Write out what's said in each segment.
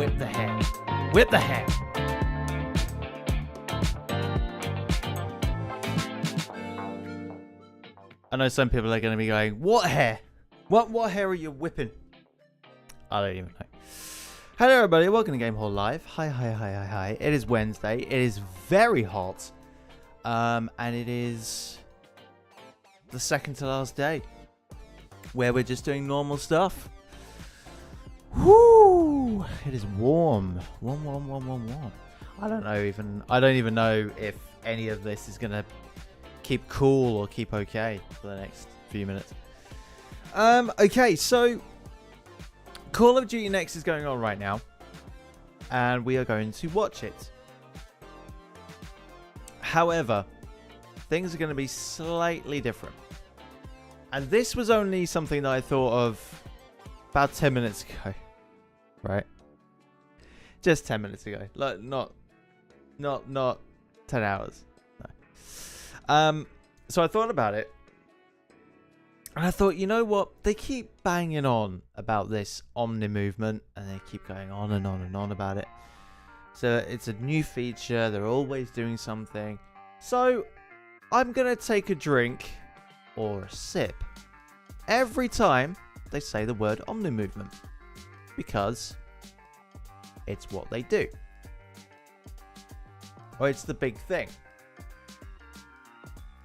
whip the hair. Whip the hair. I know some people are going to be going, what hair? What hair are you whipping? I don't even know. Hello everybody, welcome to GameHoare Live. Hi. It is Wednesday. It is very hot. And it is the second to last day where we're just doing normal stuff. Whoo! It is warm. Warm. I don't even know if any of this is gonna keep cool or keep okay for the next few minutes. Okay, so Call of Duty Next is going on right now, and we are going to watch it. However, things are going to be slightly different. And this was only something that I thought of about 10 minutes ago. Right? Just 10 minutes ago. Like, not 10 hours. No. So I thought about it. And I thought, you know what? They keep banging on about this Omni movement. And they keep going on and on about it. So it's a new feature. They're always doing something. So I'm going to take a drink or a sip every time they say the word Omni movement. Because it's what they do. Or it's the big thing.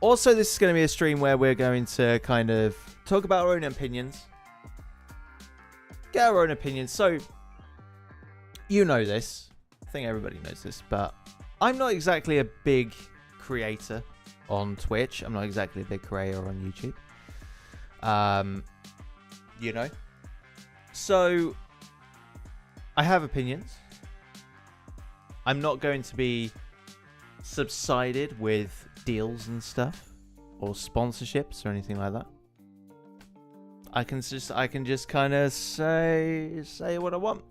Also, this is going to be a stream where we're going to kind of talk about our own opinions. Get our own opinions. So, you know this. I think everybody knows this. But I'm not exactly a big creator on Twitch. I'm not exactly a big creator on YouTube. You know. So, I have opinions. I'm not going to be subsided with deals and stuff or sponsorships or anything like that. I can just kind of say what I want.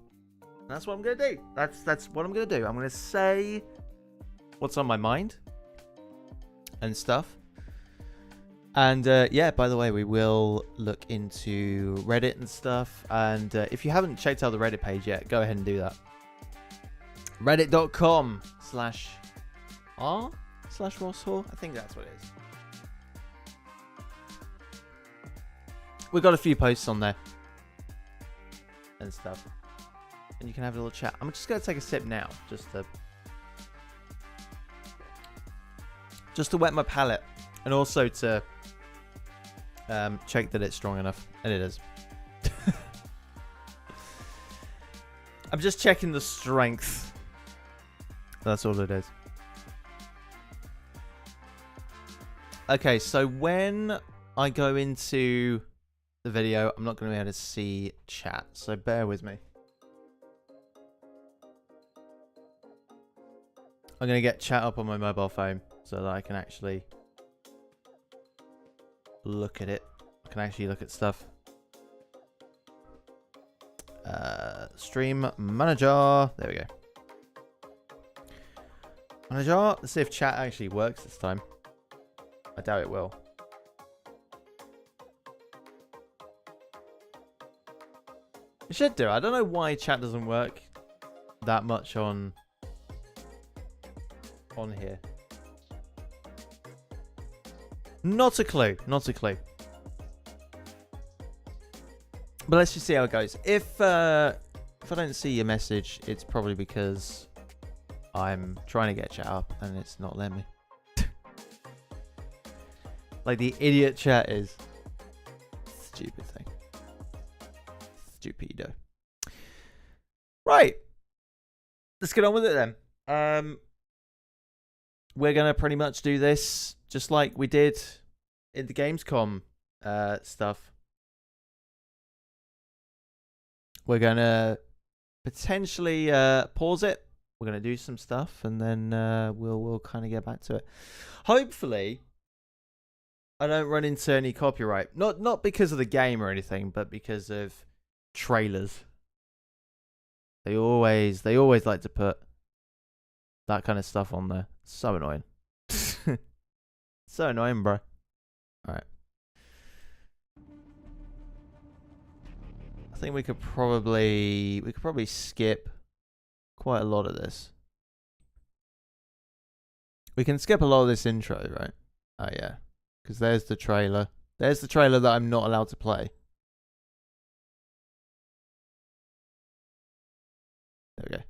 That's what I'm gonna do. That's what I'm gonna do. I'm gonna say what's on my mind and stuff. And yeah, by the way, we will look into Reddit and stuff. And if you haven't checked out the Reddit page yet, go ahead and do that. Reddit.com/r/Rosshaw. I think that's what it is. We got a few posts on there and stuff, and you can have a little chat. I'm just gonna take a sip now, just to wet my palate, and also to check that it's strong enough, and it is. I'm just checking the strength. That's all it is. Okay, so when I go into the video, I'm not going to be able to see chat, so bear with me. I'm going to get chat up on my mobile phone so that I can actually look at it. I can actually look at stuff. Stream manager. There we go. Manager. Let's see if chat actually works this time. I doubt it will. It should do. I don't know why chat doesn't work that much on here. Not a clue. Not a clue. But let's just see how it goes. If I don't see your message, it's probably because I'm trying to get chat up and it's not letting me. Like the idiot chat is. Stupid thing. Stupido. Right. Let's get on with it then. We're going to pretty much do this just like we did in the Gamescom stuff. We're going to potentially pause it. We're going to do some stuff and then we'll kind of get back to it. Hopefully, I don't run into any copyright. Not because of the game or anything, but because of trailers. They always like to put that kind of stuff on there. So annoying. So annoying, bro. All right. I think we could probably skip quite a lot of this. We can skip a lot of this intro, right? Oh, yeah. Because there's the trailer. There's the trailer that I'm not allowed to play. There we go.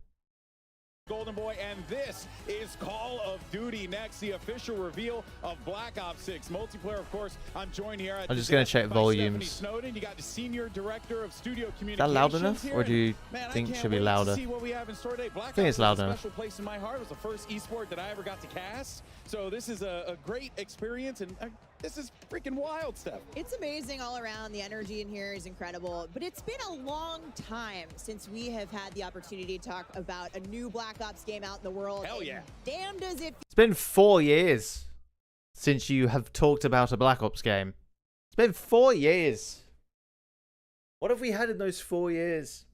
Golden Boy, and this is Call of Duty Next, the official reveal of Black Ops 6 multiplayer. Of course, I'm joined here at I'm just going to check volumes. Snowden. You got the senior director of studio communications. Is that loud enough, here. or do you think it should be louder? See what we have in store today. Black I think it's loud Ops enough. A special place in my heart. It was the first esport that I ever got to cast, so this is a great experience, and this is freaking wild stuff. It's amazing all around. The energy in here is incredible, but it's been a long time since we have had the opportunity to talk about a new Black Ops game out in the world. Hell yeah. Damn does it. It's been 4 years since you have talked about a Black Ops game. It's been 4 years. What have we had in those 4 years?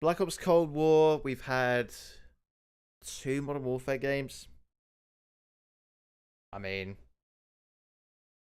Black Ops Cold War. We've had 2 Modern Warfare games. I mean,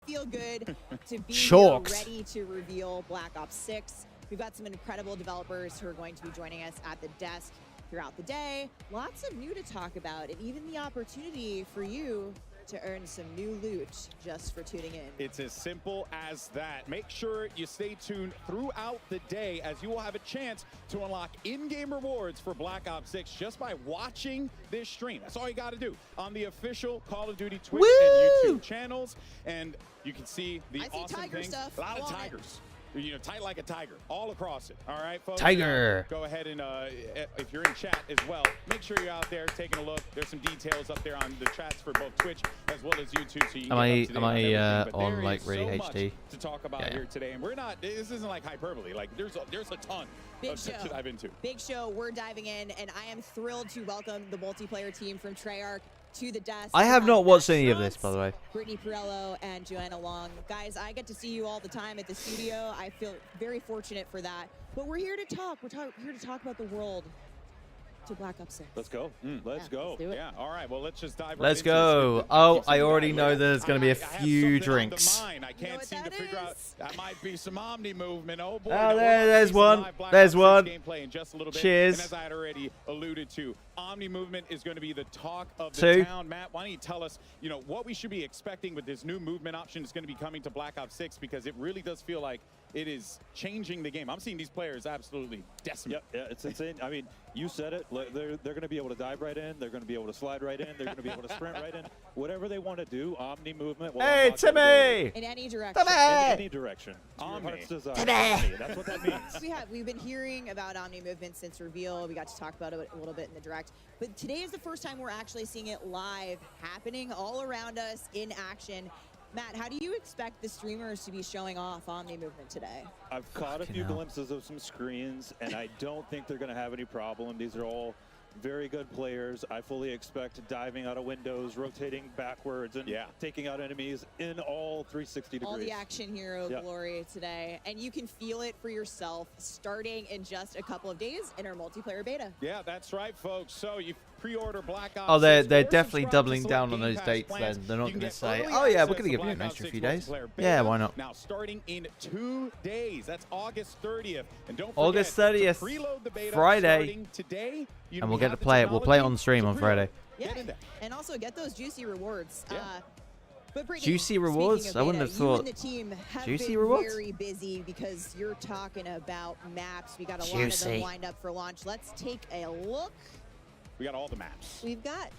Feel good to be Chalks. ready to reveal Black Ops 6. We've got some incredible developers who are going to be joining us at the desk throughout the day. Lots of new to talk about, and even the opportunity for you to earn some new loot just for tuning in. It's as simple as that. Make sure you stay tuned throughout the day, as you will have a chance to unlock in-game rewards for Black Ops 6 just by watching this stream. That's all you got to do on the official Call of Duty Twitch and YouTube channels. And you can see the awesome tiger things. stuff. A lot of tigers. You know, tight like a tiger, all across it. All right, folks. Tiger. Go ahead and if you're in chat as well, make sure you're out there taking a look. There's some details up there on the chats for both Twitch as well as YouTube. So you can am I on like really HD? To talk about here today, and we're not. This isn't like hyperbole. Like there's a ton Big of stuff show. to dive into. Big show. We're diving in, and I am thrilled to welcome the multiplayer team from Treyarch to the desk. I have not watched any of this, by the way. Brittany Perello and Joanna Long. Guys, I get to see you all the time at the studio. I feel very fortunate for that. But we're here to talk. We're here to talk about the world to Black Ops 6. Let's go. Let's go. Let's do it. Yeah. All right. Well, let's just dive. Let's right go. into Oh, I already know there's going to be a I have few something on the drinks. mind. I can't what seem to that figure out. is? That might be some Omni movement. Oh boy. Oh, no, there's we're gonna one. see some live Black There's Ops 6 one. gameplay in just a little bit. Cheers. And as I had already alluded to, Omni movement is going to be the talk of the 2. town. Matt, why don't you tell us, what we should be expecting with this new movement option that's going to be coming to Black Ops 6, because it really does feel like it is changing the game. I'm seeing these players absolutely decimate. Yeah, it's insane. I mean, you said it. They're going to be able to dive right in. They're going to be able to slide right in. They're going to be able to sprint right in. Whatever they want to do, Omni movement. Will Hey, unlock their ability. Timmy! In any direction. Timmy! In any direction. To your Omni. heart's desire. Timmy! Omni, that's what that means. We've been hearing about Omni movement since reveal. We got to talk about it a little bit in the direct. But today is the first time we're actually seeing it live, happening all around us in action. Matt, how do you expect the streamers to be showing off Omni movement today? I've caught a few glimpses of some screens, and I don't think they're going to have any problem. These are all very good players. I fully expect diving out of windows, rotating backwards, and taking out enemies in all 360 degrees. All the action hero glory today. And you can feel it for yourself starting in just a couple of days in our multiplayer beta. Yeah, that's right, folks. So you pre-order Black Ops. Oh, they're 6, or definitely subscribe doubling to down select on those Game Pass dates plans. then. They're not You can going to get say, early oh yeah, we're access going to give you Black an Ops extra 6 few days. multiplayer Yeah, beta why not? Now starting in 2 days. That's August 30th. And don't forget August to 30th, preload the beta Friday. starting today. And we'll get to play it. We'll play it on stream on Friday. Yeah, and also get those juicy rewards. Yeah. But Brittany, Juicy rewards? speaking of I wouldn't beta, have thought. You and the team have Juicy been rewards? very busy because you're talking about maps. We got a lot of Juicy. them lined up for launch. Let's take a look. We got all the maps. We've got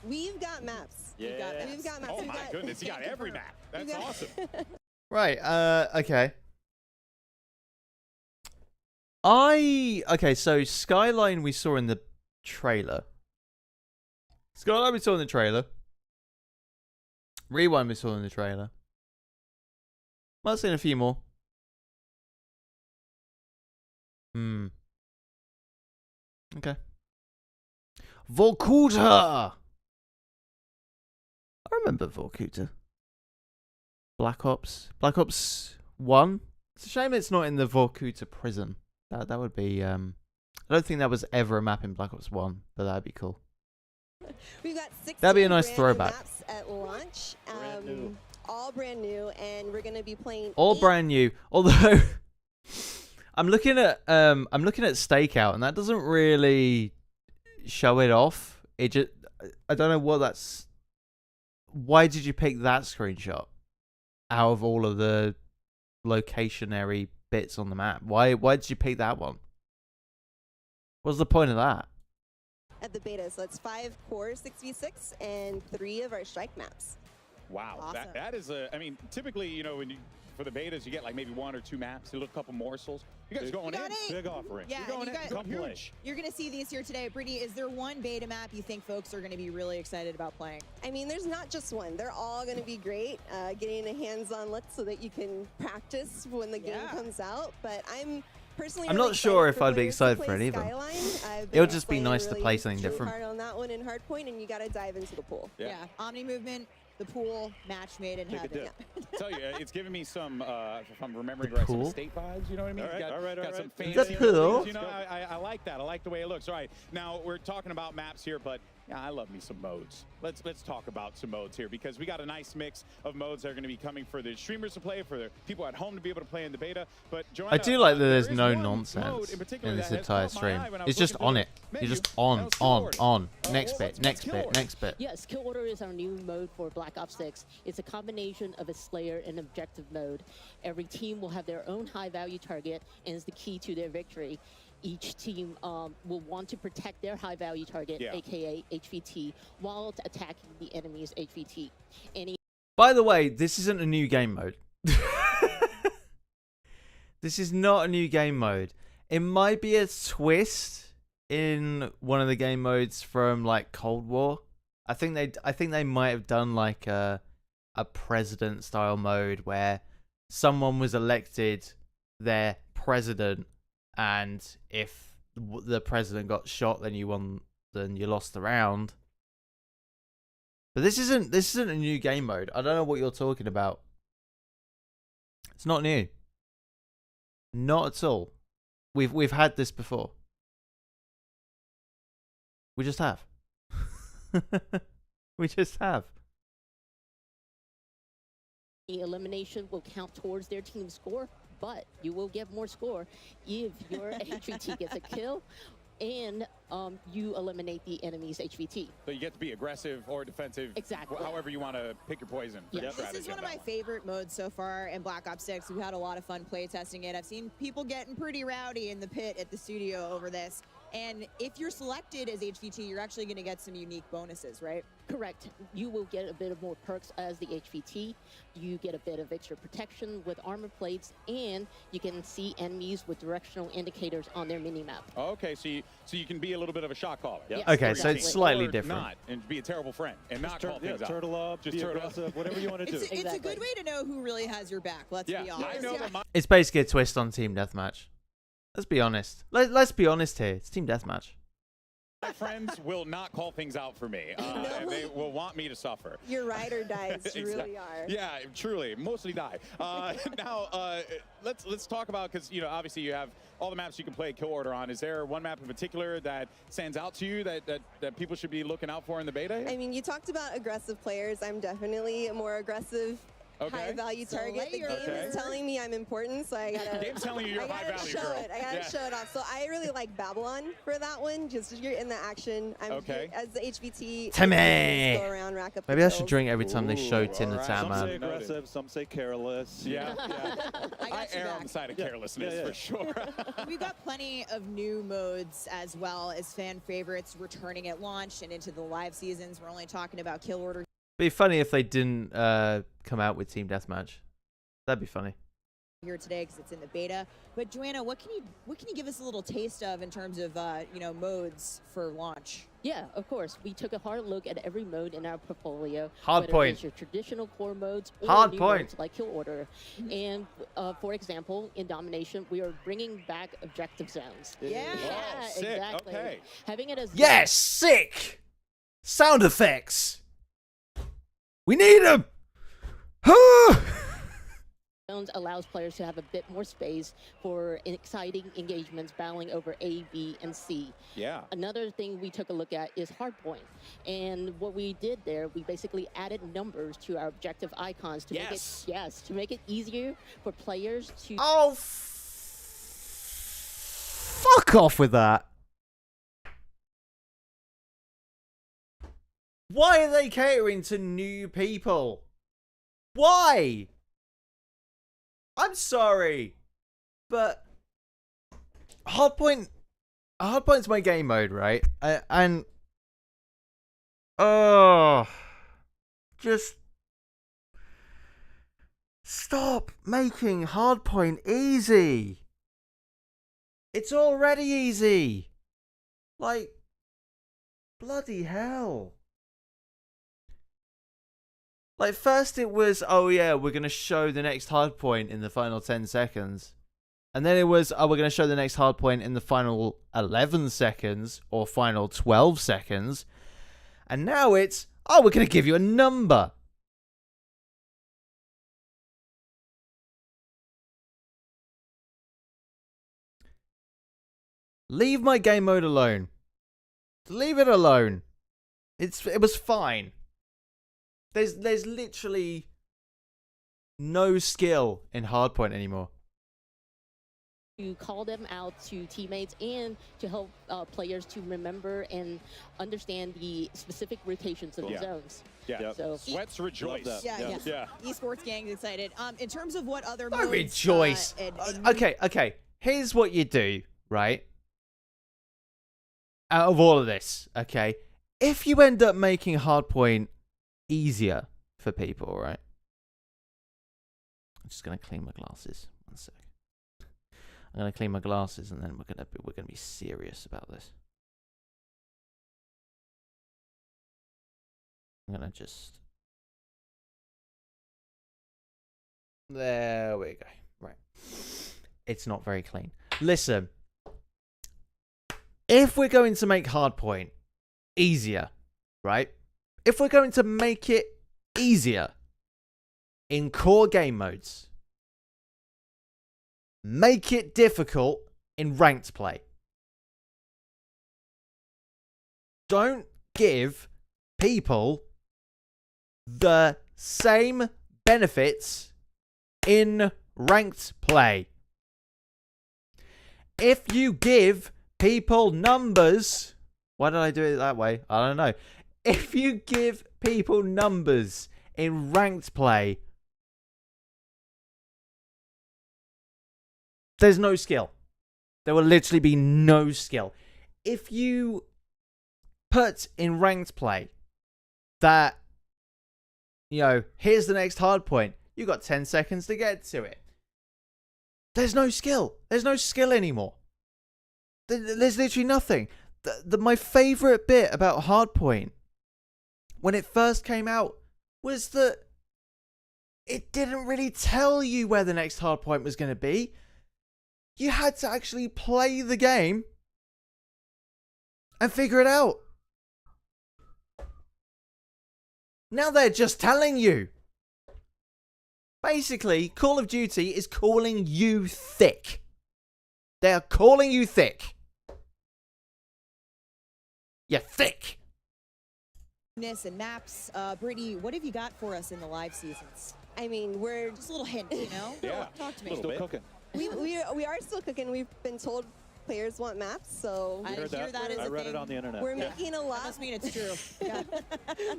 maps. Yes. We've got maps. Oh We've my got, goodness, you got every map. That's got- awesome. Right, okay. Okay, so Skyline we saw in the trailer. Skyline we saw in the trailer. Rewind we saw in the trailer. Might have seen a few more. Okay. Vorkuta! I remember Vorkuta. Black Ops 1. It's a shame it's not in the Vorkuta prison. That would be I don't think that was ever a map in Black Ops 1, but that'd be cool. We've got 16 That'd be a nice brand new throwback. maps at launch. Brand new. All brand new, and we're going to be playing All 8 brand new. Although I'm looking at Stakeout, and that doesn't really show it off. It just, I don't know what that's. Why did you pick that screenshot out of all of the locationary bits on the map? Why did you pick that one? What's the point of that? At the beta, so it's 5 core 6v6 and 3 of our strike maps. Wow, Awesome. that is a. I mean, typically, you know, when you for the betas, you get like maybe 1 or 2 maps, a couple morsels. You guys going got in? 8. Big offering. Yeah, You're going and you in. got- Come play. You're going to see these here today. Brittany, is there one beta map you think folks are going to be really excited about playing? I mean, there's not just one. They're all going to be great. Getting a hands-on look so that you can practice when the game comes out. But I'm personally I'm really not sure excited if for I'd be players to excited for play any of them. Skyline. I've It'll been just be playing nice to really play something true different. hard on that one in hardpoint, and you got to dive into the pool. Yeah. Omni movement, the pool, match made in Take a heaven. dip. Tell you, it's giving me some, if I'm remembering right, some pool? state vibes. You know what I mean? All right, Got, all right, all got some right. fancy The pool? things, you know, I like that. I like the way it looks. All right, now we're talking about maps here, but yeah, I love me some modes. Let's talk about some modes here because we got a nice mix of modes that are going to be coming for the streamers to play, for the people at home to be able to play in the beta. But Joanna, I do like that there's there is no one mode nonsense in particular in this that has entire caught my stream. eye when I was It's just looking on through it. the You're just menu. on, That was Kill on, Order. on. Well, Next what's bit, next Kill bit, Order? next bit. Yes, Kill Order is our new mode for Black Ops 6. It's a combination of a Slayer and objective mode. Every team will have their own high-value target, and is the key to their victory. Each team will want to protect their high-value target, aka HVT, while attacking the enemy's HVT. Any By the way, this isn't a new game mode. This is not a new game mode. It might be a twist in one of the game modes from like Cold War. I think they might have done like a president style mode where someone was elected their president, and if the president got shot, then you won, then you lost the round. But this isn't a new game mode. I don't know what you're talking about. It's not new. Not at all. We've had this before. We just have. We just have. elimination will count towards their team score, but you will get more score if your HVT gets a kill and you eliminate the enemy's HVT. So you get to be aggressive or defensive. Exactly. However you want to pick your poison. for Yeah. your This strategy is one on of my that favorite modes so far in Black Ops 6. We've had a lot of fun play testing it. I've seen people getting pretty rowdy in the pit at the studio over this. And if you're selected as HVT, you're actually going to get some unique bonuses, right? Correct. You will get a bit of more perks as the HVT. You get a bit of extra protection with armor plates, and you can see enemies with directional indicators on their minimap. Okay, so you can be a little bit of a shot caller. Yes, Okay, so exactly. it's slightly Or different. not, and be a terrible friend and not call things out. Turtle up, Just be turtle up. aggressive, whatever you want to do. It's a Exactly. good way to know who really has your back, let's Yeah, be honest. I know that my It's basically a twist on Team Deathmatch. Let's be honest. Let's be honest here. It's Team Deathmatch. friends will not call things out for me. And they will want me to suffer. Your ride or dies really are. Yeah, truly, mostly die. Now, let's talk about, because obviously you have all the maps you can play Kill Order on. Is there one map in particular that stands out to you that people should be looking out for in the beta? I mean, you talked about aggressive players. I'm definitely a more aggressive, Okay. high-value target. The game Slayer. is telling me I'm important, so I gotta. Game's telling you you're I a high gotta value show girl. it. I gotta Yeah. show it off. So I really like Babylon for that one. Just you're in the action. I'm Okay. as the HVT. Timmy! Go around, rack up. Maybe the I should kills. drink every time they show Ooh, Tim the alright. Town Some say Man. aggressive, some say careless. Yeah, I I got you err on back. the side of Yeah, carelessness yeah, yeah. for sure. We've got plenty of new modes as well as fan favorites returning at launch and into the live seasons. We're only talking about Kill Order Be funny if they didn't come out with Team Deathmatch. That'd be funny. here today because it's in the beta. But Joanna, what can you give us a little taste of in terms of modes for launch? Yeah, of course. We took a hard look at every mode in our portfolio. Hard whether point. It's your traditional core modes or Hard new point. modes like Kill Order. And for example, in Domination, we are bringing back objective zones. Yeah. Oh, sick. Exactly. Okay. Having it as Yes, sick. Sound effects. We need them. zones allows players to have a bit more space for exciting engagements battling over A, B, and C. Yeah. Another thing we took a look at is hardpoint. And what we did there, we basically added numbers to our objective icons to make it, Yes. to make it easier for players to. Oh, Fuck off with that. Why are they catering to new people? Why? I'm sorry, but Hardpoint's my game mode, right? And just stop making Hardpoint easy. It's already easy. Like, bloody hell. Like, first it was, oh yeah, we're going to show the next hardpoint in the final 10 seconds. And then it was, oh, we're going to show the next hardpoint in the final 11 seconds or final 12 seconds. And now it's, oh, we're going to give you a number. Leave my game mode alone. Leave it alone. It was fine. There's literally no skill in Hardpoint anymore. To call them out to teammates and to help players to remember and understand the specific rotations of the zones. Yeah. So Sweats rejoice. Yeah. Esports gang's excited. In terms of what other Don't modes, rejoice. Okay. Here's what you do, right? Out of all of this, okay? If you end up making Hardpoint easier for people, right? I'm just gonna clean my glasses. One sec. I'm gonna clean my glasses, and then we're gonna be serious about this. I'm gonna just. There we go. Right. It's not very clean. Listen. If we're going to make Hardpoint easier, right? If we're going to make it easier in core game modes, make it difficult in ranked play. Don't give people the same benefits in ranked play. If you give people numbers, why did I do it that way? I don't know. If you give people numbers in ranked play, there's no skill. There will literally be no skill. If you put in ranked play that, you know, here's the next hard point, you got 10 seconds to get to it. There's no skill. There's no skill anymore. There's literally nothing. My favorite bit about Hardpoint when it first came out was that it didn't really tell you where the next hardpoint was going to be. You had to actually play the game and figure it out. Now they're just telling you. Basically, Call of Duty is calling you thick. They are calling you thick. You're thick. And maps. Brittany, what have you got for us in the live seasons? I mean, we're Just a little hint, you know? Yeah. Talk to me. Still cooking. we are still cooking. We've been told players want maps, so I hear that is I a read thing. it on the internet. we're making a That lot. must mean it's true. Yeah.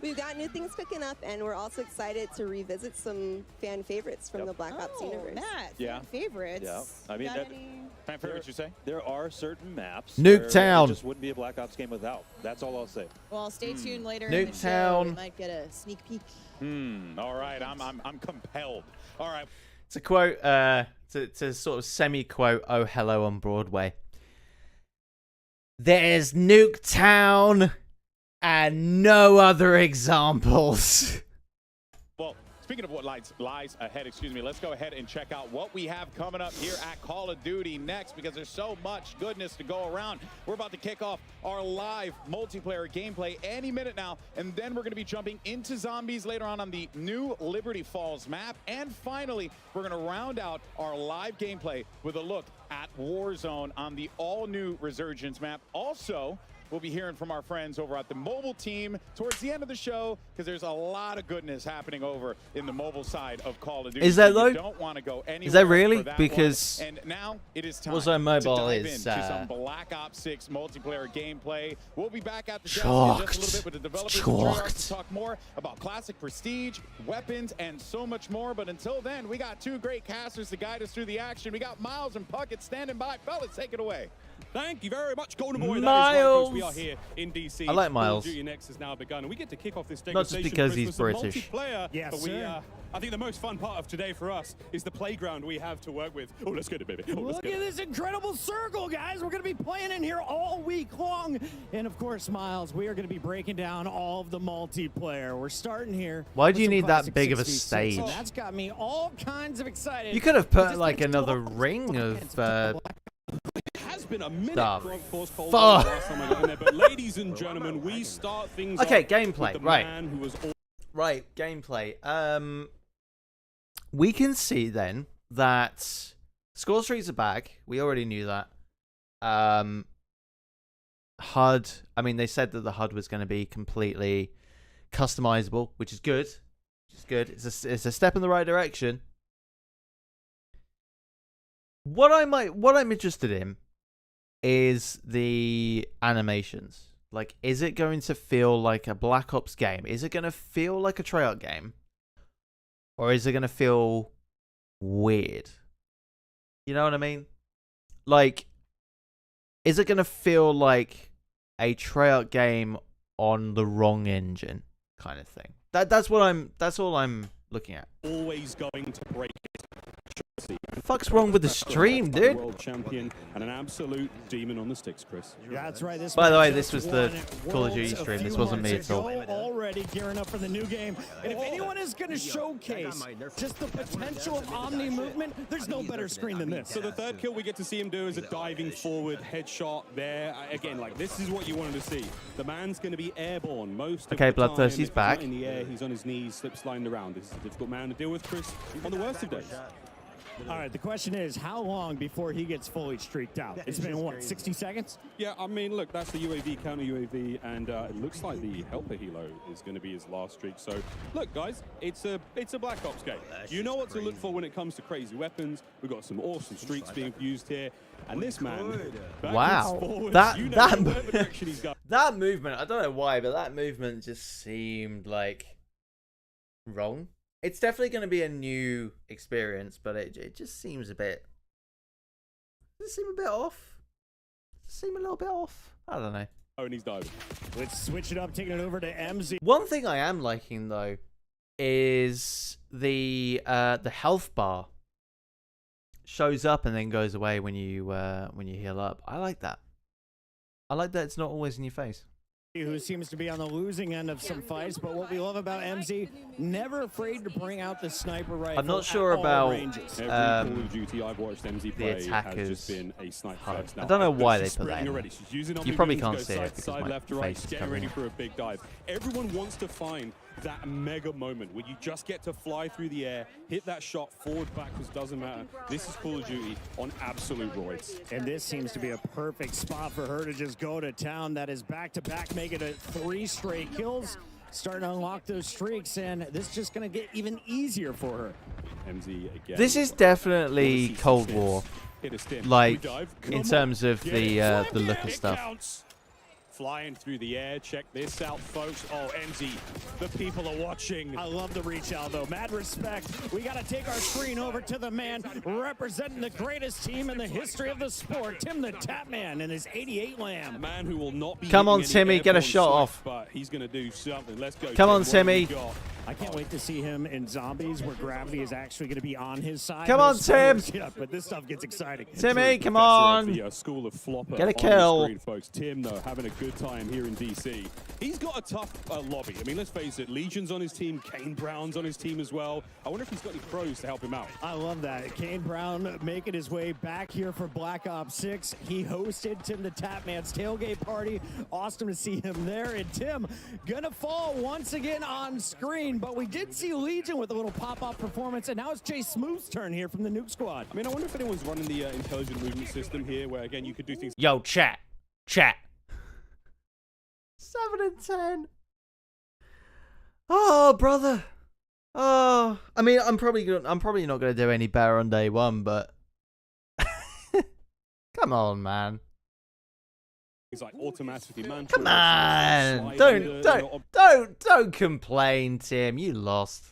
We've got new things cooking up, and we're also excited to revisit some fan favorites from the Black Ops universe. Matt, Yeah. fan favorites. Yeah. I mean, Got that- any? Fan favorite, you say? There are certain maps Nuketown. where it just wouldn't be a Black Ops game without. That's all I'll say. Well, stay tuned later in the show. Nuketown. We might get a sneak peek. All right. I'm compelled. All right. To quote, to sort of semi-quote, "Oh, hello" on Broadway. There's Nuketown and no other examples. Well, speaking of what lies ahead, let's go ahead and check out what we have coming up here at Call of Duty next, because there's so much goodness to go around. We're about to kick off our live multiplayer gameplay any minute now, and then we're going to be jumping into zombies later on the new Liberty Falls map. And finally, we're going to round out our live gameplay with a look at Warzone on the all-new Resurgence map. Also, we'll be hearing from our friends over at the mobile team towards the end of the show, because there's a lot of goodness happening over in the mobile side of Call of Duty. Is that though? You don't want to go anywhere. Is that really? That because and now it is time also mobile to dive is into some Black Ops 6 multiplayer gameplay. We'll be back at the show in just a little bit with the developers and Treyarch to talk more about classic prestige, weapons, and so much more. But until then, we got two great casters to guide us through the action. We got Miles and Puckett standing by. Fellas, take it away. Thank you very much, Golden Boy. Miles. That is right, folks. We are here in DC. I like Miles. Call of Duty Next has now begun, and we get to kick off this Not just because he's British. Yes, but I think the most fun part of today for us is the playground we have to work with. Oh, let's get it, baby. Oh, Look at this incredible circle, guys. We're going to be playing in here all week long. And of course, Miles, we are going to be breaking down all of the multiplayer. We're starting here. Why do you need that big of a stage? So that's got me all kinds of excited. You could have put like another ring of has been a minute. Fuck. But ladies and gentlemen, we start things okay, off gameplay. with the Right. man who was Right, gameplay. We can see then that score streaks are back. We already knew that. HUD. I mean, they said that the HUD was going to be completely customizable, which is good. It's a step in the right direction. What I'm interested in is the animations. Like, is it going to feel like a Black Ops game? Is it going to feel like a Treyarch game? Or is it going to feel weird? You know what I mean? Like, is it going to feel like a Treyarch game on the wrong engine kind of thing? That's all I'm looking at. always going to break it. What the fuck's wrong with the stream, dude? World champion and an absolute demon on the sticks, Chris. Yeah, that's right. By the way, this was the Call of Duty stream. This wasn't me at all. Already gearing up for the new game. And if anyone is going to showcase just the potential of Omni movement, there's no better screen than this. So the third kill we get to see him do is a diving forward headshot there. Again, like, this is what you wanted to see. The man's going to be airborne most of the Bloodthirsty's time. back. If he's not in the air, he's on his knees, slip sliding around. This is a difficult man to deal with, Chris, on the worst of days. All right, the question is, how long before he gets fully streaked out? It's been, what, 60 seconds? Yeah, I mean, look, that's the UAV, counter UAV, and it looks like the Helper Helo is going to be his last streak. So, look, guys, it's a Black Ops game. You know what to look for when it comes to crazy weapons. We've got some awesome streaks being used here. And this man, wow, forwards, that movement, I don't know why, but that movement just seemed like wrong. It's definitely going to be a new experience, but it just seems a bit... Does it seem a bit off? Does it seem a little bit off? I don't know. Oh, and he's diving. Let's switch it up, taking it over to MZ. One thing I am liking, though, is the health bar shows up and then goes away when you heal up. I like that. I like that it's not always in your face. Who seems to be on the losing end of some fights, but what we love about MZ, never afraid to bring out the sniper rifle. I'm not sure about Every Call of Duty I've watched MZ play attackers has just been a sniper first. I don't know why they put that in. Already. She's using You probably omni-moves, can't see goes it because side, my left to right, face is getting ready covering for a big dive. Everyone wants to find that mega moment where you just get to fly through the air, hit that shot, forward, backwards, doesn't matter. This is Call of Duty on absolute roids. And this seems to be a perfect spot for her to just go to town. That is back-to-back, making it 3 straight kills, starting to unlock those streaks, and this is just going to get even easier for her. MZ again. This is definitely Cold War, Hit a stim. like, Dive. in Come terms of Get the it. look of It stuff. counts. Flying through the air. Check this out, folks. Oh, MZ, the people are watching. I love the reach out, though. Mad respect. We got to take our screen over to the man representing the greatest team in the history of the sport, Tim the Tapman, and his 88 Lamb. A man who will not be Come on, hitting any Timmy, get a airborne shot sight, off. But he's going to do something. Let's go. Come on, Tim. What have we Timmy. got? I can't wait to see him in Zombies, where gravity is actually going to be on his side. Come on, Tim. Yeah, but this stuff gets exciting. Timmy, come Professor of on. the, School of Flopper Get a on the kill. screen, folks. Tim, though, having a good time here in DC. He's got a tough lobby. I mean, let's face it, Legion's on his team, Kane Brown's on his team as well. I wonder if he's got any pros to help him out. I love that. Kane Brown making his way back here for Black Ops 6. He hosted Tim the Tapman's tailgate party. Awesome to see him there. And Tim gonna fall once again on screen, but we did see Legion with a little pop-up performance, and now it's Jay Smooth's turn here from the Nuke Squad. I mean, I wonder if anyone's running the intelligent movement system here, where, again, you could do things Yo, chat. 7 and 10. Oh, brother. Oh, I mean, I'm probably not gonna do any better on day one, but come on, man. He's like automatically man. Come on. Don't complain, Tim. You lost.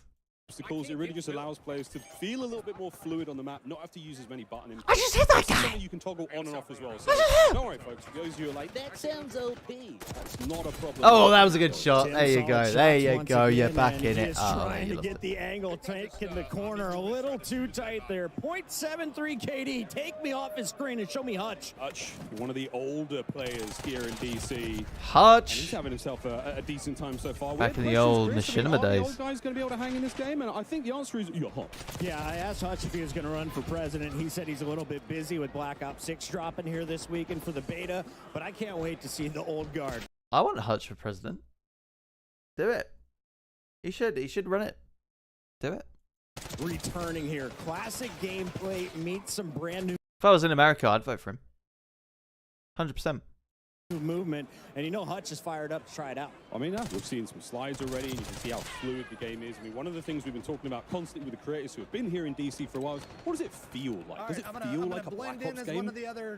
Obstacles. It really just allows players to feel a little bit more fluid on the map, not have to use as many button inputs. I just hit that guy. Something you can toggle on and off as well. So don't worry, folks. For those of you who are like, that sounds OP. That's not a problem. Oh, that was a good shot. Tim, There you solid go. shots There you once go. You're again, back and in he it. is Oh, trying you to lost get it. the angle taken the corner a little too tight there. 0.73 KD. Take me off his screen and show me Hutch. Hutch, one of the older players here in DC. And he's Hutch. having himself a decent time so far. Back in the Questions, old Chris? I mean, machinima are the days. old guys going to be able to hang in this game? And I think the answer is, yeah. Yeah, I asked Hutch if he was going to run for president. He said he's a little bit busy with Black Ops 6 dropping here this weekend for the beta, but I can't wait to see the old guard. I want Hutch for president. Do it. He should run it. Do it. Returning here. Classic gameplay meets some brand new If I was in America, I'd vote for him. 100%. movement, and you know Hutch is fired up to try it out. I mean, we've seen some slides already, and you can see how fluid the game is. I mean, one of the things we've been talking about constantly with the creators who have been here in DC for a while is, what does it feel like? Does it feel like a Black Ops game?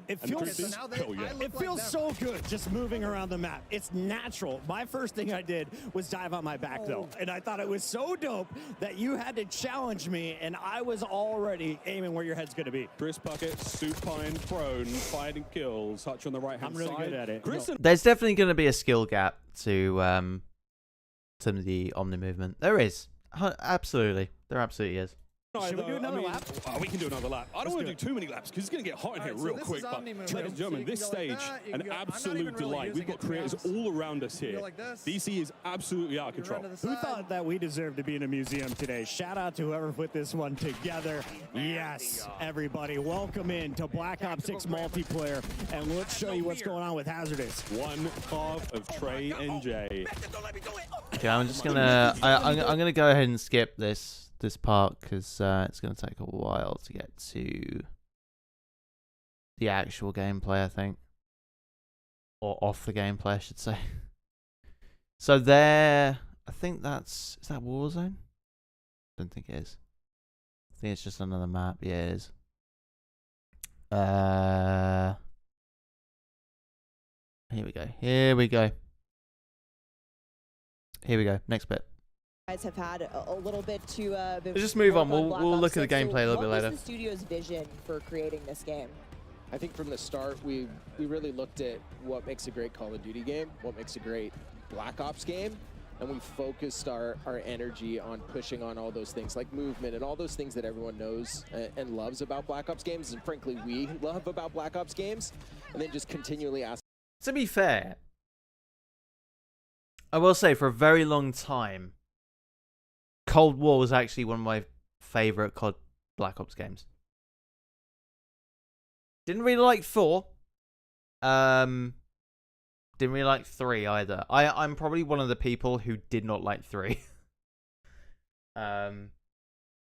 It feels, it feels so good just moving around the map. It's natural. My first thing I did was dive on my back, though, and I thought it was so dope that you had to challenge me, and I was already aiming where your head's going to be. Chris Puckett, supine prone, fighting kills, Hutch on the right-hand side. I'm really good at it. Chris and There's definitely going to be a skill gap to the Omni movement. There is. Absolutely. There absolutely is. Should we do another lap? Oh, we can do another lap. I don't want to do too many laps because it's going to get hot in here real quick. But ladies and gentlemen, this stage, an absolute delight. We've got creators all around us here. DC is absolutely out of control. Who thought that we deserved to be in a museum today? Shout out to whoever put this one together. Yes, everybody, welcome in to Black Ops 6 multiplayer, and let's show you what's going on with Hazardous. One half of Trey and Jay. Okay, I'm just gonna I'm gonna go ahead and skip this part because it's gonna take a while to get to the actual gameplay, I think, or off the gameplay, I should say. So there, I think is that Warzone? I don't think it is. I think it's just another map. Yeah, it is. Here we go. Here we go. Here we go. Next bit. Guys have had a little bit to Let's just move on. Black We'll Ops look at the 6. gameplay a little bit later. What was the studio's vision for creating this game? I think from the start, we really looked at what makes a great Call of Duty game, what makes a great Black Ops game, and we focused our energy on pushing on all those things like movement and all those things that everyone knows and loves about Black Ops games, and frankly, we love about Black Ops games, and then just continually ask. To be fair, I will say for a very long time, Cold War was actually one of my favorite COD Black Ops games. Didn't really like 4. Didn't really like 3 either. I'm probably one of the people who did not like 3. I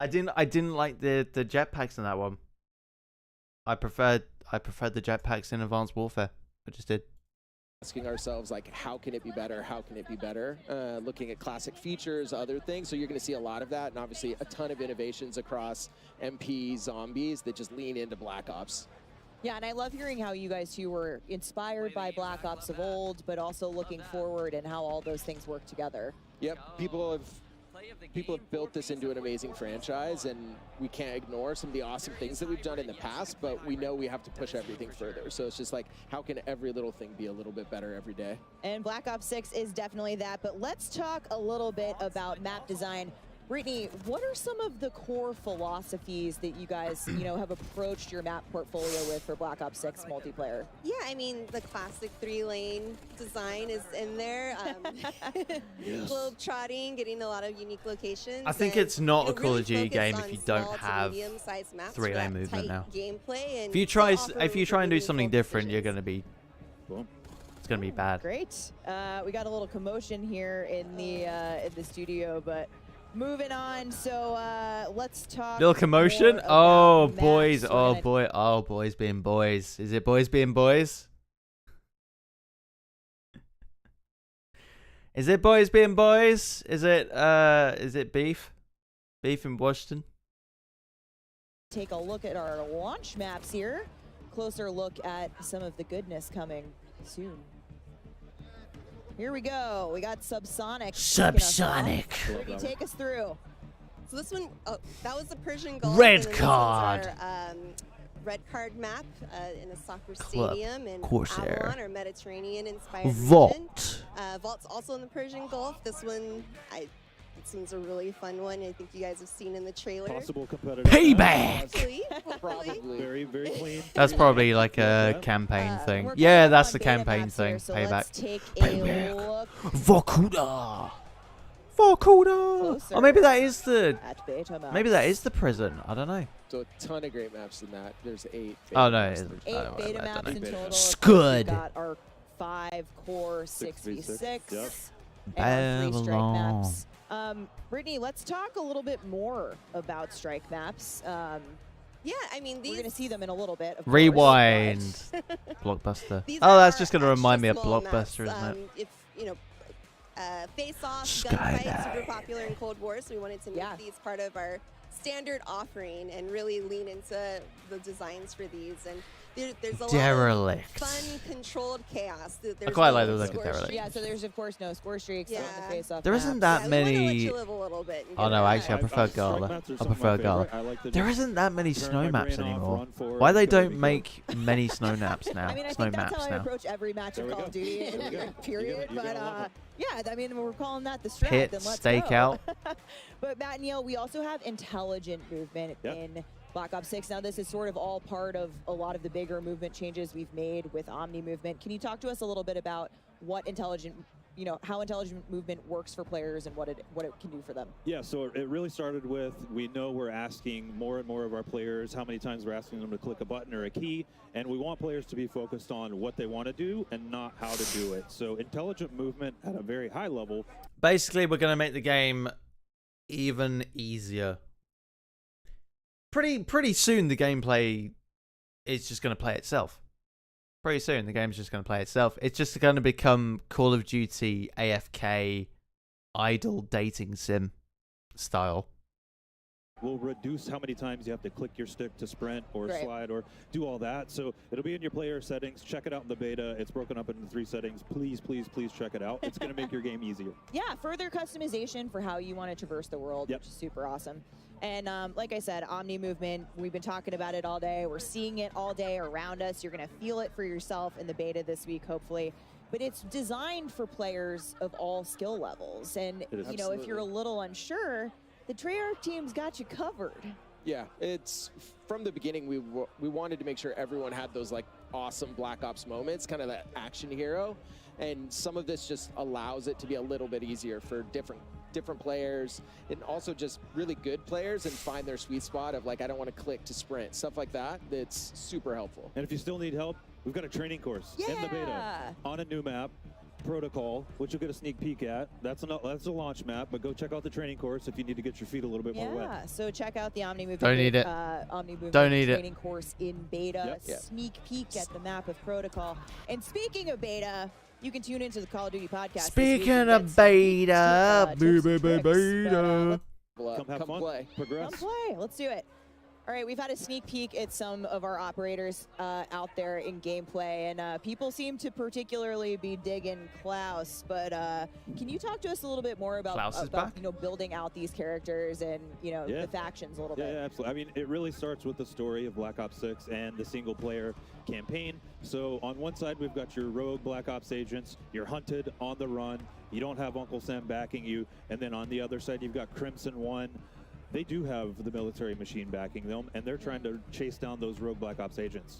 didn't like the jetpacks in that one. I preferred the jetpacks in Advanced Warfare. I just did. Asking ourselves, like, how can it be better? How can it be better? Looking at classic features, other things. So you're going to see a lot of that, and obviously a ton of innovations across MP, zombies that just lean into Black Ops. Yeah, and I love hearing how you guys two were inspired by Black Ops of old, but also looking forward and how all those things work together. Yep, people have built this into an amazing franchise, and we can't ignore some of the awesome things that we've done in the past, but we know we have to push everything further. So it's just like, how can every little thing be a little bit better every day? And Black Ops 6 is definitely that, but let's talk a little bit about map design. Brittany, what are some of the core philosophies that you guys, have approached your map portfolio with for Black Ops 6 multiplayer? Yeah, I mean, the classic 3-lane design is in there. Globe trotting, getting a lot of unique locations. I think it's not a Call of Duty game if you don't have 3-lane movement now. Gameplay and If you try and do something different, you're gonna be. It's gonna be bad. Great. We got a little commotion here in the studio, but. Moving on, so let's talk. Little commotion. Oh boys. Max. Oh boy. Oh boys being boys. Is it boys being boys? Is it boys being boys? Is it beef? Beef in Washington? Take a look at our launch maps here. Closer look at some of the goodness coming soon. Here we go. We got Subsonic. Subsonic. Brittany, take us through. So this one, oh, that was the Persian Gulf. Red and then this card. one's our, red card map in a soccer Club stadium in Corsair. Avalon, our Mediterranean-inspired region. Vault. Vault's also in the Persian Gulf. This one, it seems a really fun one. I think you guys have seen in the trailer. Possible competitive. Payback. Probably. Very, very clean. That's probably like a campaign thing. We're Yeah, coming that's on the beta campaign maps thing. here, so Payback. let's take a Payback. look Vokuda. Vokuda. Closer Or maybe that is the. at beta maps. Maybe that is the prison. I don't know. So a ton of great maps in that. There's 8. Oh no, it maps. isn't. 8 I don't know beta about maps that. in total. Scud. We've got our 5 core 6v6 Yep. and our 3 strike Babylon. maps. Brittany, let's talk a little bit more about strike maps. Yeah, I mean, these We're going to see them in a little bit. Of course, Rewind. Blockbuster. These Oh, are that's our just going to remind me of extra small maps. Blockbuster, isn't it? If, you know, face-off, Skydive. gunfight, super popular in Cold War, so we wanted to make Yeah. these part of our standard offering and really lean into the designs for these. And there's a lot Derelict. of fun, controlled chaos. I quite like no the look of score Derelict. streaks. Yeah, so there's, of course, no score streaks on Yeah. the face-off There maps. isn't that Yeah, we wanna let many. you live a little bit and Oh get no, it actually, I right. prefer Strike Gala. maps are I some of prefer my Gala. favorite. I like the There new- isn't that many turn snow my maps brain off, anymore. run forward, Why they go, don't go. make many snow maps now? I mean, I Snow think that's maps how I now. approach every match There of we Call go. of Duty, There we go. period. You're But gonna love 'em. yeah, I mean, we're calling that the strat. Pit, Then let's stakeout. go. But Matt and Neil, we also have intelligent movement Yep. in Black Ops 6. Now, this is sort of all part of a lot of the bigger movement changes we've made with Omni movement. Can you talk to us a little bit about what intelligent, how intelligent movement works for players and what it can do for them? Yeah, so it really started with, we know we're asking more and more of our players how many times we're asking them to click a button or a key, and we want players to be focused on what they want to do and not how to do it. So intelligent movement at a very high level. Basically, we're going to make the game even easier. Pretty soon, the gameplay is just going to play itself. Pretty soon, the game's just going to play itself. It's just going to become Call of Duty AFK idle dating sim style. We'll reduce how many times you have to click your stick to sprint or Right. slide or do all that. So it'll be in your player settings. Check it out in the beta. It's broken up into 3 settings. Please, please, please check it out. It's going to make your game easier. Yeah, further customization for how you want to traverse the world, Yep. which is super awesome. And like I said, Omni movement, we've been talking about it all day. We're seeing it all day around us. You're going to feel it for yourself in the beta this week, hopefully. But it's designed for players of all skill levels. And, It is. if you're a little unsure, the Treyarch team's got you covered. Yeah, it's from the beginning we wanted to make sure everyone had those like awesome Black Ops moments, kind of that action hero, and some of this just allows it to be a little bit easier for different players and also just really good players and find their sweet spot of like I don't want to click to sprint, stuff like that. That's super helpful. And if you still need help, we've got a training course in the beta Yeah. on a new map, Protocol, which you'll get a sneak peek at. That's a launch map, but go check out the training course if you need to get your feet a little bit more wet. Yeah, so check out the Omni movement. Don't need it. Omni movement Don't need it. training course in beta. Yep. Yeah. Sneak peek at the map of Protocol. And speaking of beta, you can tune into the Call of Duty podcast. this week Speaking and of get some beta, tips and tricks, but, beta. Come have fun, play. progress. Come play. Let's do it. All right, we've had a sneak peek at some of our operators out there in gameplay, and people seem to particularly be digging Klaus. But can you talk to us a little bit more about, Klaus is back? building out these characters and Yeah. the factions a little Yeah, bit? absolutely. I mean, it really starts with the story of Black Ops 6 and the single-player campaign. So on one side, we've got your rogue Black Ops agents. You're hunted, on the run. You don't have Uncle Sam backing you. And then on the other side, you've got Crimson One. They do have the military machine backing them, and they're trying to chase down those rogue Black Ops agents.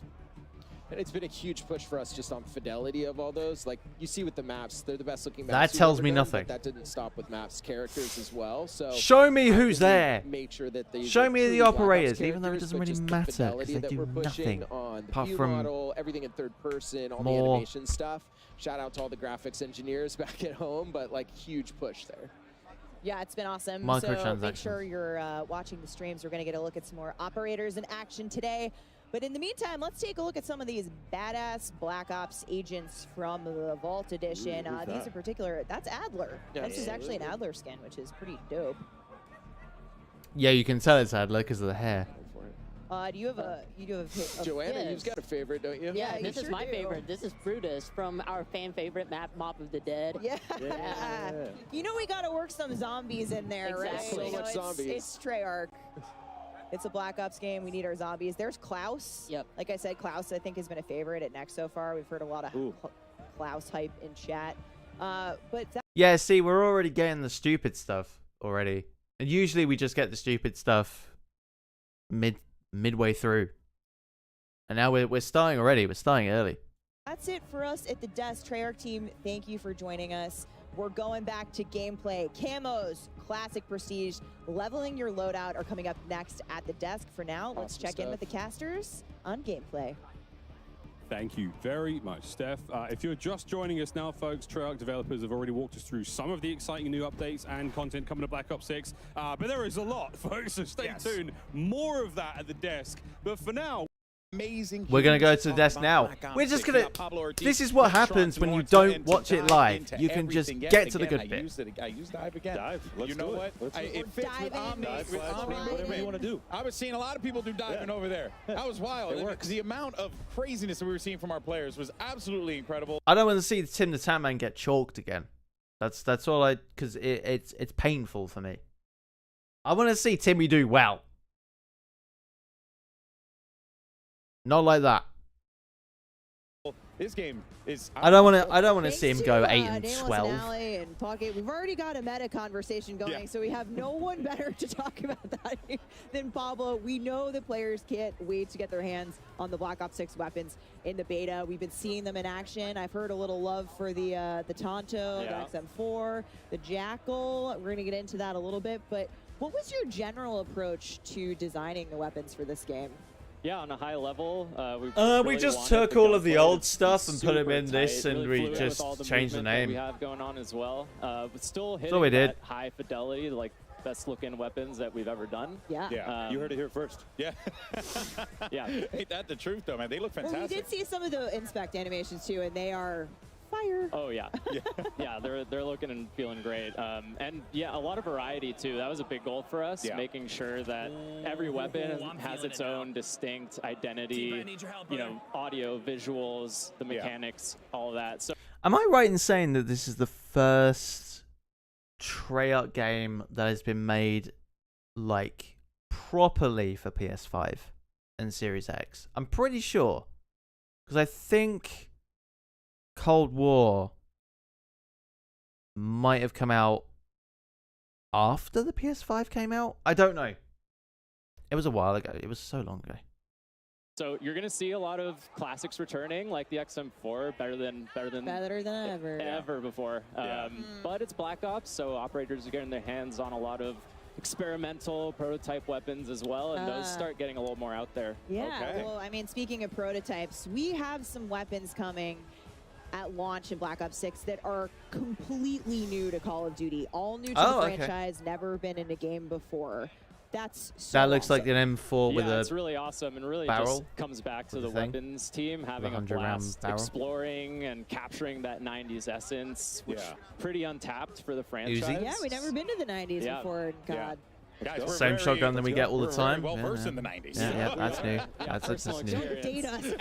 And it's been a huge push for us just on fidelity of all those. Like you see with the maps, they're the best looking maps. That we've tells ever me done, nothing. But that didn't stop with maps characters as well. So Show me how who's can we there. Make sure that they Show me the truly Black Ops operators, even though it characters, doesn't but really just the matter, 'cause fidelity they that do we're pushing nothing on the apart view from model, everything in third person, all the more. animation stuff. Shout out to all the graphics engineers back at home, but like huge push there. Yeah, it's been awesome. So make Microtransactions. sure you're watching the streams. We're going to get a look at some more operators in action today. But in the meantime, let's take a look at some of these badass Black Ops agents from the Vault Edition. These in particular, that's Adler. Yeah, this is actually an Adler skin, which is pretty dope. Yeah, you can tell it's Adler because of the hair. Do you have a Joanna, Yes. you've got a favorite, don't you? Yeah, This you is sure my do. favorite. This is Brutus from our fan favorite map, Mob of the Dead. Yeah. Yeah. You know we got to work some zombies in there, Exactly. right? So You know, much zombies. It's Treyarch. It's a Black Ops game. We need our zombies. There's Klaus. Yep. Like I said, Klaus I think has been a favorite at Next so far. We've heard a lot of Klaus hype in chat. But that Yeah, see, we're already getting the stupid stuff already. And usually we just get the stupid stuff midway through. And now we're starting already. We're starting early. That's it for us at the desk. Treyarch team, thank you for joining us. We're going back to gameplay. Camos, classic prestige, leveling your loadout are coming up next at the desk. For now, let's Awesome check in stuff. with the casters on gameplay. Thank you very much, Steph. If you're just joining us now, folks, Treyarch developers have already walked us through some of the exciting new updates and content coming to Black Ops 6. But there is a lot, folks, so stay tuned. More of that at the desk. But for now, Amazing. We're going to go to the desk now. We're just going to... This is what happens when you don't watch it live. You can just get to the good bit. I used dive again. Dive. Let's You know do it. what? Let's do it. It fits with Dive in. Omni. Dive, With flash, Omni. whatever you want to do. I was seeing a lot of people do diving over there. That was wild. It works. The amount of craziness that we were seeing from our players was absolutely incredible. I don't want to see Tim the Tatman get chalked again. That's all I... Because it's painful for me. I want to see Timmy do well. Not like that. This game is. I don't want to see Thanks him go to, 8 and Nameless 12. Alley and Pocket. We've already got a meta conversation going, so we have no one better to talk about that than Pablo. We know the players can't wait to get their hands on the Black Ops 6 weapons in the beta. We've been seeing them in action. I've heard a little love for the Tonto, the XM4, the Jackal. We're going to get into that a little bit, but what was your general approach to designing the weapons for this game? Yeah, on a high level, we just took all of the old stuff and put them in this, and we just changed the name. We have going on as well, but still hitting all we did. that high fidelity, like best looking weapons that we've ever done. Yeah. Yeah, You heard it here first. Yeah. Yeah. Ain't that the truth, though, man? They look Well, fantastic. we did see some of the inspect animations too, and they are fire. Oh yeah, yeah, they're looking and feeling great, and yeah, a lot of variety too. That was a big goal for us, making sure that every weapon has its own distinct identity. You know, audio, visuals, the mechanics, all of that. So, Am I right in saying that this is the first Treyarch game that has been made like properly for PS5 and Series X? I'm pretty sure, because I think Cold War might have come out after the PS5 came out. I don't know. It was a while ago. It was so long ago. So you're gonna see a lot of classics returning, like the XM4, better than ever before. But it's Black Ops, so operators are getting their hands on a lot of experimental prototype weapons as well, and those start getting a little more out there. Yeah. Well, I mean, speaking of prototypes, we have some weapons coming at launch in Black Ops 6 that are completely new to Call of Duty, all new to the franchise, never been in a game before. That's so that looks awesome. like an M4 with a it's really awesome, and really barrel just comes back to with the a thing. weapons team having a 100 round blast barrel. exploring and capturing that 90s essence, which pretty untapped for the franchise. Uzi? Yeah, we've never been to the 90s before. God. Guys, we're same very- shotgun that we get all the we're time. Very well versed in the 90s. Yeah, that's new. That's personal new. Don't date us.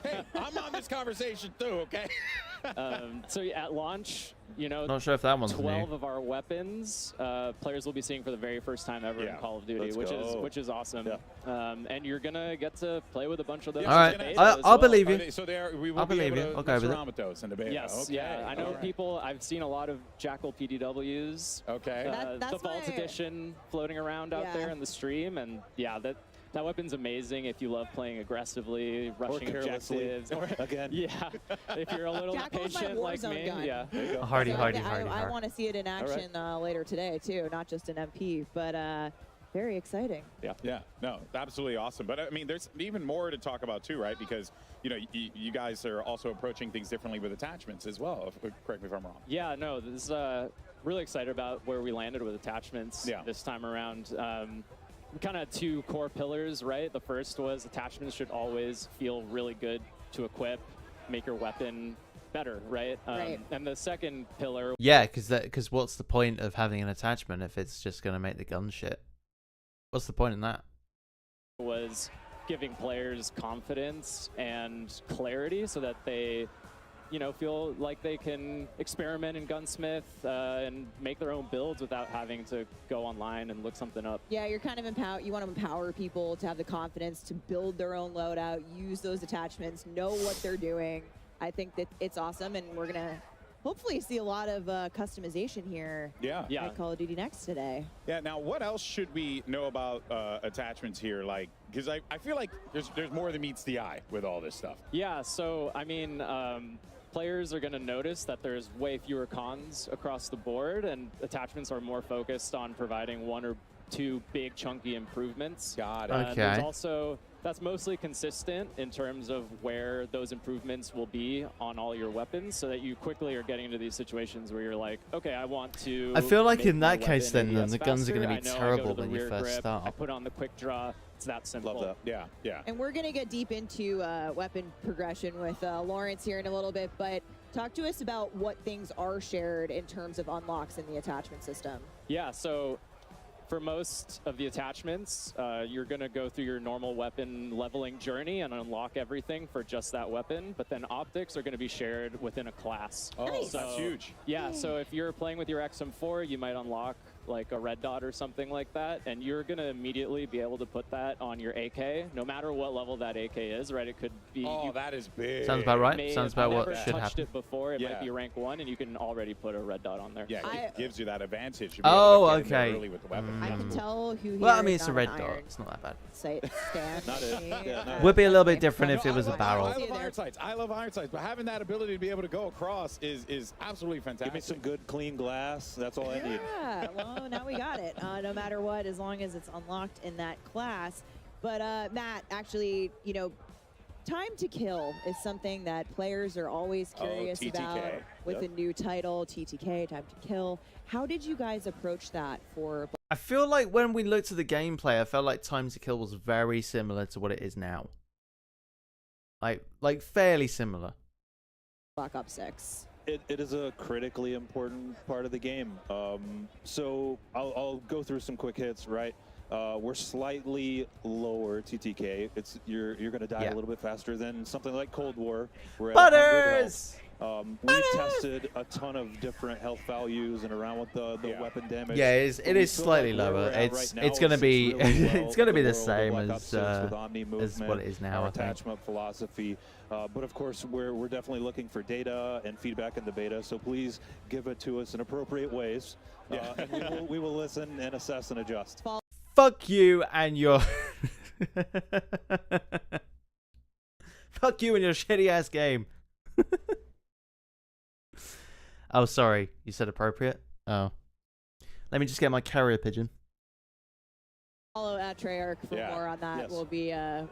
Hey, I'm on this conversation too, okay? So at launch, you know, Not sure if that one's 12 new. of our weapons players will be seeing for the very first time ever in Call of Duty, which is awesome. And you're gonna get to play with a bunch of those. All right, I'll believe you. So we will I'll be believe able you. to I'll go with it. surround with those in the beta. Yes, okay. yeah. I know All right. people. I've seen a lot of Jackal PDWs. Okay. That's the Vault my- Edition floating around out there in the stream, and yeah, that weapon's amazing if you love playing aggressively, rushing carelessly. objectives. Again. Yeah, if you're a little Jackal's my impatient like Warzone me, gun. yeah. Hardy. I want to see it in action later today too, not just an MP, but very exciting. Yeah, no, absolutely awesome. But I mean, there's even more to talk about too, right? Because you know, you guys are also approaching things differently with attachments as well. Correct me if I'm wrong. Yeah, no, this is really excited about where we landed with attachments this time around. kind of two core pillars, right? The first was attachments should always feel really good to equip, make your weapon better, right? Right. And the second pillar, Yeah, because what's the point of having an attachment if it's just gonna make the gun shit? What's the point in that? was giving players confidence and clarity so that they, you know, feel like they can experiment in Gunsmith and make their own builds without having to go online and look something up. Yeah, you're kind of you want to empower people to have the confidence to build their own loadout, use those attachments, know what they're doing. I think that it's awesome, and we're gonna hopefully see a lot of customization here at Call of Duty Next today. Yeah, now what else should we know about attachments here? Like, because I feel like there's more than meets the eye with all this stuff. Yeah, so I mean, players are going to notice that there's way fewer cons across the board, and attachments are more focused on providing one or two big chunky improvements. Got it. Okay. There's also, that's mostly consistent in terms of where those improvements will be on all your weapons, so that you quickly are getting into these situations where you're like, okay, I want to. I feel like make in my that case weapon then ADS the guns are faster. going to be I know terrible I go to the when you rear first grip, start. I put on the quick draw. It's that simple. Love that. Yeah, yeah. And we're gonna get deep into weapon progression with Lawrence here in a little bit, but talk to us about what things are shared in terms of unlocks in the attachment system. Yeah, so for most of the attachments, you're going to go through your normal weapon leveling journey and unlock everything for just that weapon, but then optics are going to be shared within a class. Oh, Nice. that's huge. Yeah, so if you're playing with your XM4, you might unlock like a red dot or something like that, and you're going to immediately be able to put that on your AK, no matter what level that AK is, right? It could be... Oh, that is big. Sounds about right. may Sounds have about what never should touched happen. it before, it Yeah. might be rank 1, and you can already put a red dot on there. Yeah, it gives you that advantage. To be Oh, able to get in there okay. early with the weapon. I can tell who here Well, I is mean, it's a not red an dot. iron It's not that bad. sight stand. Not it. Yeah, no. Would be a little bit different if No, it was I a barrel. I love iron sights. I love iron sights, but having that ability to be able to go across is absolutely fantastic. Give me some good, clean glass. That's all I need. Yeah, well, now we got it. No matter what, as long as it's unlocked in that class. But Matt, actually, you know, time to kill is something that players are always curious TTK. about with Yep. a new title, TTK, time to kill. How did you guys approach that for I feel like when we looked at the gameplay, I felt like time to kill was very similar to what it is now. Like fairly similar. Black Ops 6? It is a critically important part of the game. So I'll go through some quick hits, right? We're slightly lower TTK. You're going to die a little bit faster than something like Cold War. We're at 100 health. We've tested a ton of different health values and around with the weapon damage. Yeah, it is slightly lower. It's going to be it's going to be the same as what it is now. Our I think. attachment philosophy, but of course we're definitely looking for data and feedback in the beta. So please give it to us in appropriate ways, and we will listen and assess and adjust. Fuck you and your fuck you and your shitty ass game. Oh, sorry. You said appropriate? Oh. Let me just get my carrier pigeon. Follow at Treyarch for more on that. Yes. We'll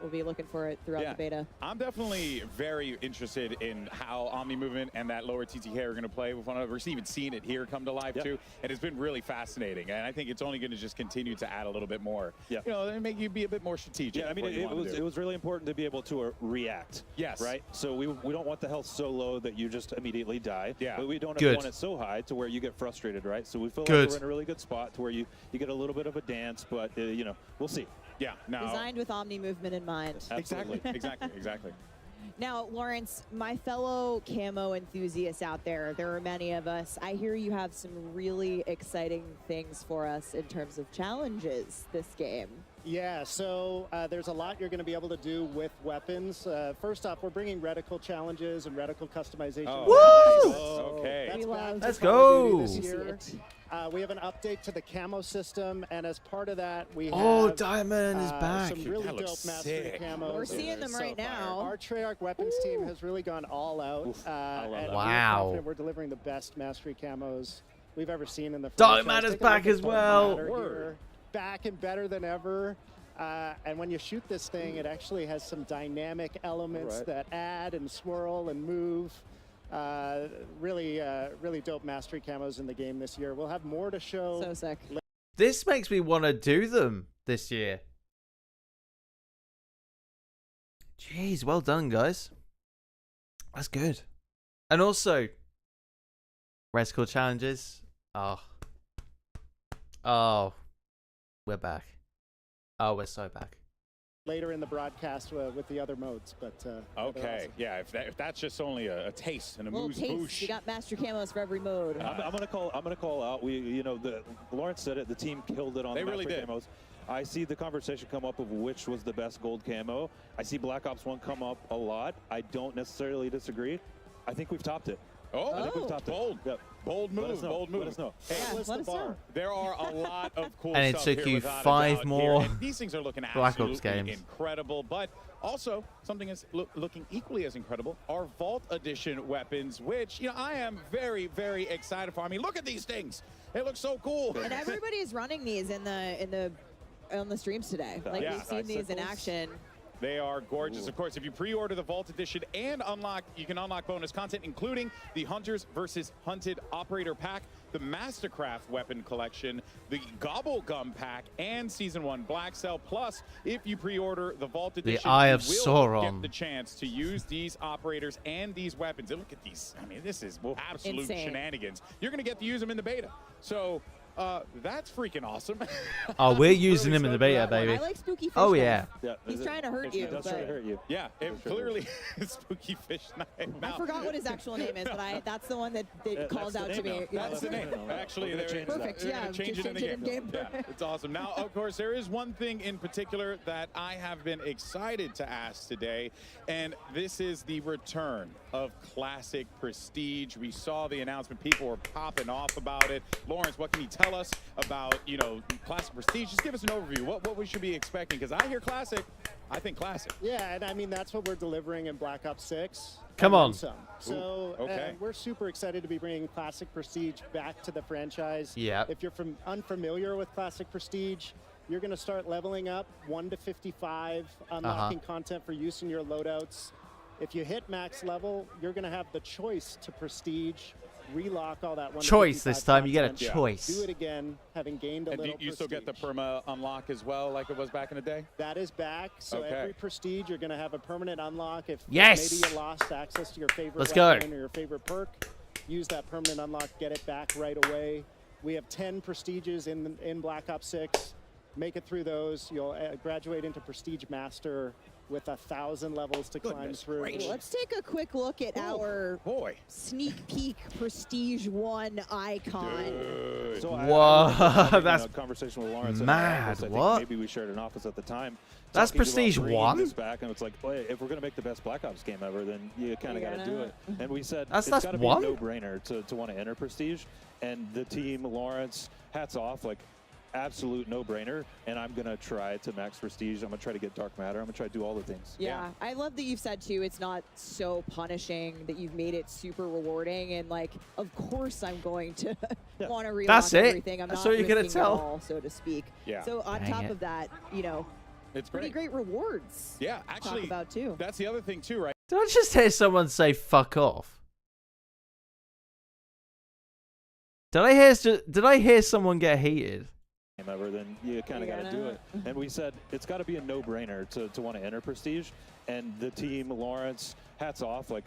be looking for it throughout the beta. I'm definitely very interested in how Omni Movement and that lower TTK are going to play with one another. We've even seen it here come to life too, and it's been really fascinating. And I think it's only going to just continue to add a little bit more. Yeah, you know, and make you be a bit more strategic. Yeah, I mean, it was really important to be able to react. Yes. Right. So we don't want the health so low that you just immediately die. Yeah. But we don't want it so high to where you get frustrated. Right. So we feel like we're in a really good spot to where you get a little bit of a dance, but you know, we'll see. Yeah. Now. Designed with Omni Movement in mind. Exactly. Exactly. Now, Lawrence, my fellow camo enthusiasts out there are many of us. I hear you have some really exciting things for us in terms of challenges this game. Yeah, so there's a lot you're going to be able to do with weapons. First off, we're bringing reticle challenges and reticle customization. Woo! Okay. That's back to Let's Call of go! Duty this year. We have an update to the camo system, and as part of that, we have Diamond is back. some really That dope looks mastery sick. camos. We're seeing them right now. Our Treyarch weapons team has really gone all out. love that. And Wow. we're confident we're delivering the best mastery camos we've ever seen in the Dark franchise. Matter's Take a look back at as Dark well. Matter here. Back and better than ever. And when you shoot this thing, it actually has some dynamic elements that add and swirl and move. Really dope mastery camos in the game this year. We'll have more to show. So sick. This makes me want to do them. this year. Jeez, well done, guys. That's good. And also, Red Skull challenges. Oh, we're back. Oh, we're so back. Later in the broadcast with the other modes, but okay, awesome. yeah. If that's just only a taste and a Little moose taste. boosh. You got master camos for every mode. I'm gonna call out. Lawrence said it. The team killed it on They the really master did. camos. I see the conversation come up of which was the best gold camo. I see Black Ops 1 come up a lot. I don't necessarily disagree. I think we've topped it. I think we've topped bold. it. Yep. Bold move, bold move. Let us know. Hey, Yeah, let us know. there are a lot of cool And it stuff took here you without a 5 doubt more here. And these things are looking Black Ops absolutely games. incredible, but also something is looking equally as incredible are Vault Edition weapons, which I am very, very excited for. I mean, look at these things. They look so cool. And everybody is running these on the streams today. Like Yeah. we've seen these in action. They are gorgeous. Of course, if you pre-order the Vault Edition and you can unlock bonus content, including the Hunters versus Hunted Operator Pack, the Mastercraft Weapon Collection, the Gobble Gum Pack, and Season 1 Black Cell. Plus, if you pre-order the Vault Edition, The Eye of you will Sauron. get the chance to use these operators and these weapons. And look at these. I mean, this is absolute Insane. shenanigans. You're going to get to use them in the beta. So that's freaking awesome. Oh, we're using him in the beta, baby. I like Spooky Fish. Oh, Knife. yeah. He's trying to hurt you. That's but- trying to hurt you. Yeah, it clearly Spooky Fish Knife. I forgot what his actual name is, but that's the one that calls that's out the to name me. now. That's the name. Actually, We're gonna they're change that. Perfect, they're yeah, gonna change just it in the change it game. in game. Yeah, it's awesome. Now, of course, there is one thing in particular that I have been excited to ask today, and this is the return of Classic Prestige. We saw the announcement. People were popping off about it. Lawrence, what can you tell us about, Classic Prestige? Just give us an overview. What we should be expecting, because I hear Classic, I think Classic. Yeah, and I mean that's what we're delivering in Black Ops 6. Come and on. then some. So okay. we're super excited to be bringing Classic Prestige back to the franchise. Yep. If you're unfamiliar with Classic Prestige, you're going to start leveling up 1 to 55, unlocking content for use in your loadouts. If you hit max level, you're going to have the choice to Prestige, relock all that 1 to Choice 55 this time. You get a content, choice. Do it again, having gained a And little you still get the prestige. perma unlock as well, like it was back in the day? That is back. So Okay. every prestige, you're going to have a permanent unlock. If Yes! maybe you lost access to your favorite Let's go. weapon or your favorite perk, use that permanent unlock, get it back right away. We have 10 prestiges in Black Ops 6. Make it through those. You'll graduate into Prestige Master with 1,000 levels to climb Goodness through. gracious. Let's take a quick look at our Boy. sneak peek Prestige 1 icon. So Whoa, I was having that's a conversation with Lawrence in mad. our office. I think What? maybe we shared an office at the time. That's talking about Prestige bringing 1? This back, and it's like, well, if we're going to make the best Black Ops game ever, then you kind of got to do it. And we said That's it's got to be a 1? no-brainer to want to enter Prestige. And the team, Lawrence, hats off, like absolute no-brainer. And I'm going to try to max Prestige. I'm going to try to get Dark Matter. I'm going to try to do all the things. Yeah, I love that you've said too, it's not so punishing, that you've made it super rewarding, and like, of course I'm going to want to relock That's it. everything. I'm That's not all you're gonna risking it tell. all, so to speak. Yeah. So on Dang top it. of that, It's pretty great rewards. Yeah, to actually, talk about too. that's the other thing too, right? Did I just hear someone say "fuck off"? Did I hear someone get heated? Game ever, then you kind of got to do it. And we said it's got to be a no-brainer to want to enter Prestige. And the team, Lawrence, hats off, like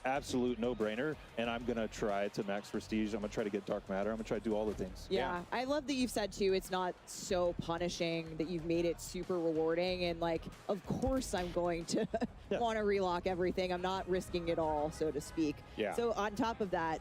absolute no-brainer. And I'm going to try to max Prestige. I'm going to try to get Dark Matter. I'm going to try to do all the things. Yeah, I love that you've said too, it's not so punishing, that you've made it super rewarding, and like, of course I'm going to want to relock everything. I'm not risking it all, so to speak. Yeah. So on top of that,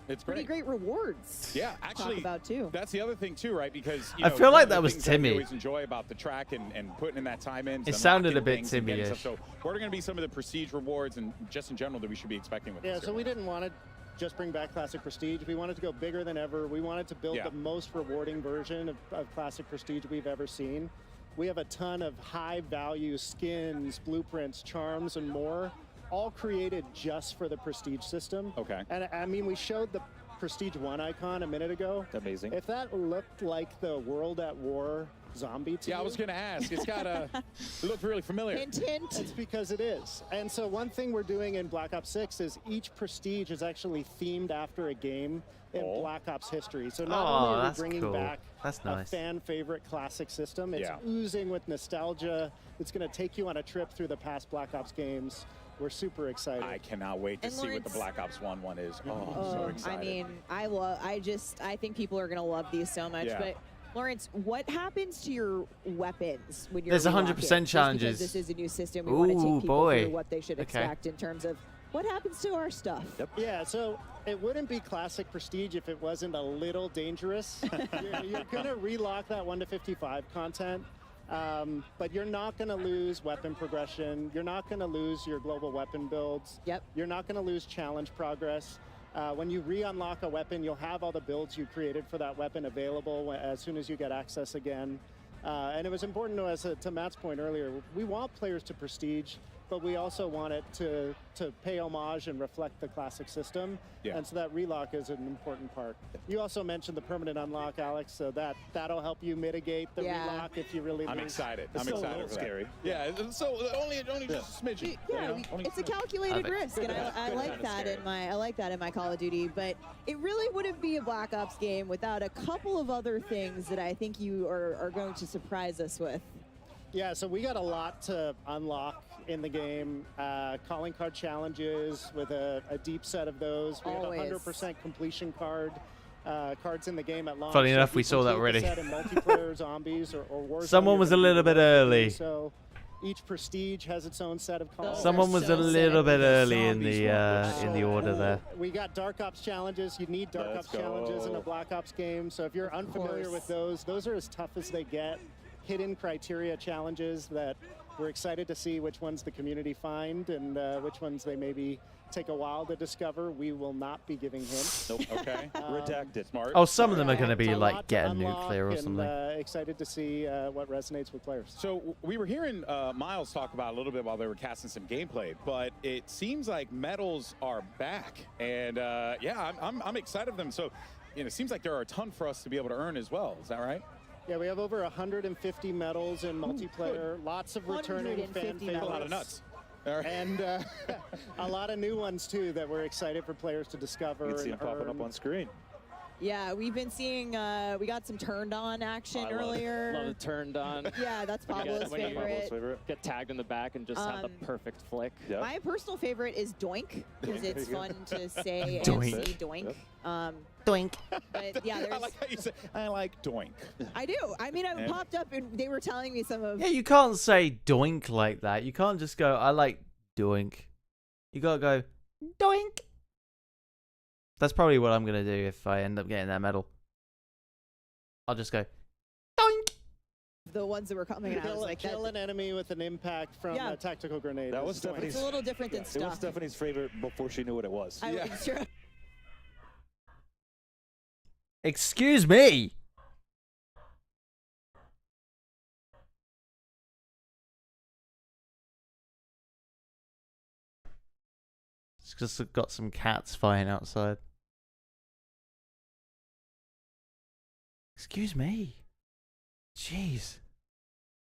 It's pretty great rewards. Yeah, to actually, talk about too. that's the other thing too, right? Because I feel one like of the that was things that Timmy. we always enjoy about the track and putting in that time in. It sounded a bit things and getting Timmy-ish. stuff. So what are going to be some of the Prestige rewards and just in general that we should be expecting with Yeah, this? so we didn't want to just bring back Classic Prestige. We wanted to go bigger than ever. We wanted to build Yeah. the most rewarding version of Classic Prestige we've ever seen. We have a ton of high-value skins, blueprints, charms, and more, all created just for the Prestige system. Okay. And I mean, we showed the Prestige 1 icon a minute ago, Amazing. if that looked like the World at War zombie to Yeah, I you, was going to ask. It's got a it looks really familiar. Hint, hint. it's because it is. And so one thing we're doing in Black Ops 6 is each Prestige is actually themed after a game in Black Ops history. So not only are we that's bringing cool. back That's a nice. fan favorite classic system, it's Yeah. oozing with nostalgia. It's going to take you on a trip through the past Black Ops games. We're super excited. I cannot wait to And see what the Lawrence- Black Ops 1 one is. Oh, I'm so excited. I mean, I think people are gonna love these so much. Yeah. But Lawrence, what happens to your weapons when you're There's 100% relocking? Just because challenges. this is a new system, we want to Ooh, take people boy. through what they should Okay. expect in terms of what happens to our stuff. Yeah, so it wouldn't be classic Prestige if it wasn't a little dangerous. you're going to relock that 1 to 55 content, but you're not going to lose weapon progression. You're not going to lose your global weapon builds. Yep. You're not going to lose challenge progress. When you re-unlock a weapon, you'll have all the builds you created for that weapon available as soon as you get access again. And it was important to us, to Matt's point earlier, we want players to Prestige, but we also want it to pay homage and reflect the classic system. Yeah. And so that relock is an important part. You also mentioned the permanent unlock, Alex, so that'll help you mitigate the Yeah. relock if you really I'm lose. excited. It's I'm still a excited little for that. scary. Yeah, so only just a smidgen. Yeah, Only it's a smidgen. calculated Perfect. risk, and I Good. like Kinda that scary. I like that in my Call of Duty. But it really wouldn't be a Black Ops game without a couple of other things that I think you are going to surprise us with. Yeah, so we got a lot to unlock in the game. Calling card challenges with a deep set of those. We Always. have 100% completion cards in the game at launch. Funny So enough, if we you saw that complete the already. set in multiplayer zombies or Warzone, Someone you're was a gonna be little bit rewarded to do early. So each Prestige has its own set of calls. Someone was so a little sick. bit early in Zombies the order there. We got Dark Ops challenges. You need Dark Let's Ops challenges in a go. Black Ops game. So if you're unfamiliar with those are as tough as they get. Hidden criteria challenges that we're excited to see which ones the community find and which ones they maybe take a while to discover. We will not be giving hints. Nope. Okay. Redacted. Smart. Oh, some of them are Yeah, going to be it's a like lot get to a unlock nuclear or and, something. Excited to see what resonates with players. So we were hearing Miles talk about a little bit while they were casting some gameplay, but it seems like medals are back, and yeah, I'm excited for them. So, it seems like there are a ton for us to be able to earn as well. Is that right? Yeah, we have over 150 medals in multiplayer. Lots of returning 150 fan A lot favorites. of nuts. All right. And a lot of new ones too that we're excited for players to discover. You can see them and popping up earn. on screen. Yeah, we've been seeing, we got some turned on action earlier. Love it turned on. Yeah, that's Pablo's when you- favorite. favorite. Get tagged in the back and just have the perfect flick. Yep. My personal favorite is Doink, because it's fun to say and Doink. see Doink. Doink. But yeah, I there's, like how you say, I like doink. I do. I mean, it popped up and they were telling me some of, Yeah, you can't say doink like that. You can't just go, I like doink. You gotta go, doink. That's probably what I'm gonna do if I end up getting that medal. I'll just go, doink. the ones that were coming out. I was like, Kill an enemy with an impact from Yeah. a tactical grenade. That This was is Doink. Stephanie's. it's a little different than It was stuff. Stephanie's favorite before she knew what it was. I Yeah. was sure. Excuse me. It's just got some cats flying outside. Excuse me. Jeez.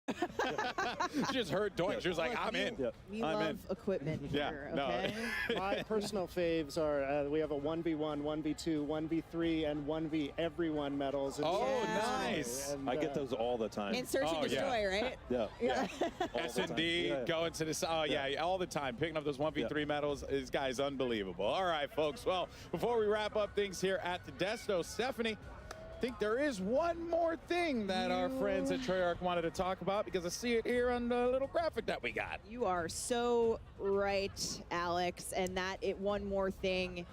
She just heard doink. She was like, I'm in. Yep. We I'm love in. equipment Yeah, here, no. okay? My personal faves are we have a 1v1, 1v2, 1v3, and 1v everyone medals. in Oh, this game. nice. And, I get those all the time. And search Oh, and yeah. destroy, right? Yeah. Yeah. All the time. S&D Yeah. going to this. Oh, yeah, all the time. Picking up those 1v3 medals. This guy's unbelievable. All right, folks. Well, before we wrap up things here at the Desto, Stephanie, I think there is one more thing that our friends at Treyarch wanted to talk about, because I see it here on the little graphic that we got. You are so right, Alex. And one more thing.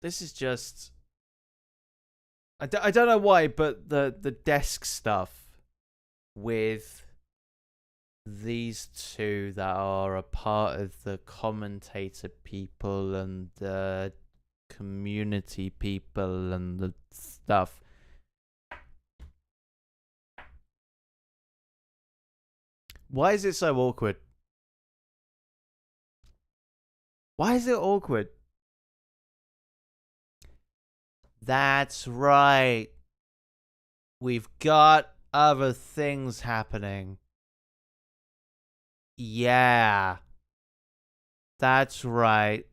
This is just... I don't know why, but the desk stuff with these two that are a part of the commentator people and the community people and the stuff. Why is it so awkward? Why is it awkward? That's right. We've got other things happening. Yeah. That's right.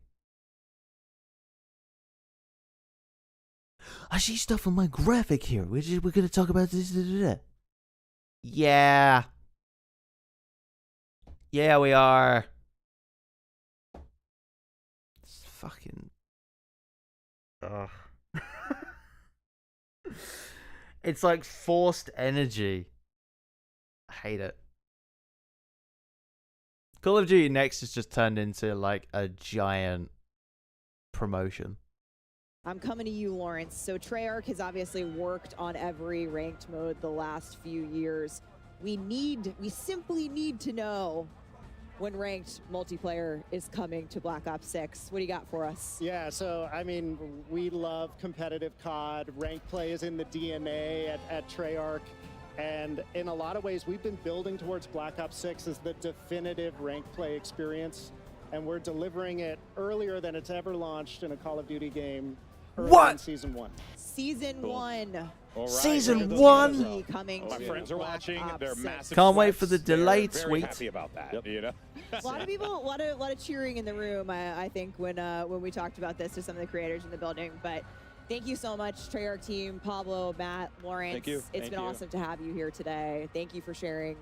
I see stuff on my graphic here. We're going to talk about this. Yeah. Yeah, we are. It's fucking... Ugh. It's like forced energy. I hate it. Call of Duty Next has just turned into like a giant promotion. I'm coming to you, Lawrence. So Treyarch has obviously worked on every ranked mode the last few years. We simply need to know when ranked multiplayer is coming to Black Ops 6. What do you got for us? Yeah, so I mean, we love competitive COD. Ranked play is in the DNA at Treyarch. And in a lot of ways, we've been building towards Black Ops 6 as the definitive ranked play experience. And we're delivering it earlier than it's ever launched in a Call of Duty game. In Season 1. Season 1. All right. Season 1. Coming my to friends are Black watching. Ops They're 6. massive. Can't wait for the They're delayed very tweet. happy about that. You know. A lot of people, a lot of cheering in the room. I think when we talked about this to some of the creators in the building. But thank you so much, Treyarch team, Pablo, Matt, Lawrence. Thank you. It's been awesome to have you here today. Thank you for sharing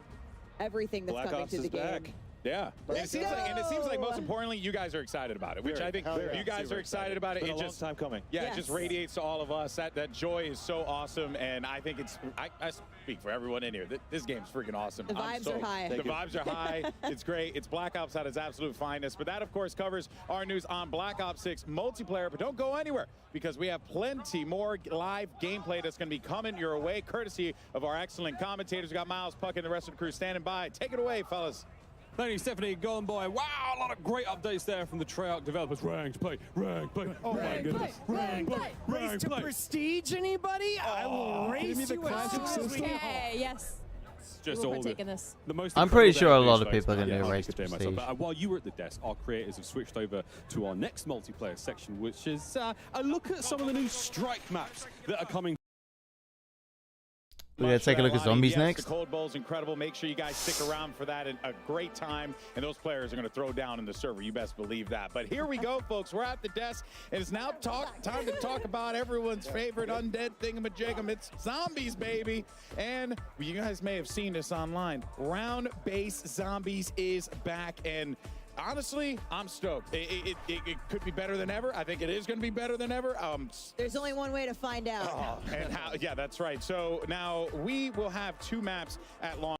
everything that's Black coming Ops to the is game. back. Yeah, and it seems like most importantly, you guys are excited about it, which I think you guys are excited about it. It's been It a long just time coming. Yeah, Yes. it just radiates to all of us. That joy is so awesome, and I think it's. I speak for everyone in here. This game's freaking awesome. The vibes are high. The vibes are high. It's great. It's Black Ops at its absolute finest. But that, of course, covers our news on Black Ops 6 multiplayer. But don't go anywhere, because we have plenty more live gameplay that's going to be coming your way, courtesy of our excellent commentators. We got Miles, Puck, and the rest of the crew standing by. Take it away, fellas. Thank you, Stephanie. Gone by. Wow, a lot of great updates there from the Treyarch developers. Ranked play, ranked play. Oh my goodness. Ranked play, Race ranked to play. prestige, anybody? I will race the you classic as soon as we- Okay, yes. Just We're all taking this. the most. I'm pretty incredible sure a lot news, of people are folks. gonna do I Race could to do myself. Prestige. But while you were at the desk, our creators have switched over to our next multiplayer section, which is a look at some of the new strike maps that are coming. We're going to take a look at zombies yes, next. The Cold Bowl's incredible. Make sure you guys stick around for that. And a great time. And those players are going to throw down in the server. You best believe that. But here we go, folks. We're at the desk. And it's now time to talk about everyone's favorite undead thingamajigam. It's zombies, baby. And you guys may have seen this online. Round-based zombies is back. And honestly, I'm stoked. It could be better than ever. I think it is going to be better than ever. There's only one way to find out. And how? Yeah, that's right. So now we will have 2 maps at launch.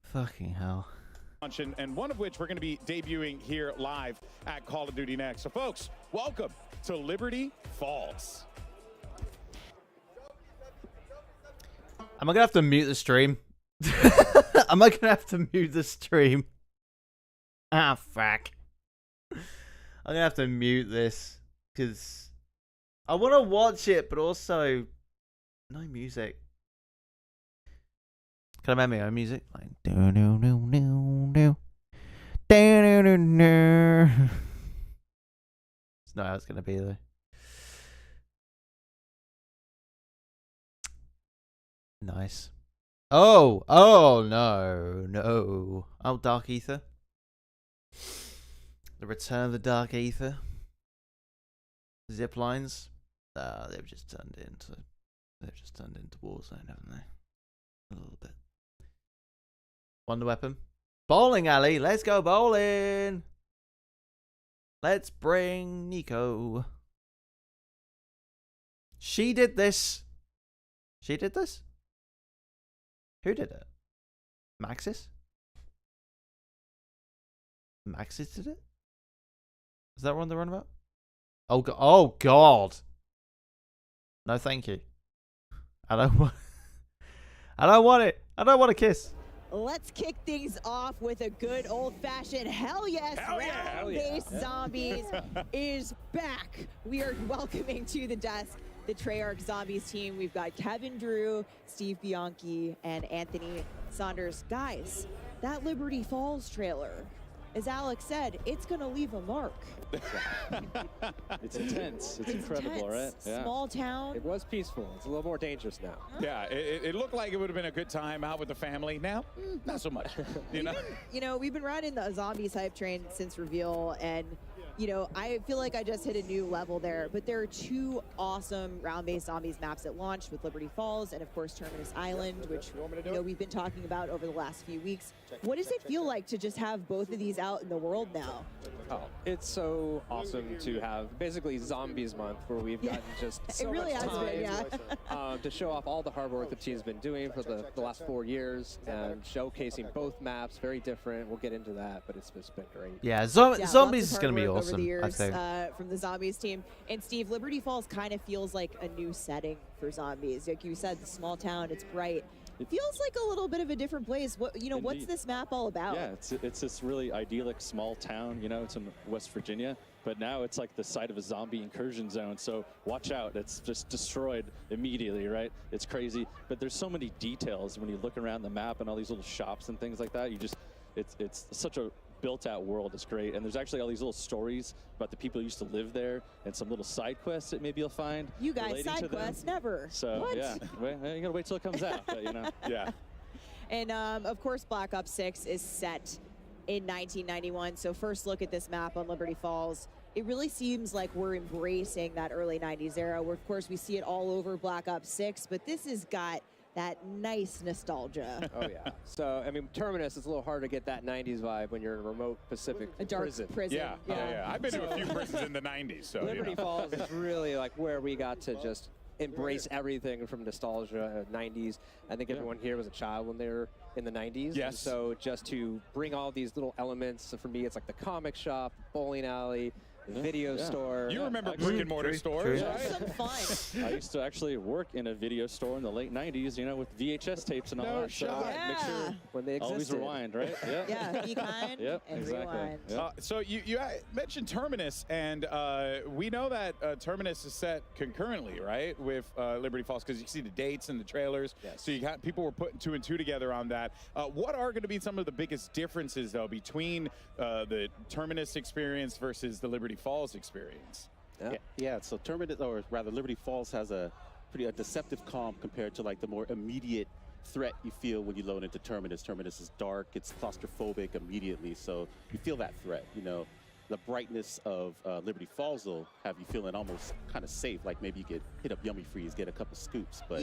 Fucking hell. And one of which we're going to be debuting here live at Call of Duty Next. So, folks, welcome to Liberty Falls. Am I going to have to mute the stream? Am I going to have to mute the stream? Ah, fuck. I'm going to have to mute this. Because I want to watch it, but also no music. Can I make my own music? Like, do do do do do. Do do do do. It's not how it's going to be, though. Nice. Oh, no. Oh, Dark Ether. The Return of the Dark Ether. Zip lines. They've just turned into Warzone, haven't they? A little bit. Wonder Weapon. Bowling alley. Let's go bowling. Let's bring Nico. She did this. She did this? Who did it? Maxis? Maxis did it? Is that one they're on about? Oh, oh God. No, thank you. I don't want it. I don't want a kiss. Let's kick things off with a good old-fashioned hell yes. Round-based zombies is back. We are welcoming to the desk the Treyarch Zombies team. We've got Kevin Drew, Steve Bianchi, and Anthony Saunders. Guys, that Liberty Falls trailer, as Alex said, it's going to leave a mark. It's intense. It's incredible, intense. right? Yeah. Small town. It was peaceful. It's a little more dangerous now. Yeah, it looked like it would have been a good time out with the family. Now, not so much. You know? You know, we've been riding the zombies hype train since reveal, and you know, I feel like I just hit a new level there. But there are 2 awesome round-based zombies maps that launched with Liberty Falls and, of course, Terminus Island, which you know we've been talking about over the last few weeks. What does it feel like to just have both of these out in the world now? Oh, it's so awesome to have basically Zombies Month, where we've gotten just so it really much has time been, yeah. to show off all the hard work the team's been doing for the last 4 years and showcasing both maps, very different. We'll get into that, but it's just been great. Yeah, lots zombies of is going to be hard work awesome. over the years, I think. from the zombies team. And Steve, Liberty Falls kind of feels like a new setting for zombies. Like you said, the small town, it's bright. It feels like a little bit of a different place. What what's this map all about? Yeah, it's this really idyllic small town. You know, it's in West Virginia, but now it's like the site of a zombie incursion zone. So watch out! It's just destroyed immediately, right? It's crazy, but there's so many details when you look around the map and all these little shops and things like that. It's such a built-out world. It's great, and there's actually all these little stories about the people who used to live there, and some little side quests that maybe you'll find. You guys, side quests never. So what? yeah, you gotta wait till it comes out. But, you know, yeah. And of course, Black Ops 6 is set in 1991. So first look at this map on Liberty Falls. It really seems like we're embracing that early 90s era, where of course we see it all over Black Ops 6, but this has got that nice nostalgia. Oh yeah. So I mean, Terminus is a little hard to get that 90s vibe when you're in a remote Pacific a dark prison. Yeah. I've been to a few prisons in the 90s, so Liberty Falls is really like where we got to just embrace everything from nostalgia, 90s. I think everyone here was a child when they were in the 90s. Yes. And so just to bring all these little elements, so for me, it's like the comic shop, bowling alley, video store. You remember brick and mortar stores, right? Some fun. I used to actually work in a video store in the late 90s, you know, with VHS tapes and all that. shot. So make sure when they always existed. rewind, right? Yeah. Yeah, be kind Yep, and exactly. rewind. Yep. So you mentioned Terminus, and we know that Terminus is set concurrently, right, with Liberty Falls, because you see the dates and the trailers. Yes. So you got people were putting 2 and 2 together on that. What are going to be some of the biggest differences, though, between the Terminus experience versus the Liberty Falls experience? Yeah, so Terminus, or rather Liberty Falls, has a deceptive calm compared to like the more immediate threat you feel when you load into Terminus. Terminus is dark, it's claustrophobic immediately, so you feel that threat. You know, the brightness of Liberty Falls will have you feeling almost kind of safe, like maybe you could hit up Yummy Freeze, get a couple scoops, but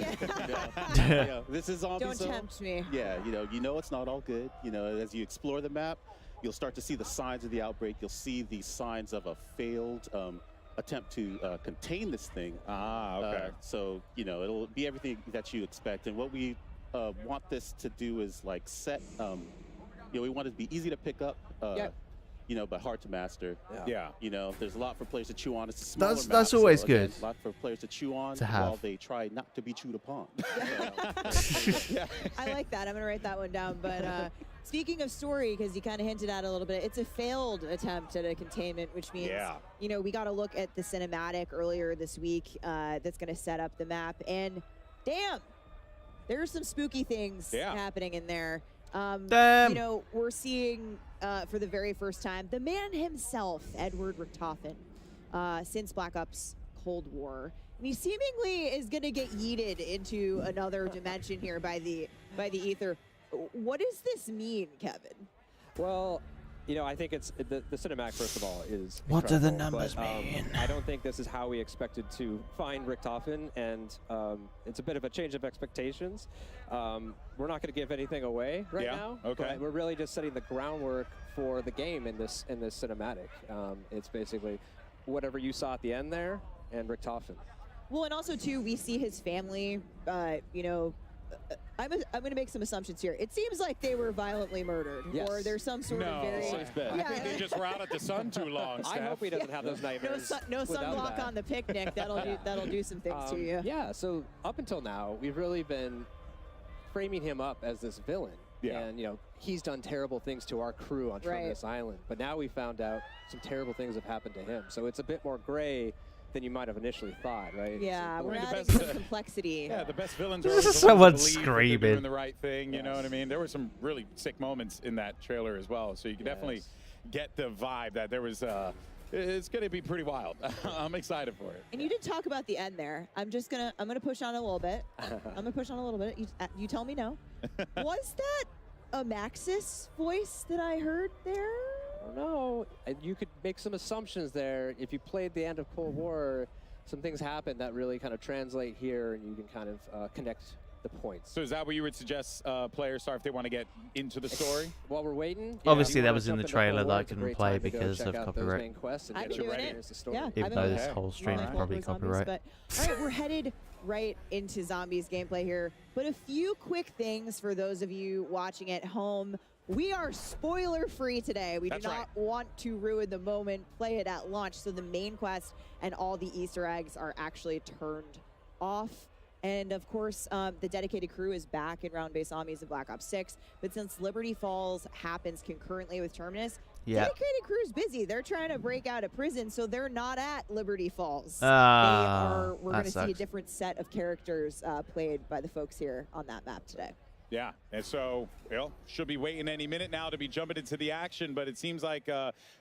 this is zombie Don't zone. tempt me. Yeah, you know it's not all good. You know, as you explore the map, you'll start to see the signs of the outbreak. You'll see the signs of a failed attempt to contain this thing. Okay. So, you know, it'll be everything that you expect. And what we want this to do is like set, you know, we want it to be easy to pick up, you know, but hard to master. Yeah. You know, there's a lot for players to chew on. It's a smaller map, That's always so again, good a lot for players to chew on to have. while they try not to be chewed upon. I like that. I'm going to write that one down. But speaking of story, because you kind of hinted at it a little bit, it's a failed attempt at a containment, which means, you know, we got to look at the cinematic earlier this week that's going to set up the map. And damn, there's some spooky things happening in there. You know, we're seeing for the very first time the man himself, Edward Richtofen, since Black Ops Cold War. And he seemingly is going to get yeeted into another dimension here by the ether. What does this mean, Kevin? Well, you know, I think it's the cinematic, first of all, is What do the incredible, numbers but, mean? I don't think this is how we expected to find Richtofen, and it's a bit of a change of expectations. We're not going to give anything away right now. Okay. But we're really just setting the groundwork for the game in this cinematic. It's basically whatever you saw at the end there, and Richtofen. Well, and also too, we see his family. You know, I'm going to make some assumptions here. It seems like they were violently murdered, or there's some sort of very. I think they just were out at the sun too long. I hope he doesn't have those nightmares. No without sunblock that. on the picnic. That'll do some things to you. Yeah. So up until now, we've really been framing him up as this villain. Yeah. And, you know, he's done terrible things to our crew on Terminus Island. But now we found out some terrible things have happened to him. So it's a bit more gray than you might have initially thought, right? Yeah, we're adding best- some complexity. Yeah, the best villains are This always is the ones someone that believe that they're doing screaming. the right thing. You know what I mean? There were some really sick moments in that trailer as well. So you can definitely get the vibe that there was. It's going to be pretty wild. I'm excited for it. And you did talk about the end there. I'm gonna push on a little bit. You tell me no. Was that a Maxis voice that I heard there? I don't know. You could make some assumptions there. If you played the end of Cold War, some things happen that really kind of translate here, and you can kind of connect the points. So is that what you would suggest players start if they want to get into the story? While we're waiting, Obviously, that was in the trailer that I couldn't play because of copyright. I'm doing it. Yeah, even though this whole stream is probably copyright. But all right, we're headed right into Zombies gameplay here. But a few quick things for those of you watching at home. We are spoiler free today. We do not want to ruin the moment. Play it at launch. So the main quest and all the Easter eggs are actually turned off. And of course, the dedicated crew is back in round-based zombies in Black Ops 6. But since Liberty Falls happens concurrently with Terminus, dedicated crew is busy. They're trying to break out of prison, so they're not at Liberty Falls. We're going to see a different set of characters played by the folks here on that map today. Yeah, and so, should be waiting any minute now to be jumping into the action, but it seems like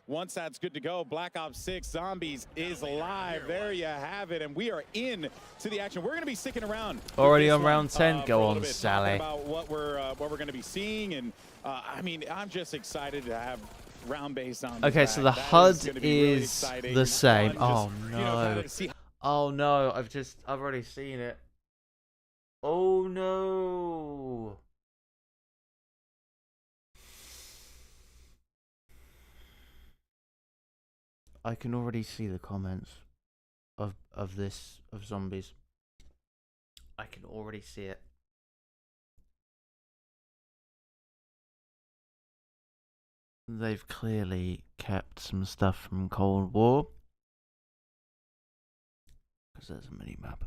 once that's good to go, Black Ops 6 Zombies is live. There you have it, and we are in to the action. We're going to be sticking around. Already on round 10. Go on, Sally. About what we're going to be seeing, and I mean, I'm just excited to have round-based zombies. Okay, so the HUD is the same. Oh no! Oh no! I've already seen it. Oh no! I can already see the comments of zombies. I can already see it. They've clearly kept some stuff from Cold War. Because there's a mini map.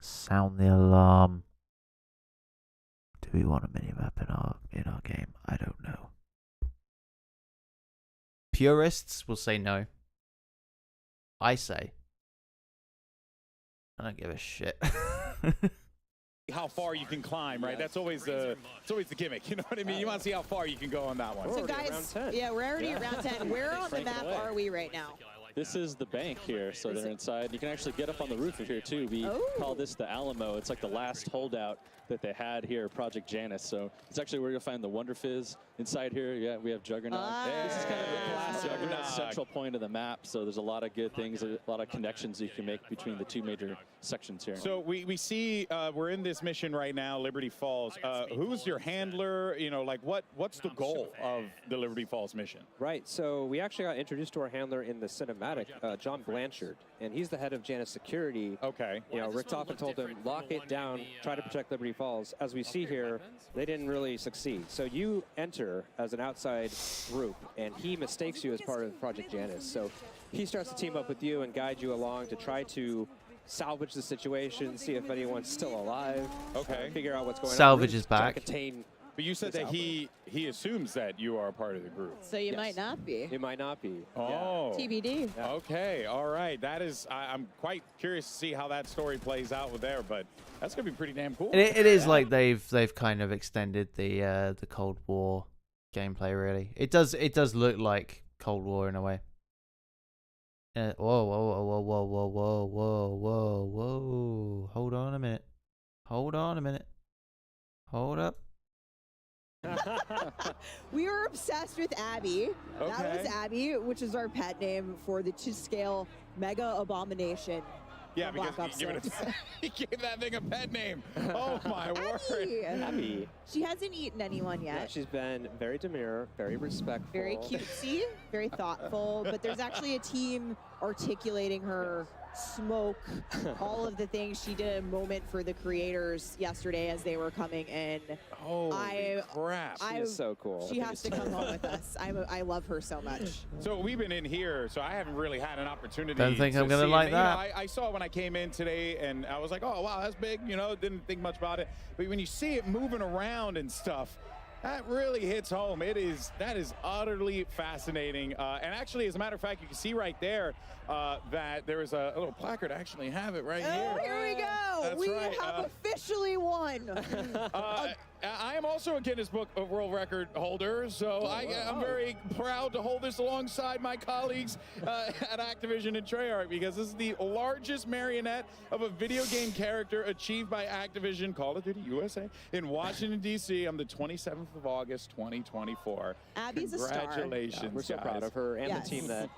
Sound the alarm. Do we want a mini map in our game? I don't know. Purists will say no. I say I don't give a shit. How far you can climb, right? That's always the gimmick. You know what I mean? You want to see how far you can go on that one. So guys, we're already at round 10. Where on the map are we right now? This is the bank here, so they're inside. You can actually get up on the roof of here too. We call this the Alamo. It's like the last holdout that they had here, Project Janus. So it's actually where you'll find the Wonder Fizz inside here. Yeah, we have Juggernaut. This is kind of the classic central point of the map. So there's a lot of good things, a lot of connections you can make between the two major sections here. So we see we're in this mission right now, Liberty Falls. Who's your handler? You know, like what's the goal of the Liberty Falls mission? Right. So we actually got introduced to our handler in the cinematic, John Blanchard, and he's the head of Janus Security. Okay. You know, Rick Toffin told him, lock it down, try to protect Liberty Falls. As we see here, they didn't really succeed. So you enter as an outside group, and he mistakes you as part of Project Janus. So he starts to team up with you and guide you along to try to salvage the situation, see if anyone's still alive. Okay. Figure out what's going on. Salvage is back. But you said that he assumes that you are part of the group. So you might not be. It might not be. Oh. TBD. Yeah. Okay. All right. That is. I'm quite curious to see how that story plays out with there. But that's gonna be pretty damn cool. It is like they've kind of extended the Cold War gameplay. Really, it does look like Cold War in a way. Whoa, whoa, whoa, whoa, whoa, whoa, whoa, whoa, whoa, whoa. Hold on a minute. Hold on a minute. Hold up. We are obsessed with Abby. Okay. That was Abby, which is our pet name for the to-scale mega abomination. Yeah, because he gave that thing a pet name. Oh my word. Abby. She hasn't eaten anyone yet. Yeah, she's been very demure, very respectful. Very cutesy, very thoughtful, but there's actually a team articulating her smoke, all of the things. She did a moment for the creators yesterday as they were coming in. Holy crap. She's so cool. She has to come home with us. I love her so much. So we've been in here, so I haven't really had an opportunity. Don't think I'm gonna like that. You know, I saw it when I came in today, and I was like, oh, wow, that's big. You know, didn't think much about it. But when you see it moving around and stuff, That really hits home. That is utterly fascinating. And actually, as a matter of fact, you can see right there that there is a little placard. I actually have it right here. Oh, here we go. That's We right. have officially won. I am also a Guinness Book of World Record holder, so I'm very proud to hold this alongside my colleagues at Activision and Treyarch, because this is the largest marionette of a video game character achieved by Activision Call of Duty USA in Washington, D.C. on the 27th of August, 2024. Abby's a star. Congratulations, Yeah, we're so proud guys. of her and Yes. the team that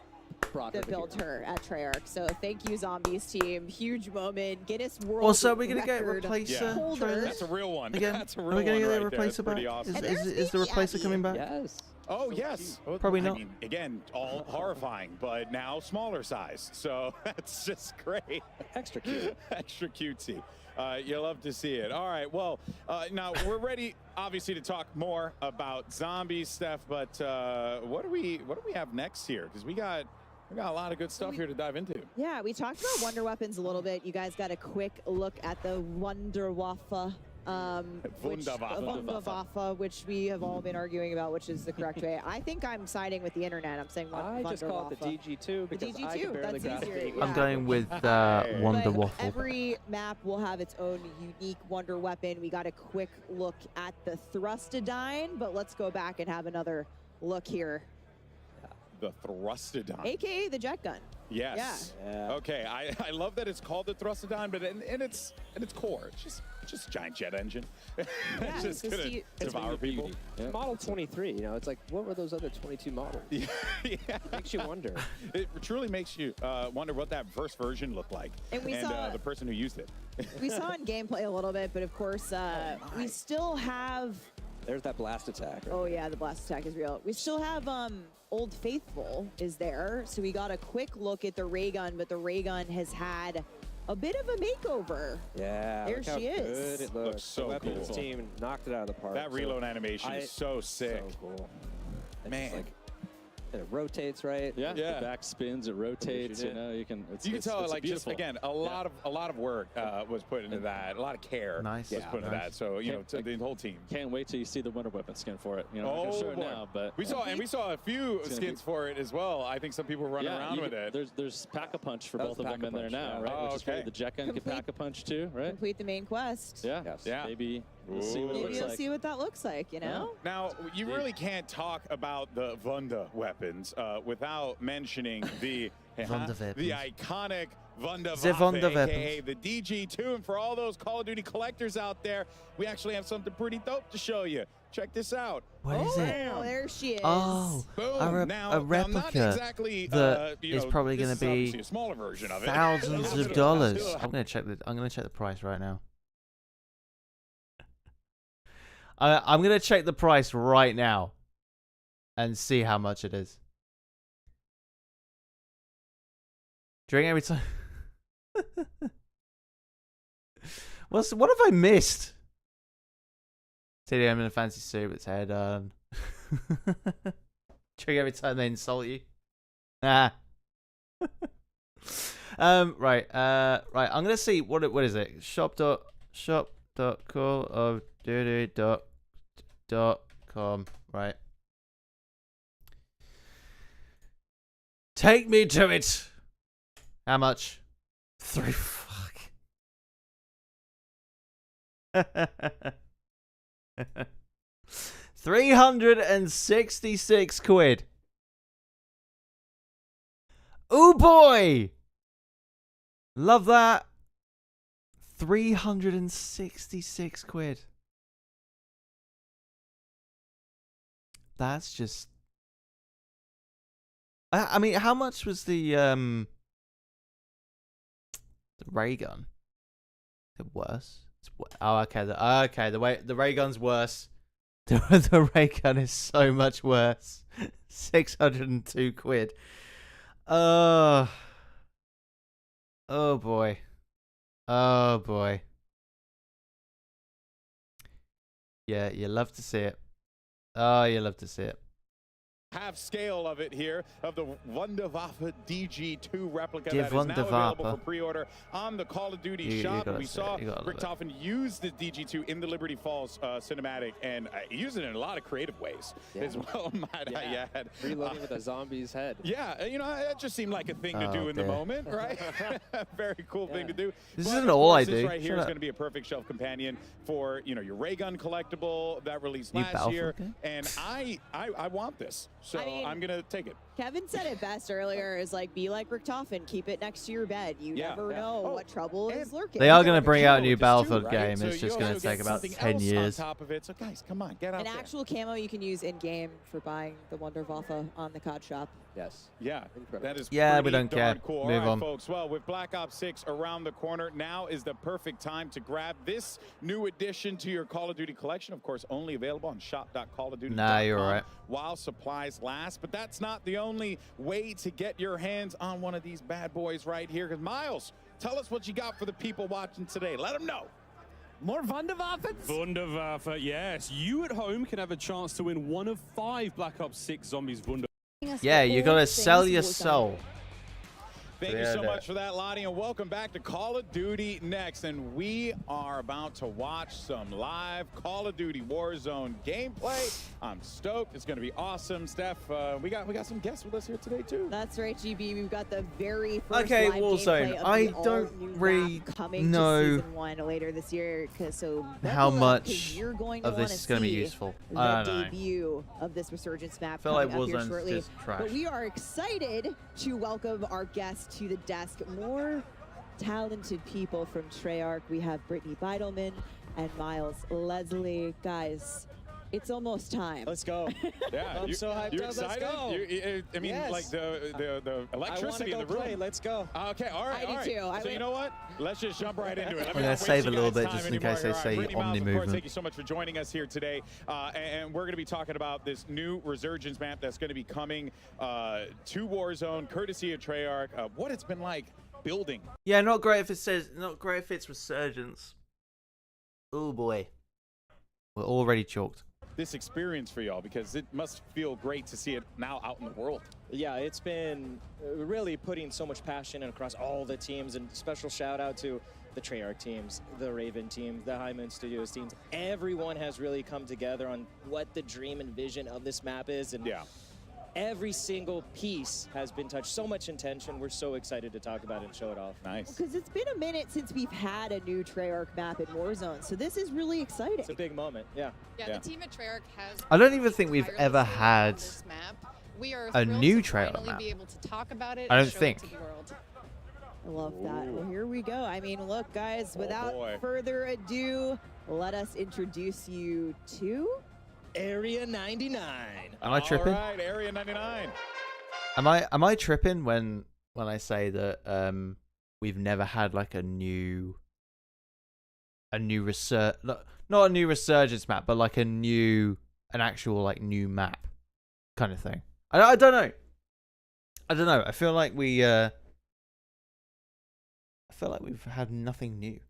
brought That her built here. her at Treyarch. So thank you, Zombies team. Huge moment. Guinness World Also, we're gonna get a Record replacer holder. trailer? That's a real one. Again, That's a are real we gonna one get a right there. That's replacer pretty back? awesome. Is the replacer coming back? Yes. Oh, yes. Well, Probably I not. mean, again, all horrifying, but now smaller size. So that's just great. Extra cute. Extra cutesy. You love to see it. All right. Well, now we're ready, obviously, to talk more about zombies, Steph. But what do we have next here? Because we got a lot of good stuff here to dive into. Yeah, we talked about Wonder Weapons a little bit. You guys got a quick look at the Wunderwaffe. Wunderwaffe. Which we have all been arguing about, which is the correct way. I think I'm siding with the internet. I'm saying I just call it the DG2 because DG2, I can barely that's grasp easier, it. yeah. I'm going with Wonder But Waffle. every map will have its own unique wonder weapon. We got a quick look at the Thrustodyne, but let's go back and have another look here. The Thrustodyne. AKA the jet gun. Yes. Yeah. Okay. I love that it's called the Thrustodyne, but in its core, it's just a giant jet engine. Yeah, It's just it's gonna just devour people. It's Model 23, you know, it's like, what were those other 22 models? Yeah. Makes you wonder. It truly makes you wonder what that first version looked like, And we saw- the person who used it. We saw in gameplay a little bit, but of course, we still have. There's that blast attack. Right? Oh yeah, the blast attack is real. We still have Old Faithful is there, so we got a quick look at the ray gun, but the ray gun has had a bit of a makeover. Yeah, There look how she is. good it Looks looks. so the weapons cool. team knocked it out of the park. That reload animation is so sick. So cool. It's Man. just like, and it rotates, right? Yeah, Yeah. the back spins, it rotates. You know, you can. It's, You can tell, it's like, just beautiful. again, a lot of work was put into that. A lot of care Nice. was put into Nice. that. So you know, Can't- to the whole team. Can't wait till you see the Wonder Weapon skin for it. You know, I'm not Oh gonna show it boy. now, but We saw a few It's gonna skins for it as well. I think some people were running around you with can- it. There's Pack-a-Punch for That both was of them in there Pack-a-Punch, now, yeah. right? Oh, Which is great. okay. The jet gun can Complete- Pack-a-Punch too, right? Complete the main quest. Yeah. Yes. Yeah. Maybe we'll see what it Ooh. Maybe looks you'll like. see what that looks like, you know? Now, you really can't talk about the Wunda weapons without mentioning the Wunda weapons. the iconic Wunda The Wunda Waffe, aka weapons. the DG2. And for all those Call of Duty collectors out there, we actually have something pretty dope to show you. Check this out. Where is it? Oh, there she is. Oh, Boom. a Not replica exactly, that you is know, probably this going is to obviously be a smaller version of it. thousands Still- of dollars. still- I'm gonna check the price right now. I'm gonna check the price right now and see how much it is. Drink every time. What have I missed? TDM in a fancy suit with its hair done. Drink every time they insult you. Ah. Right. I'm gonna see what is it? shop.callofduty.com. Right. Take me to it. How much? Fuck. 366 quid. Oh boy! Love that. 366 quid. That's just... I mean, how much was the ray gun? Is it worse? Oh, okay. The ray gun's worse. The ray gun is so much worse. 602 quid. Oh boy. Oh boy. Yeah, you love to see it. Oh, you love to see it. half scale of it here of the Wunderwaffe DG2 replica Die that is now available Wunderwaffe. for pre-order on the Call of Duty shop. We saw Richtofen use the DG2 in the Liberty Falls cinematic, and he used it in a lot of creative ways as well, might I add. Reloading with a zombie's head. Yeah, you know, that just seemed like a thing to do in the moment, right? Very cool thing to do. This But isn't of all I course, this do. right here Shut is up. going to be a perfect shelf companion for, you know, your ray gun collectible that released New last year. Battlefield game? And I want this, so I mean, I'm going to take it. Kevin said it best earlier, is like, be like Richtofen, keep it next to your bed. You never know what trouble is lurking. They are going to bring out a new with this too, Battlefield right? game. So It's you just going also to take get about something 10 else years. on top of it. So guys, come on, get out An there. actual camo you can use in-game for buying the Wunderwaffe on the COD shop. Yes. Yeah, that is Yeah, we pretty don't darn care. cool. Move All right, on. folks. Well, with Black Ops 6 around the corner, now is the perfect time to grab this new addition to your Call of Duty collection. Of course, only available on shop.callofduty.com Nah, you're right. while supplies last. But that's not the only way to get your hands on one of these bad boys right here. Because Miles, tell us what you got for the people watching today. Let them know. More Wunderwaffen? Wunderwaffe, yes. You at home can have a chance to win one of 5 Black Ops 6 Zombies Wunderwaffe. Yeah, you got to sell your soul. Thank you so much for that, Lottie, and welcome back to Call of Duty Next. And we are about to watch some live Call of Duty Warzone gameplay. I'm stoked. It's going to be awesome. Steph, we got some guests with us here today too. That's right, GB. We've got the very first Okay, live Warzone. gameplay of I the don't all-new really map coming know to season 1 later this year. how buckle up, 'cause much you're going to of this wanna is going to be see useful. the I don't know. debut of this Resurgence map Feel coming like up here Warzone's shortly. just trash. But we are excited to welcome our guests to the desk. More talented people from Treyarch. We have Brittany Beidelman and Miles Leslie. Guys, it's almost time. Let's go. Yeah, I'm so hyped you up. excited? Let's go. I mean, Yes. like the electricity in I the want to go room. play. Let's go. Okay, all right, I do all right. too. I So you would- know what? Let's just jump right into it. I'm gonna save a little bit just in case they say Brittany Omni Miles, of course, movement. thank you so much for joining us here today. And we're going to be talking about this new Resurgence map that's going to be coming to Warzone, courtesy of Treyarch. What it's been like building. Yeah, not great if it says, not great if it's Resurgence. Oh boy. We're already chalked. This experience for y'all, because it must feel great to see it now out in the world. Yeah, it's been really putting so much passion across all the teams, and special shout out to the Treyarch teams, the Raven team, the High Moon Studios teams. Everyone has really come together on what the dream and vision of this map is, and every single piece has been touched. So much intention. We're so excited to talk about it and show it off. Nice. Because it's been a minute since we've had a new Treyarch map in Warzone, so this is really exciting. It's a big moment, yeah. Yeah, the team at Treyarch has. I don't even think we've ever had We are a thrilled new to Treyarch finally map. be able to talk about it I and don't show think. it to the world. I love that. Well, here we go. I mean, look, guys, without boy. further ado, let us introduce you to Area 99. Am I tripping? All right, Area 99. Am I tripping when I say that we've never had like a new not a new Resurgence map, but like an actual like new map kind of thing. I don't know. I feel like we've had nothing new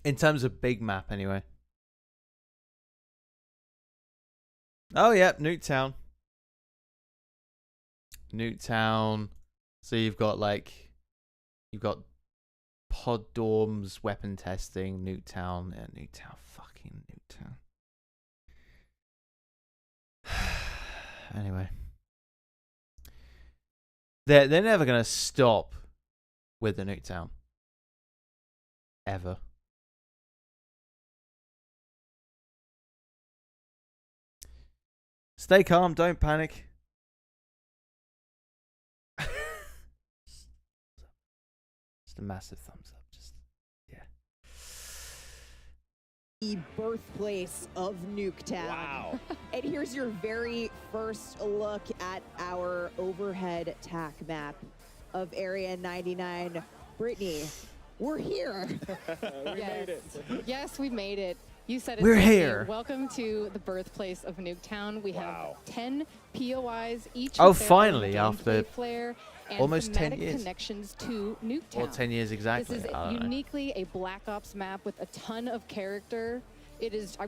in terms of big map anyway. Oh yeah, Nuketown. So you've got pod dorms, weapon testing, Nuketown, fucking Nuketown. Anyway, they're never gonna stop with the Nuketown. Ever. Stay calm, don't panic. Just a massive thumbs up. Just, yeah. the birthplace of Nuketown. Wow. And here's your very first look at our overhead tack map of Area 99. Brittany, we're here. We made it. Yes, we made it. You said it. We're Sophie. here. Welcome to the birthplace of Nuketown. We have 10 POIs, each Oh, with their finally, own after gameplay flair and almost 10 thematic years. connections to Nuketown. Or 10 years exactly. This is I don't know. uniquely a Black Ops map with a ton of character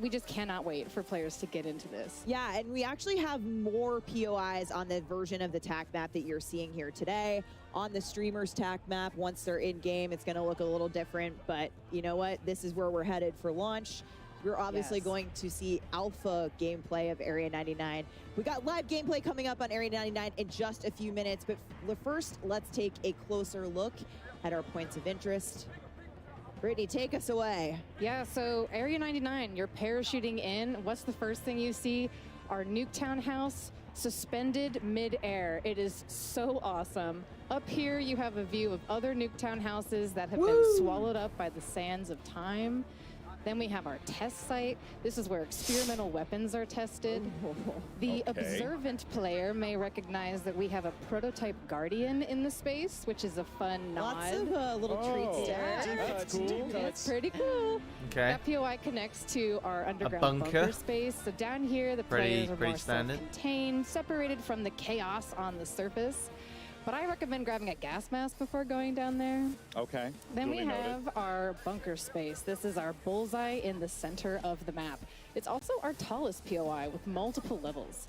we just cannot wait for players to get into this. Yeah, and we actually have more POIs on the version of the TAC map that you're seeing here today. On the streamers TAC map, once they're in game, it's going to look a little different, but you know what? This is where we're headed for launch. We're obviously going to see alpha gameplay of Area 99. We got live gameplay coming up on Area 99 in just a few minutes, but first, let's take a closer look at our points of interest. Brittany, take us away. Yeah, so Area 99, you're parachuting in. What's the first thing you see? Our Nuketown house suspended mid-air. It is so awesome. Up here, you have a view of other Nuketown houses that have been swallowed up by the sands of time. Then we have our test site. This is where experimental weapons are tested. The observant player may recognize that we have a prototype Guardian in the space, which is a fun nod. Lots of little treats there. That's cool. That's pretty cool. Okay. That POI connects to our underground bunker space. So down here, the players are more self-contained, separated from the chaos on the surface. But I recommend grabbing a gas mask before going down there. Okay. Then we have our bunker space. This is our bullseye in the center of the map. It's also our tallest POI with multiple levels.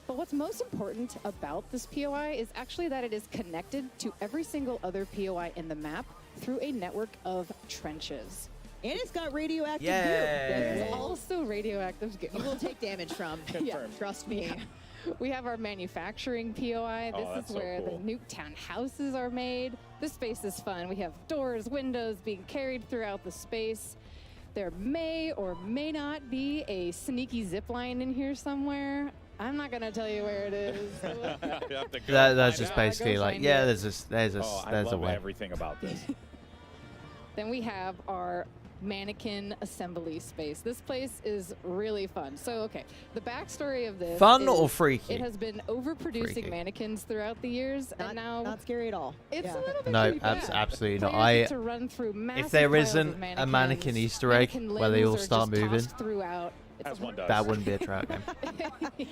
But what's most important about this POI is actually that it is connected to every single other POI in the map through a network of trenches. And it's got radioactive goo. There's also radioactive goo. You will take damage from. Trust me. Yeah. We have our manufacturing POI. This is where the Nuketown houses are made. This space is fun. We have doors, windows being carried throughout the space. There may or may not be a sneaky zip line in here somewhere. I'm not gonna tell you where it is. That's just basically like, yeah, there's a I love way. everything about this. Then we have our mannequin assembly space. This place is really fun. So, okay, the backstory of this Fun is or freaky? It has been overproducing mannequins throughout the years, and now not scary at all. It's a little bit No, creepy. absolutely not. Players get to run through If massive there piles isn't of a mannequin Easter egg where they all limbs are start just moving, tossed throughout. It's As one does. that wouldn't be a trout game.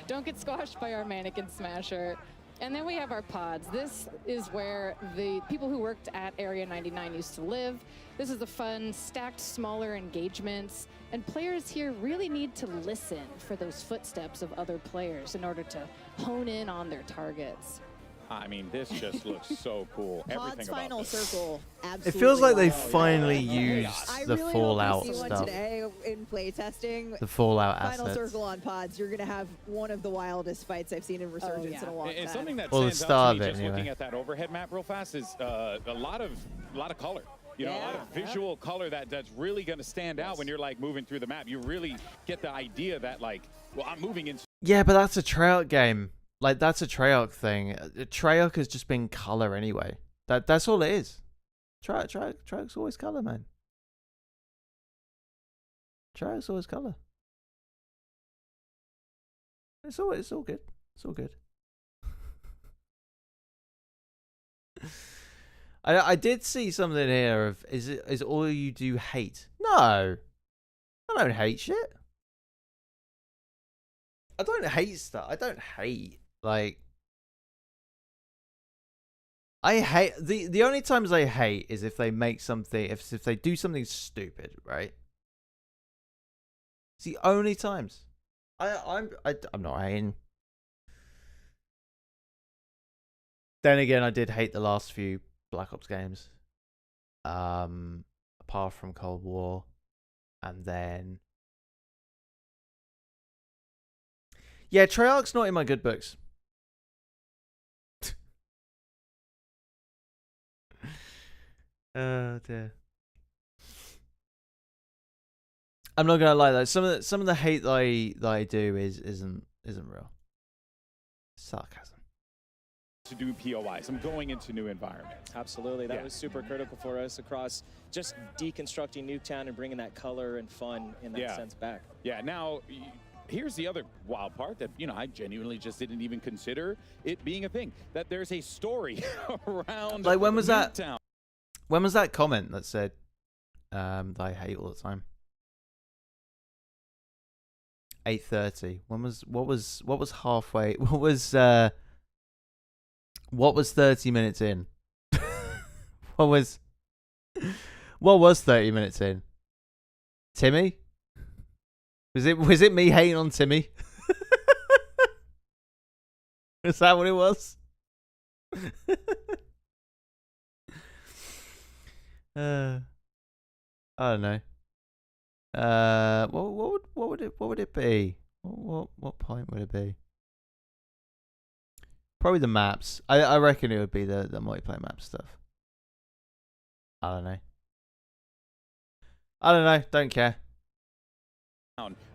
Don't get squashed by our mannequin smasher. And then we have our pods. This is where the people who worked at Area 99 used to live. This is the fun, stacked, smaller engagements. And players here really need to listen for those footsteps of other players in order to hone in on their targets. I mean, this just looks so cool. Everything about Final this. Circle. It feels like they love it. finally used the really Fallout hope we see one stuff. today in playtesting. The Fallout Final assets. Circle on pods. You're going to have one of the wildest fights I've seen in Resurgence in a long time. And something that Well, the stands star out to me of it, just anyway. looking at that overhead map real fast is a lot of color. You know, a lot of visual color that's really going to stand out when you're like moving through the map. You really get the idea that like, well, I'm moving in. Yeah, but that's a Treyarch game. Like, that's a Treyarch thing. Treyarch has just been color anyway. That's all it is. Treyarch's always color, man. Treyarch's always color. It's all good. It's all good. I did see something here of is all you do hate? No, I don't hate shit. I don't hate stuff. I don't hate like. I hate the only times I hate is if they make something if they do something stupid, right? It's the only times. I'm not hating. Then again, I did hate the last few Black Ops games. Apart from Cold War, and then yeah, Treyarch's not in my good books. Oh dear. I'm not gonna lie though. Some of the hate that I do isn't real. Sarcasm. To do POIs. I'm going into new environments. Absolutely. That was super critical for us across just deconstructing Nuketown and bringing that color and fun in that sense back. Yeah. Now, here's the other wild part that, you know, I genuinely just didn't even consider it being a thing. That there's a story around Like, when was that? Nuketown. When was that comment that said that I hate all the time? 8:30. What was halfway? What was 30 minutes in? what was 30 minutes in? Timmy? Was it me hating on Timmy? Is that what it was? I don't know. What would it be? What point would it be? Probably the maps. I reckon it would be the multiplayer map stuff. I don't know. Don't care.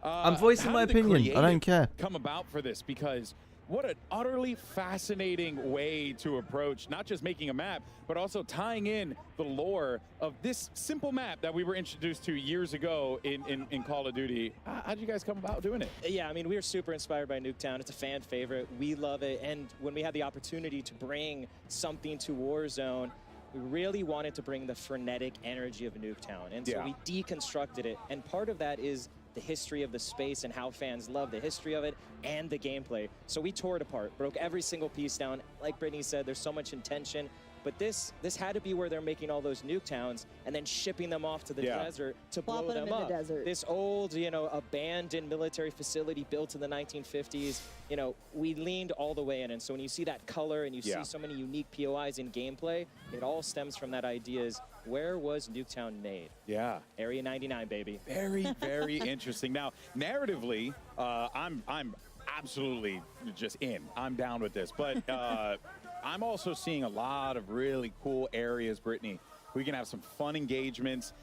I'm voicing my opinion. I don't care. Come about for this, because what an utterly fascinating way to approach not just making a map, but also tying in the lore of this simple map that we were introduced to years ago in Call of Duty. How did you guys come about doing it? Yeah, I mean, we were super inspired by Nuketown. It's a fan favorite. We love it. And when we had the opportunity to bring something to Warzone, we really wanted to bring the frenetic energy of Nuketown. And so we deconstructed it. And part of that is the history of the space and how fans love the history of it and the gameplay. So we tore it apart, broke every single piece down. Like Brittany said, there's so much intention, but this had to be where they're making all those nuketowns and then shipping them off to the desert to blow them up. This old, abandoned military facility built in the 1950s, we leaned all the way in. And so when you see that color and you see so many unique POIs in gameplay, it all stems from that idea is, where was Nuketown made? Yeah. Area 99, baby. Very, very interesting. Now, narratively, I'm absolutely just in. I'm down with this. But I'm also seeing a lot of really cool areas, Brittany. We can have some fun engagements.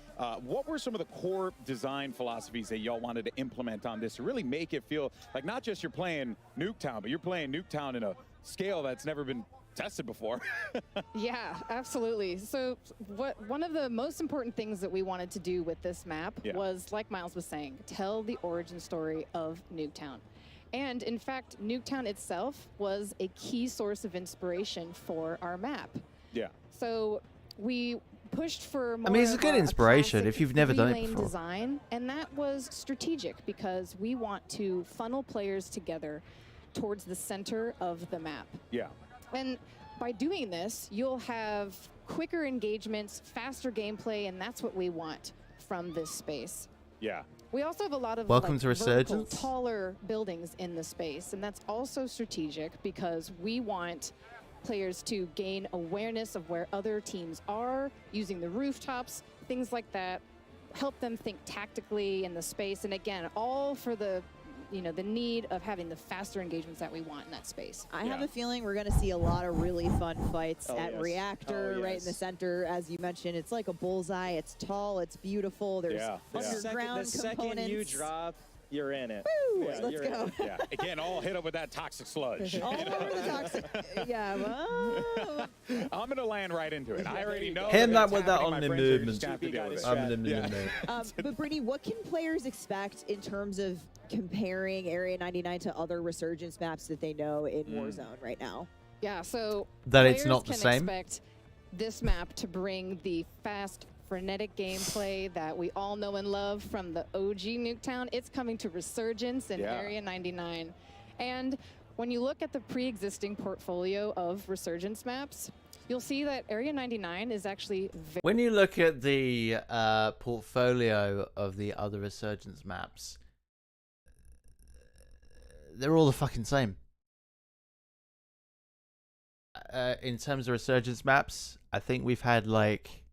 What were some of the core design philosophies that y'all wanted to implement on this to really make it feel like not just you're playing Nuketown, but you're playing Nuketown in a scale that's never been tested before? Yeah, absolutely. So one of the most important things that we wanted to do with this map was, like Miles was saying, tell the origin story of Nuketown. And in fact, Nuketown itself was a key source of inspiration for our map. Yeah. So we pushed for more it's a good inspiration if you've never done it before. Design, and that was strategic because we want to funnel players together towards the center of the map. Yeah. And by doing this, you'll have quicker engagements, faster gameplay, and that's what we want from this space. Yeah. We also have a lot of Welcome to vertical, Resurgence. taller buildings in the space, and that's also strategic because we want players to gain awareness of where other teams are, using the rooftops, things like that, help them think tactically in the space, and again, all for the the need of having the faster engagements that we want in that space. I have a feeling we're going to see a lot of really fun fights at Reactor, right in the center. As you mentioned, it's like a bullseye. It's tall. It's beautiful. There's underground the second components. you drop, you're in it. Woo! Let's go. Yeah. Again, all hit up with that toxic sludge. All over the toxic. Yeah. Well. I'm going to land right into it. I already know. Him that with it's that happening. on the My friends are movement. just gonna have to deal with it. But Brittany, what can players expect in terms of comparing Area 99 to other Resurgence maps that they know in Warzone right now? Yeah, so that it's players not the can same. Expect this map to bring the fast, frenetic gameplay that we all know and love from the OG Nuketown. It's coming to Resurgence in Area 99. And when you look at the pre-existing portfolio of Resurgence maps, you'll see that Area 99 is actually when you look at the portfolio of the other Resurgence maps, they're all the fucking same. In terms of Resurgence maps, I think we've had like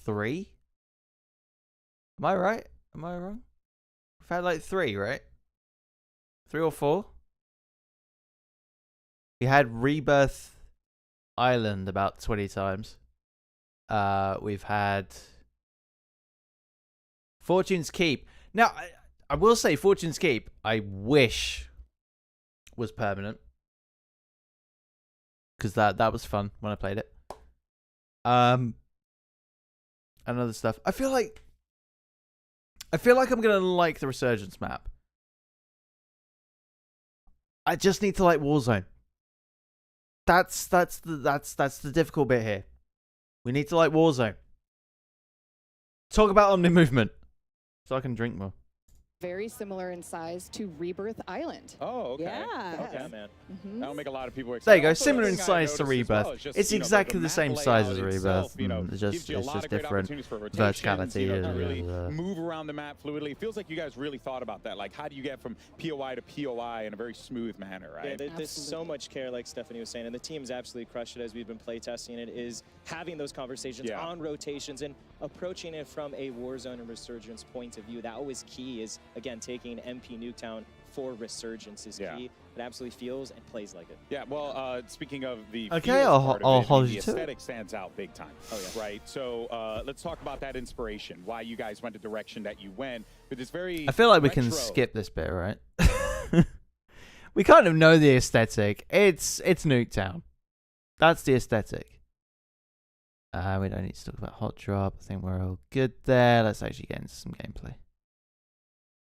3. Am I right? Am I wrong? We've had like 3, right? 3 or 4? We had Rebirth Island about 20 times. We've had Fortune's Keep. Now, I will say Fortune's Keep, I wish was permanent. Because that was fun when I played it. And other stuff. I feel like I'm gonna like the Resurgence map. I just need to like Warzone. That's the difficult bit here. We need to like Warzone. Talk about Omni movement, so I can drink more. very similar in size to Rebirth Island. Oh, okay. Yeah. Okay, man. That'll make a lot of people excited. There you go. Also, Similar the in thing I size to noticed as Rebirth. well is just, It's you know, exactly the map same size as layout Rebirth. itself, you know, It's gives you a just lot of great different opportunities for rotations, verticality. you know, to really move around the map fluidly. It feels like you guys really thought about that. Like, how do you get from POI to POI in a very smooth manner, right? Yeah, there's so much care, like Stephanie was saying, and the team's absolutely crushed it as we've been playtesting it, is having those conversations on rotations and approaching it from a Warzone and Resurgence point of view. That was key, is, again, taking MP Nuketown for Resurgence is key. It absolutely feels and plays like it. Yeah, well, speaking of the Okay, feels I'll part of hold it, I mean, you the to it. aesthetic stands out big time. Oh, yeah. Right? So let's talk about that inspiration, why you guys went the direction that you went. But it's very I feel like we can retro. skip this bit, right? We kind of know the aesthetic. It's Nuketown. That's the aesthetic. We don't need to talk about Hot Drop. I think we're all good there. Let's actually get into some gameplay.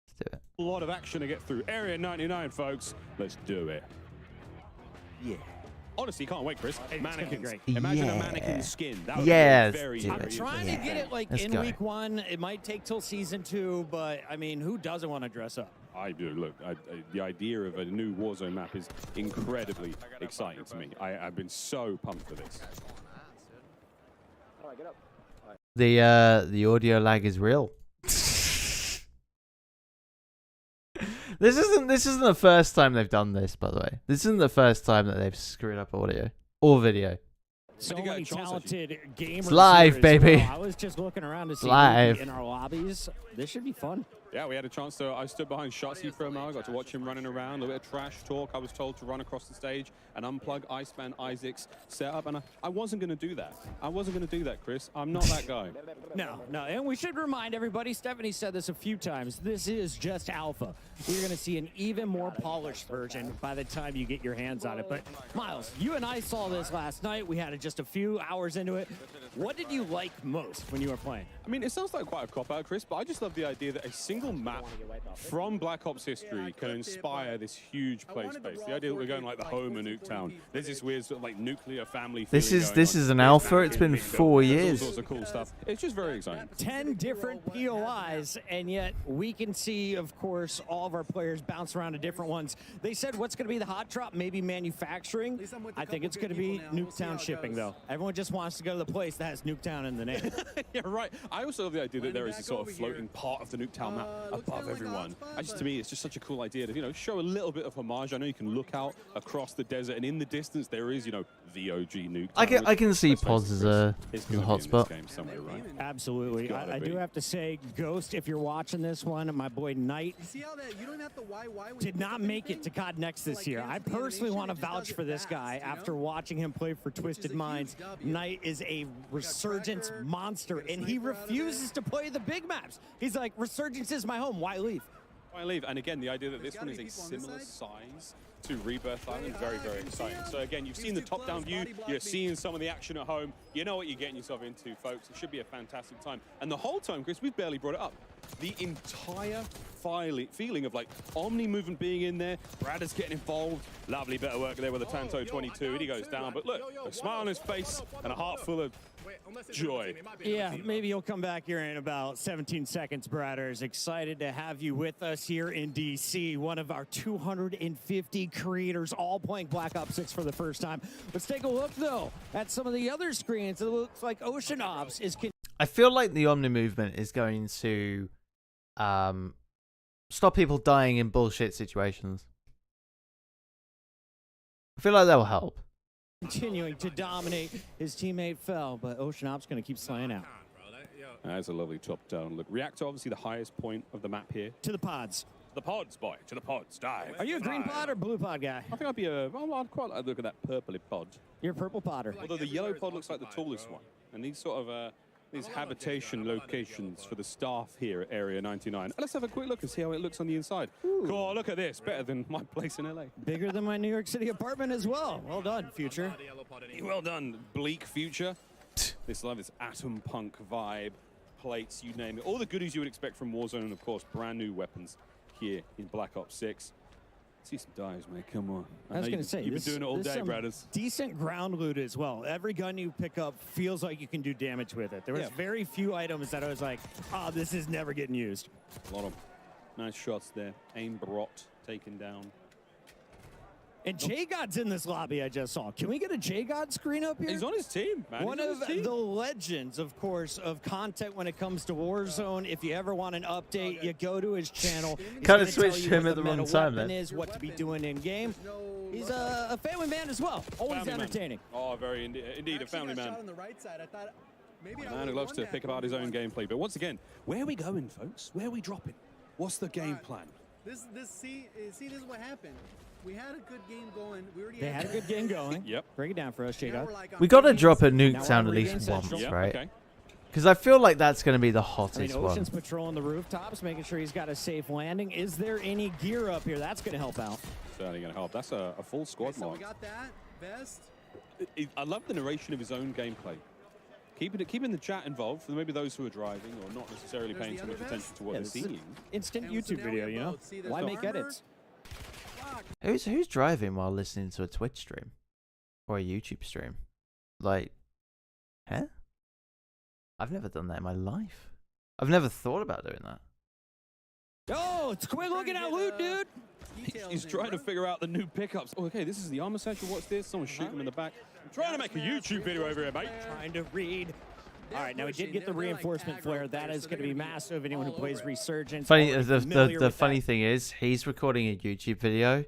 Let's do it. A lot of action to get through. Area 99, folks. Let's do it. Yeah. Honestly, can't wait, Chris. Mannequins. Great. Imagine Yeah. a mannequin skin. That would Yes, be very, dude. very I'm trying to interesting. get it like Let's in go. week 1. It might take till season 2, but I mean, who doesn't want to dress up? I do. Look, the idea of a new Warzone map is incredibly exciting to me. I've been so pumped for this. The audio lag is real. This isn't the first time they've done this, by the way. This isn't the first time that they've screwed up audio or video. So many talented gamers. It's live, here as baby. well. I was just looking around to see Live. in our lobbies. This should be fun. Yeah, we had a chance to. I stood behind Shotzi for a while. I got to watch him running around. A little bit of trash talk. I was told to run across the stage and unplug Iceman Isaac's setup, and I wasn't going to do that. I wasn't going to do that, Chris. I'm not that guy. No. And we should remind everybody, Stephanie said this a few times, this is just alpha. We're going to see an even more polished version by the time you get your hands on it. But, Miles, you and I saw this last night. We had it just a few hours into it. What did you like most when you were playing? I mean, it sounds like quite a cop-out, Chris, but I just love the idea that a single map from Black Ops history can inspire this huge play space. The idea that we're going like the home of Nuketown. There's this weird sort of like nuclear family This feeling is going on. an alpha. It's been 4 There's years. all sorts of cool stuff. It's just very exciting. 10 different POIs, and yet we can see, of course, all of our players bounce around to different ones. They said what's going to be the hot drop, maybe manufacturing. I think it's going to be Nuketown shipping, though. Everyone just wants to go to the place that has Nuketown in the name. Yeah, right. I also love the idea that there is a sort of floating part of the Nuketown map above everyone. To me, it's just such a cool idea to, you know, show a little bit of homage. I know you can look out across the desert, and in the distance there is, you know, the OG Nuketown. I can see Pos as a hotspot. Right? Absolutely. I do have to say, Ghost, if you're watching this one, my boy Knight did not make it to COD Next this year. I personally want to vouch for this guy after watching him play for Twisted Minds. Knight is a Resurgence monster, and he refuses to play the big maps. He's like, Resurgence is my home. Why leave? Why leave? And again, the idea that this one is a similar size to Rebirth Island, very, very exciting. So again, you've seen the top-down view, you're seeing some of the action at home, you know what you're getting yourself into, folks. It should be a fantastic time. And the whole time, Chris, we've barely brought it up. The entire feeling of like Omni movement being in there, Brad is getting involved, lovely bit of work there with the Tanto 22, and he goes down, but look, a smile on his face and a heart full of joy. Yeah, maybe he'll come back here in about 17 seconds, Bradders. Excited to have you with us here in DC, one of our 250 creators all playing Black Ops 6 for the first time. Let's take a look, though, at some of the other screens. It looks like Ocean Ops is... I feel like the Omni movement is going to stop people dying in bullshit situations. I feel like that will help. Continuing to dominate. His teammate fell, but Ocean Ops going to keep slaying out. That's a lovely top-down look. Reactor, obviously the highest point of the map here. To the pods. The pods, boy. To the pods. Dive. Are you a green pod or blue pod guy? I think I'd be I'd quite like to look at that purpley pod. You're a purple podder. Although the yellow pod looks like the tallest one. And these sort of these habitation locations for the staff here at Area 99. Let's have a quick look and see how it looks on the inside. Cool, look at this. Better than my place in LA. Bigger than my New York City apartment as well. Well done, Future. Well done, bleak Future. This love, this atom punk vibe, plates, you name it. All the goodies you would expect from Warzone, and of course, brand new weapons here in Black Ops 6. See some dives, mate. Come on. I was going to say, you've been doing it all day, brothers. Decent ground loot as well. Every gun you pick up feels like you can do damage with it. There was very few items that I was like, oh, this is never getting used. A lot of Nice shots there. Aim Brot taken down. And J-God's in this lobby I just saw. Can we get a J-God screen up here? He's on his team, man. One of the legends, of course, of content when it comes to Warzone. If you ever want an update, you go to his channel. Kind of switched him at the wrong time, then. Is what to be doing in game. He's a family man as well. Always Family entertaining. Man. Oh, very indeed a family man. A man who loves to pick apart his own gameplay. But once again, where are we going, folks? Where are we dropping? What's the game plan? This is what happened. We had a good game going. They had a good game going. Yep. Break it down for us, J-God. We got to drop a nuke sound at least once, right? Because I feel like that's going to be the hottest one. Ocean's patrolling the rooftops, making sure he's got a safe landing. Is there any gear up here? That's going to help out. Certainly going to help. That's a full squad mark. We got that. Best. I love the narration of his own gameplay. Keeping the chat involved for maybe those who are driving or not necessarily paying too much attention to what they're seeing. Instant YouTube video, you know? Why make edits? Who's driving while listening to a Twitch stream or a YouTube stream? Like, huh? I've never done that in my life. I've never thought about doing that. Oh, it's quick looking at loot, dude. He's trying to figure out the new pickups. Oh, okay, this is the armor section. What's this? Someone's shooting him in the back. I'm trying to make a YouTube video over here, mate. Trying to read. All right, now we did get the reinforcement flare. That is going to be massive. Anyone who plays Resurgence. Funny, the funny thing is, he's recording a YouTube video.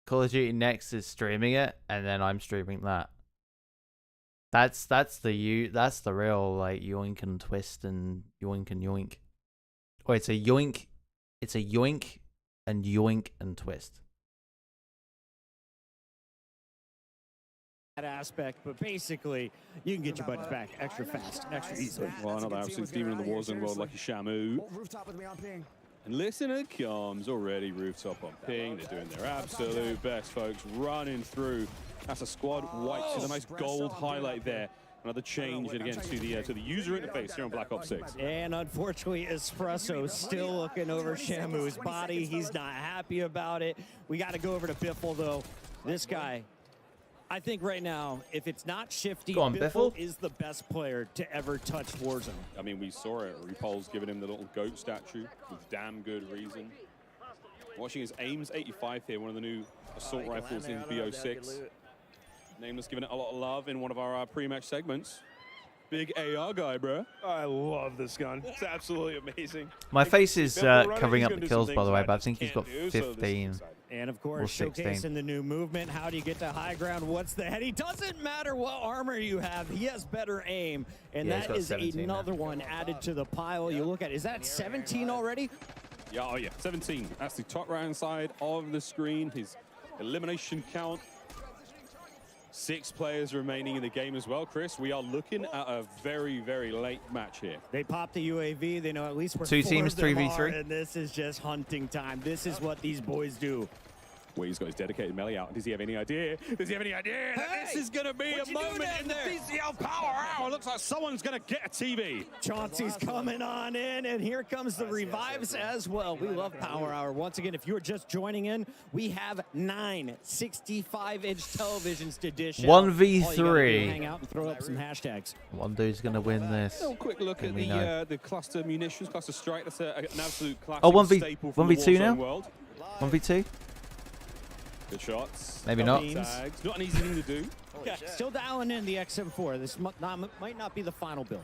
Call of Duty Next is streaming it, and then I'm streaming that. That's the real like yoink and twist and yoink and yoink. Oh, it's a yoink and yoink and twist. That aspect, but basically, you can get your buddies back extra fast, extra easily. Well, another absolute demon in the Warzone world, Lucky Shamu. And listen, it comes already rooftop on ping. They're doing their absolute best, folks, running through. That's a squad wipe. See the nice gold highlight there. Another change again to the user interface here on Black Ops 6. And unfortunately, Espresso still looking over Shamu's body. He's not happy about it. We got to go over to Biffle, though. This guy, I think right now, if it's not Shifty, Biffle is the best player to ever touch Warzone. I mean, we saw it. Repul's giving him the little goat statue with damn good reason. Watching his Ames 85 here, one of the new assault rifles in BO6. Nameless giving it a lot of love in one of our pre-match segments. Big AR guy, bro. I love this gun. It's absolutely amazing. My face is covering up the kills, by the way, but I think he's got 15. And of course, showcasing the new movement. How do you get to high ground? What's the head? He doesn't matter what armor you have. He has better aim. And that is another one added to the pile. You look at, is that 17 already? Yeah, oh yeah, 17. That's the top right-hand side of the screen. His elimination count. 6 players remaining in the game as well, Chris. We are looking at a very, very late match here. They popped the UAV. They know at least we're 2 teams, 3v3. And this is just hunting time. This is what these boys do. Well, he's got his dedicated melee out. Does he have any idea? Does he have any idea that this is going to be a moment in the BCL Power Hour? Looks like someone's going to get a TV. Chauncey's coming on in, and here comes the revives as well. We love Power Hour. Once again, if you're just joining in, we have 9 65-inch televisions to dish out. 1v3. Hang out and throw up some hashtags. One dude's going to win this. A quick look at the cluster munitions, cluster strike. That's an absolute classic 1v2 now? World. 1v2? Good shots. Maybe not. Tags. Not an easy thing to do. Yeah, still dialing in the XM4. This might not be the final build.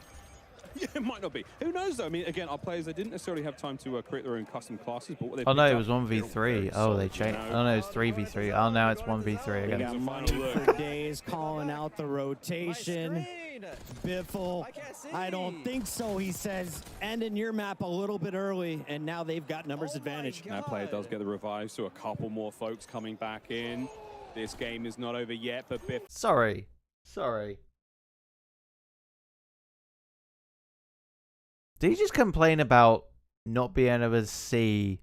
Yeah, it might not be. Who knows, though? I mean, again, our players, they didn't necessarily have time to create their own custom classes. But what they no, it was 1v3. Oh, they changed. Oh, no, it was 3v3. Oh, now it's 1v3 again. We got money for days calling out the rotation. Biffle, I don't think so, he says. Ending your map a little bit early, and now they've got numbers advantage. That player does get the revive, so a couple more folks coming back in. This game is not over yet, but Biff... Sorry. Did you just complain about not being able to see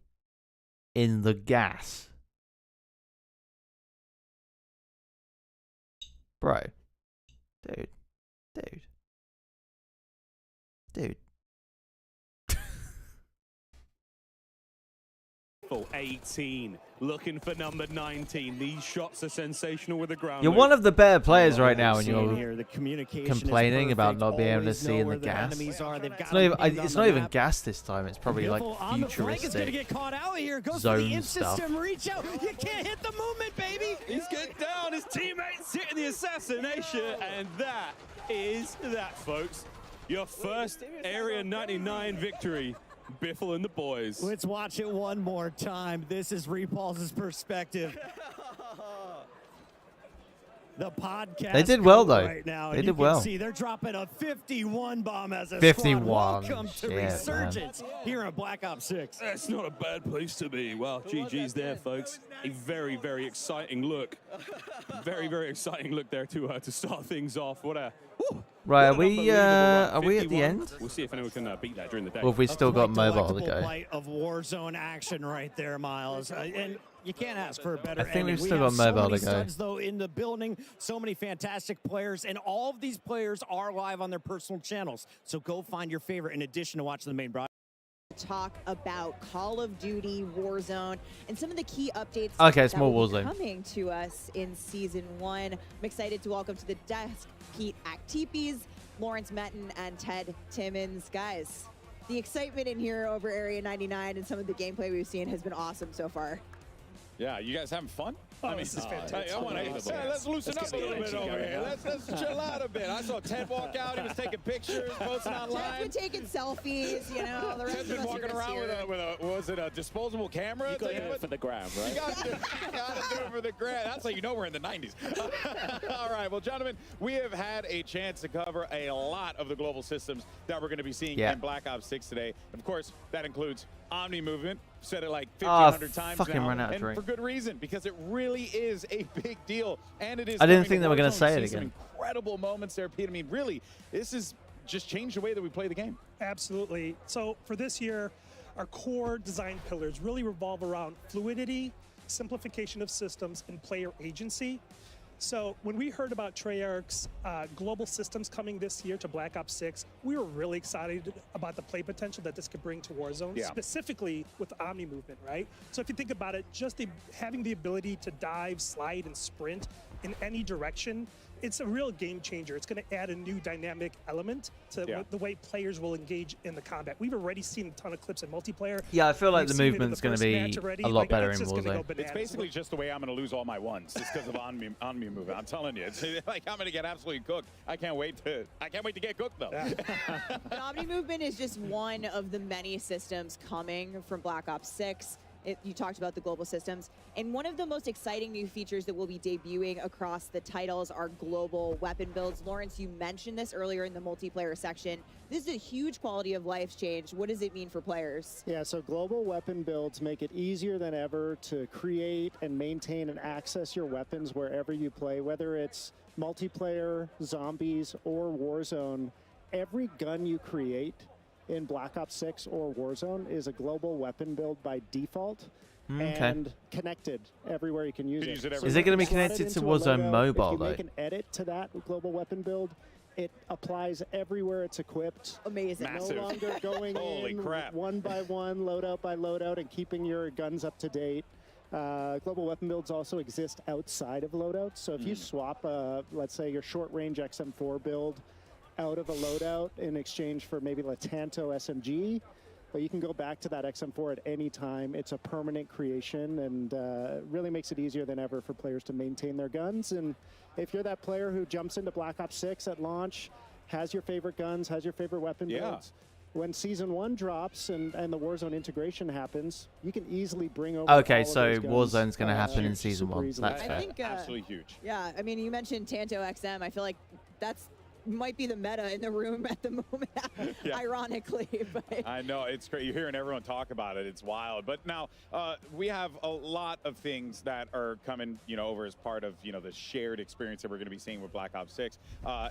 in the gas? Bro. Dude. 18, looking for number 19. These shots are sensational with the ground. You're one of the better players right now, and Seeing you're here, the communication complaining is about perfect. not being able to Always see know in where the their gas. enemies are. They've got It's not even, them pinned on it's the not even map. gas this time. It's probably like Beautiful on the flank is going to futuristic get caught out here. Goes for zone the stuff. in-system reach out. You can't hit the movement, baby. He's getting down. His teammates hitting the assassination. And that is that, folks. Your first Area 99 victory. Biffle and the boys. Let's watch it one more time. This is Repulse's perspective. The podcast. They did well, though. Right now, They and did you can well. see they're dropping a 51 bomb as a 51. squad. Welcome to Shit, man. Resurgence here on Black Ops 6. That's not a bad place to be. Well, GG's there, folks. A very, very exciting look. Very, very exciting look there to start things off. What a... Whew. Right, What an are we at the 51. end? We'll see if anyone can beat that during the day. Or have we still got mobile to Delectable go? bite of Warzone action right there, Miles. And you can't ask for a better I think ending. we've We still have got mobile so many to go. studs, though, in the building. So many fantastic players, and all of these players are live on their personal channels. So go find your favorite in addition to watching the main broadcast. Talk about Call of Duty Warzone and some of the key updates Okay, it's that more will be Warzone. coming to us in Season 1. I'm excited to welcome to the desk Pete Actipes, Lawrence Metten, and Ted Timmons. Guys, the excitement in here over Area 99 and some of the gameplay we've seen has been awesome so far. Yeah, you guys having fun? Oh, this is fantastic. I want to. Let's loosen up a little bit over here. Let's chill out a bit. I saw Ted walk out. He was taking pictures, posting Ted's online. been taking selfies, you know. The rest Ted's of been us are walking just around here. with a was it a disposable camera? You got to do it for the gram, right? You gotta do it for the gram. That's how you know we're in the 90s. All right, well, gentlemen, we have had a chance to cover a lot of the global systems that we're going to be seeing in Black Ops 6 today. Of course, that includes Omni Movement. Said it like 1,500 times fucking now, ran out of and drink. for good reason, because it really is a big deal, and it is. I didn't coming think they were going gonna say it Some again. incredible moments there, Pete. I mean, really, this has just changed the way that we play the game. Absolutely. So for this year, our core design pillars really revolve around fluidity, simplification of systems, and player agency. So when we heard about Treyarch's global systems coming this year to Black Ops 6, we were really excited about the play potential that this could bring to Warzone, specifically with Omni Movement, right? So if you think about it, just having the ability to dive, slide, and sprint in any direction, it's a real game changer. It's going to add a new dynamic element to the way players will engage in the combat. We've already seen a ton of clips in multiplayer. Yeah, I feel like We've the seen it in movement's going to first be match already. a lot better in it's just gonna go Warzone. bananas. It's basically just the way I'm going to lose all my ones, just because of Omni Movement. I'm telling you, it's like I'm going to get absolutely cooked. I can't wait to get cooked though. But Omni Movement is just one of the many systems coming from Black Ops 6. You talked about the global systems. And one of the most exciting new features that will be debuting across the titles are global weapon builds. Lawrence, you mentioned this earlier in the multiplayer section. This is a huge quality of life change. What does it mean for players? Yeah, so global weapon builds make it easier than ever to create and maintain and access your weapons wherever you play, whether it's multiplayer, zombies, or Warzone. Every gun you create in Black Ops 6 or Warzone is a global weapon build by default and connected everywhere you can use it. Is it going to be connected to Warzone Mobile, if you though? make an edit to that global weapon build, it applies everywhere it's equipped. Amazing. No longer going in one by one, loadout by loadout, and keeping your guns up to date. Global weapon builds also exist outside of loadouts. So if you swap, let's say, your short-range XM4 build out of a loadout in exchange for maybe a Tanto SMG, but you can go back to that XM4 at any time. It's a permanent creation and really makes it easier than ever for players to maintain their guns. And if you're that player who jumps into Black Ops 6 at launch, has your favorite guns, has your favorite weapon builds, when Season 1 drops and the Warzone integration happens, you can easily bring over Okay, all of so those guns, Warzone's going to happen in Season super 1. easily. That's fair. I think, absolutely huge. Yeah, I mean, you mentioned Tanto XM. I feel like that's might be the meta in the room at the moment, ironically. But I know, it's great. You're hearing everyone talk about it. It's wild. But now we have a lot of things that are coming, over as part of, the shared experience that we're going to be seeing with Black Ops 6.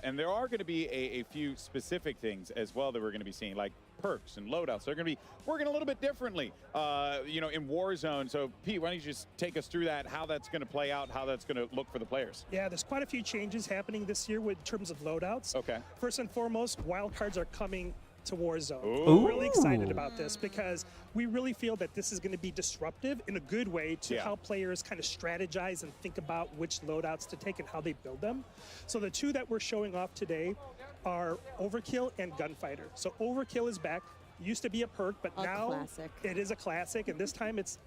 And there are going to be a few specific things as well that we're going to be seeing, like perks and loadouts. They're going to be working a little bit differently, in Warzone. So, Pete, why don't you just take us through that, how that's going to play out, how that's going to look for the players? Yeah, there's quite a few changes happening this year in terms of loadouts. Okay. First and foremost, wildcards are coming to Warzone. Ooh. We're really excited about this because we really feel that this is going to be disruptive in a good way to how players kind of strategize and think about which loadouts to take and how they build them. So the two that we're showing off today are Overkill and Gunfighter. So Overkill is back. Used to be a perk, but now classic. It is a classic, and this time it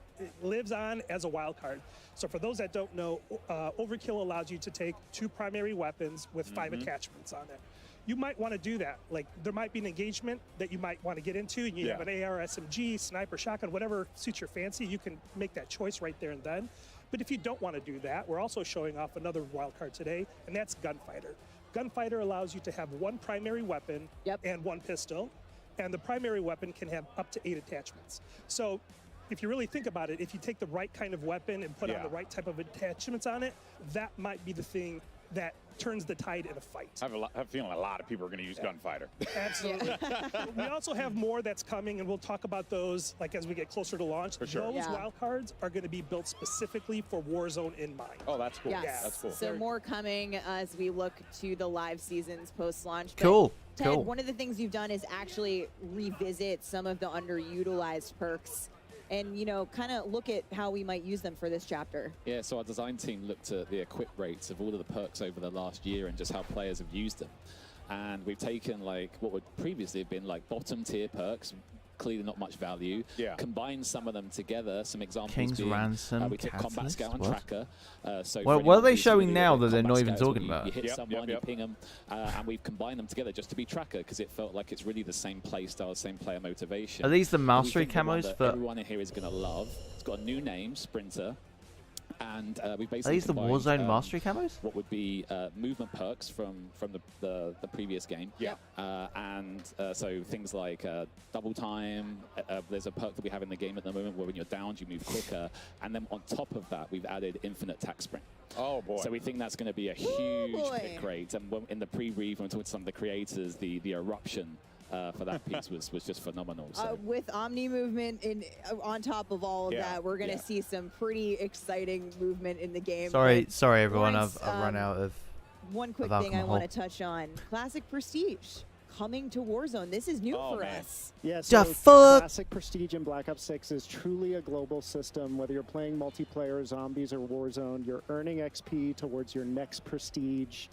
lives on as a wild card. So for those that don't know, Overkill allows you to take 2 primary weapons with 5 attachments on it. You might want to do that. Like, there might be an engagement that you might want to get into, and you have an AR, SMG, sniper, shotgun, whatever suits your fancy. You can make that choice right there and then. But if you don't want to do that, we're also showing off another wild card today, and that's Gunfighter. Gunfighter allows you to have 1 primary weapon and 1 pistol, and the primary weapon can have up to 8 attachments. So if you really think about it, if you take the right kind of weapon and put on the right type of attachments on it, that might be the thing that turns the tide in a fight. I have a feeling a lot of people are going to use Gunfighter. Absolutely. We also have more that's coming, and we'll talk about those like as we get closer to launch. For sure. Those wild cards are going to be built specifically for Warzone in mind. Oh, that's cool. Yes. Yeah, that's cool. So more coming as we look to the live seasons post-launch. But Cool. Ted, Cool. one of the things you've done is actually revisit some of the underutilized perks and, you know, kind of look at how we might use them for this chapter. Yeah, so our design team looked at the equip rates of all of the perks over the last year and just how players have used them. And we've taken like what would previously have been like bottom tier perks, clearly not much value. Combine some of them together. Some examples King's being, Ransom, we took Combat Catalyst, Scout and what? Tracker. So Well, for what are they anyone who's showing familiar now with that they're Combat not even Scouts, talking you about? hit someone, you ping them, and we've combined them together just to be Tracker because it felt like it's really the same play style, same player motivation. Are these the And we mastery think the one camos that for- everyone in here is going to love? It's got a new name, Sprinter. And we basically Are these the combined, Warzone mastery camos? What would be movement perks from the previous game. So things like double time. There's a perk that we have in the game at the moment where when you're downed, you move quicker. And then on top of that, we've added infinite tack sprint. Oh, boy. So we think that's going to be a huge pick rate. And in the pre-read, when we talked to some of the creators, the eruption for that piece was just phenomenal. So. With Omni movement on top of all of that, we're going to see some pretty exciting movement in the game. Sorry, But everyone. Lawrence, I've run out of. One quick of thing I alcohol. want to touch on: Classic Prestige coming to Warzone. This is new for us. Yeah, The so fuck? Classic Prestige in Black Ops 6 is truly a global system. Whether you're playing multiplayer, zombies, or Warzone, you're earning XP towards your next Prestige.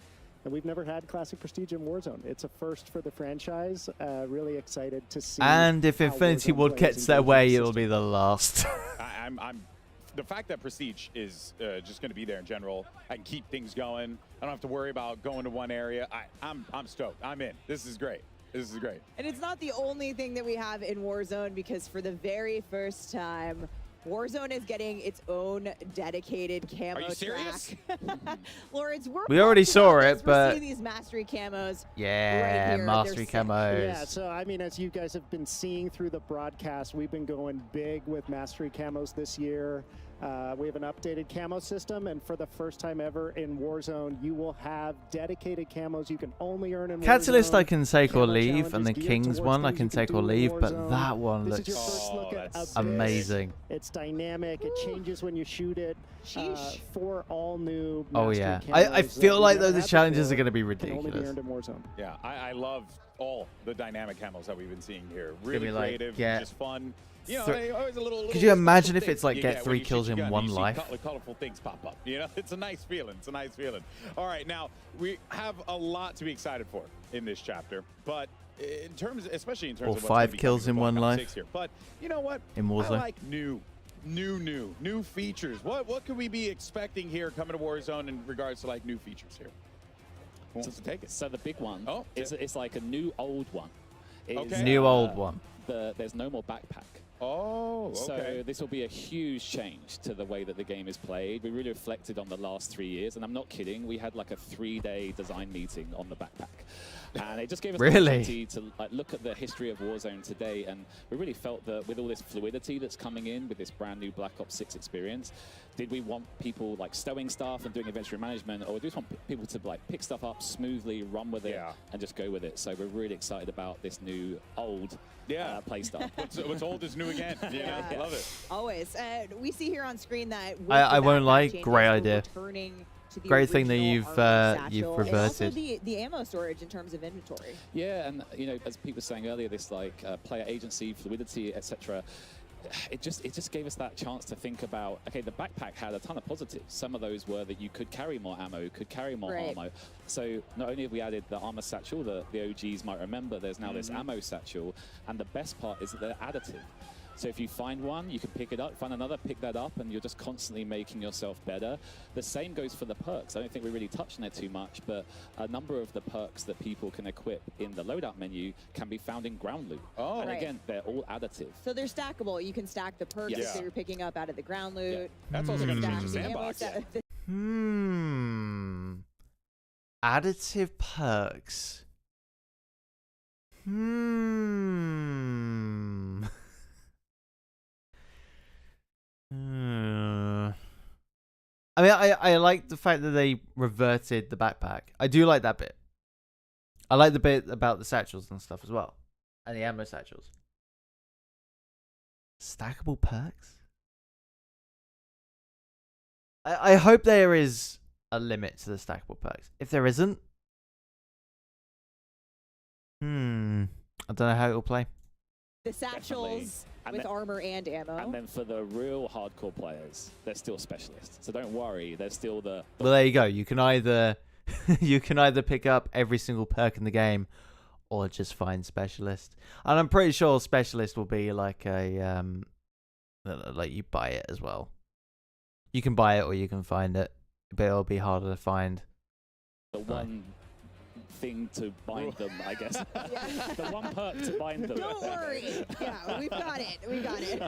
And we've never had Classic Prestige in Warzone. It's a first for the franchise. Really excited to see. And if how Infinity Warzone Ward players gets their engage way, with the it'll system. be the last. I'm the fact that Prestige is just going to be there in general. I can keep things going. I don't have to worry about going to one area. I'm stoked. I'm in. This is great. This is great. And it's not the only thing that we have in Warzone, because for the very first time, Warzone is getting its own dedicated camo Are you serious? track. Lawrence, We already pumped saw about it, this. but- we're seeing these mastery camos. Yeah, right here. They're mastery sick. camos. Yeah, so I mean, as you guys have been seeing through the broadcast, we've been going big with mastery camos this year. We have an updated camo system, and for the first time ever in Warzone, you will have dedicated camos you can only earn in Catalyst Warzone. I can take or Camo leave, and the challenges geared King's towards one I things can you take do or in leave, but Warzone. that one This looks is your first look at Abyss. amazing. It's dynamic. It changes when you shoot it. For all new. Oh mastery yeah, camos I that feel we've like never those had challenges are before going to be can only be ridiculous. earned in Warzone. Yeah, I love all the dynamic camos that we've been seeing here. gonna Really be like, creative, get just fun. You know, thr- they always a little. Could little you imagine special if it's things like you get when 3 you shoot kills your in gun. one You see life? colorful things pop up. You know, it's a nice feeling. It's a nice feeling. All right, now we have a lot to be excited for in this chapter, but in terms, especially in terms Or of what's 5 gonna be kills coming in with one Black Ops life. 6 here. But you know what? In Warzone. I like new features. What could we be expecting here coming to Warzone in regards to like new features here? Who wants to take it? So the big one, Oh, it's like a new old one. It's, New old one. There's no more backpack. Oh, okay. So this will be a huge change to the way that the game is played. We really reflected on the last 3 years, and I'm not kidding. We had like a 3-day design meeting on the backpack. And it just gave us the Really? opportunity to like look at the history of Warzone today, and we really felt that with all this fluidity that's coming in with this brand new Black Ops 6 experience, did we want people like stowing stuff and doing inventory management, or do we just want people to like pick stuff up smoothly, run with it, and just go with it? So we're really excited about this new old play style. What's old is new again. Yeah, love it. Always. We see here on screen that with I the won't backpack lie, changes, great we're idea. returning to the Great thing that original you've armor satchel, and also reverted. the ammo storage in terms of inventory. Yeah, and you know, as Pete was saying earlier, this like player agency, fluidity, etc. It just gave us that chance to think about, okay, the backpack had a ton of positives. Some of those were that you could carry more ammo, could carry more ammo. So not only have we added the armor satchel that the OGs might remember, there's now this ammo satchel, and the best part is that they're additive. So if you find one, you can pick it up, find another, pick that up, and you're just constantly making yourself better. The same goes for the perks. I don't think we really touched on it too much, but a number of the perks that people can equip in the loadout menu can be found in ground loot. Oh. And Right. again, they're all additive. So they're stackable. You can stack the perks that you're picking up out of the ground loot. Yeah. That's also going to change the Stack ammo sandbox. set- Additive perks. I mean, I like the fact that they reverted the backpack. I do like that bit. I like the bit about the satchels and stuff as well. And the ammo satchels. Stackable perks? I hope there is a limit to the stackable perks. If there isn't, I don't know how it will play. The satchels And with then- armor and ammo. And then for the real hardcore players, they're still specialists. So don't worry, they're still the Well, there you go. You can either you can either pick up every single perk in the game, or just find specialist. And I'm pretty sure specialist will be like a like you buy it as well. You can buy it or you can find it, but it'll be harder to find. the one thing to bind them, I guess. The one perk to bind them. Don't worry. Yeah, we've got it. We got it.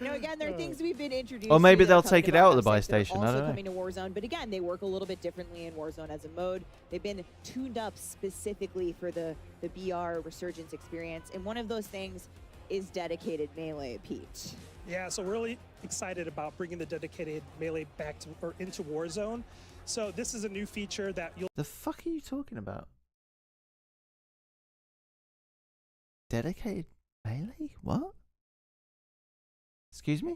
Again, there are things we've been introduced Or maybe to that they'll come take to it out of the Black buy Ops 6 that are station, I also don't know. coming to Warzone, but again, they work a little bit differently in Warzone as a mode. They've been tuned up specifically for the BR Resurgence experience, and one of those things is dedicated melee, Pete. Yeah, so we're really excited about bringing the dedicated melee back to or into Warzone. So this is a new feature that you'll The fuck are you talking about? Dedicated melee? What? Excuse me?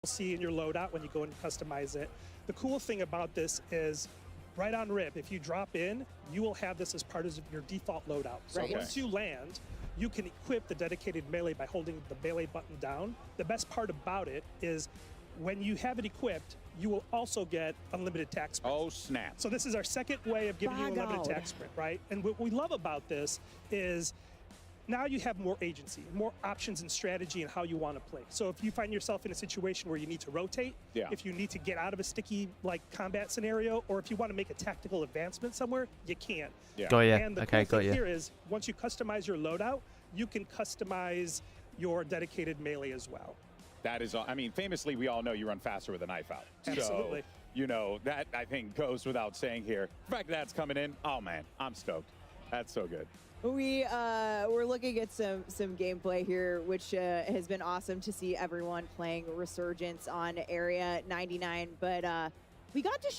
see in your loadout when you go and customize it. The cool thing about this is right on rip, if you drop in, you will have this as part of your default loadout. So Right. once you land, you can equip the dedicated melee by holding the melee button down. The best part about it is when you have it equipped, you will also get unlimited tax sprint. Oh, snap. So this is our second way of giving you unlimited tax sprint, right? And what we love about this is now you have more agency, more options and strategy in how you want to play. So if you find yourself in a situation where you need to rotate, if you need to get out of a sticky like combat scenario, or if you want to make a tactical advancement somewhere, you can. Got ya. And the Okay, cool got thing ya. here is once you customize your loadout, you can customize your dedicated melee as well. That is, I mean, famously, we all know you run faster with a knife out. Absolutely. So, that I think goes without saying here. The fact that's coming in, oh man, I'm stoked. That's so good. We're looking at some gameplay here, which has been awesome to see everyone playing Resurgence on Area 99. But we got to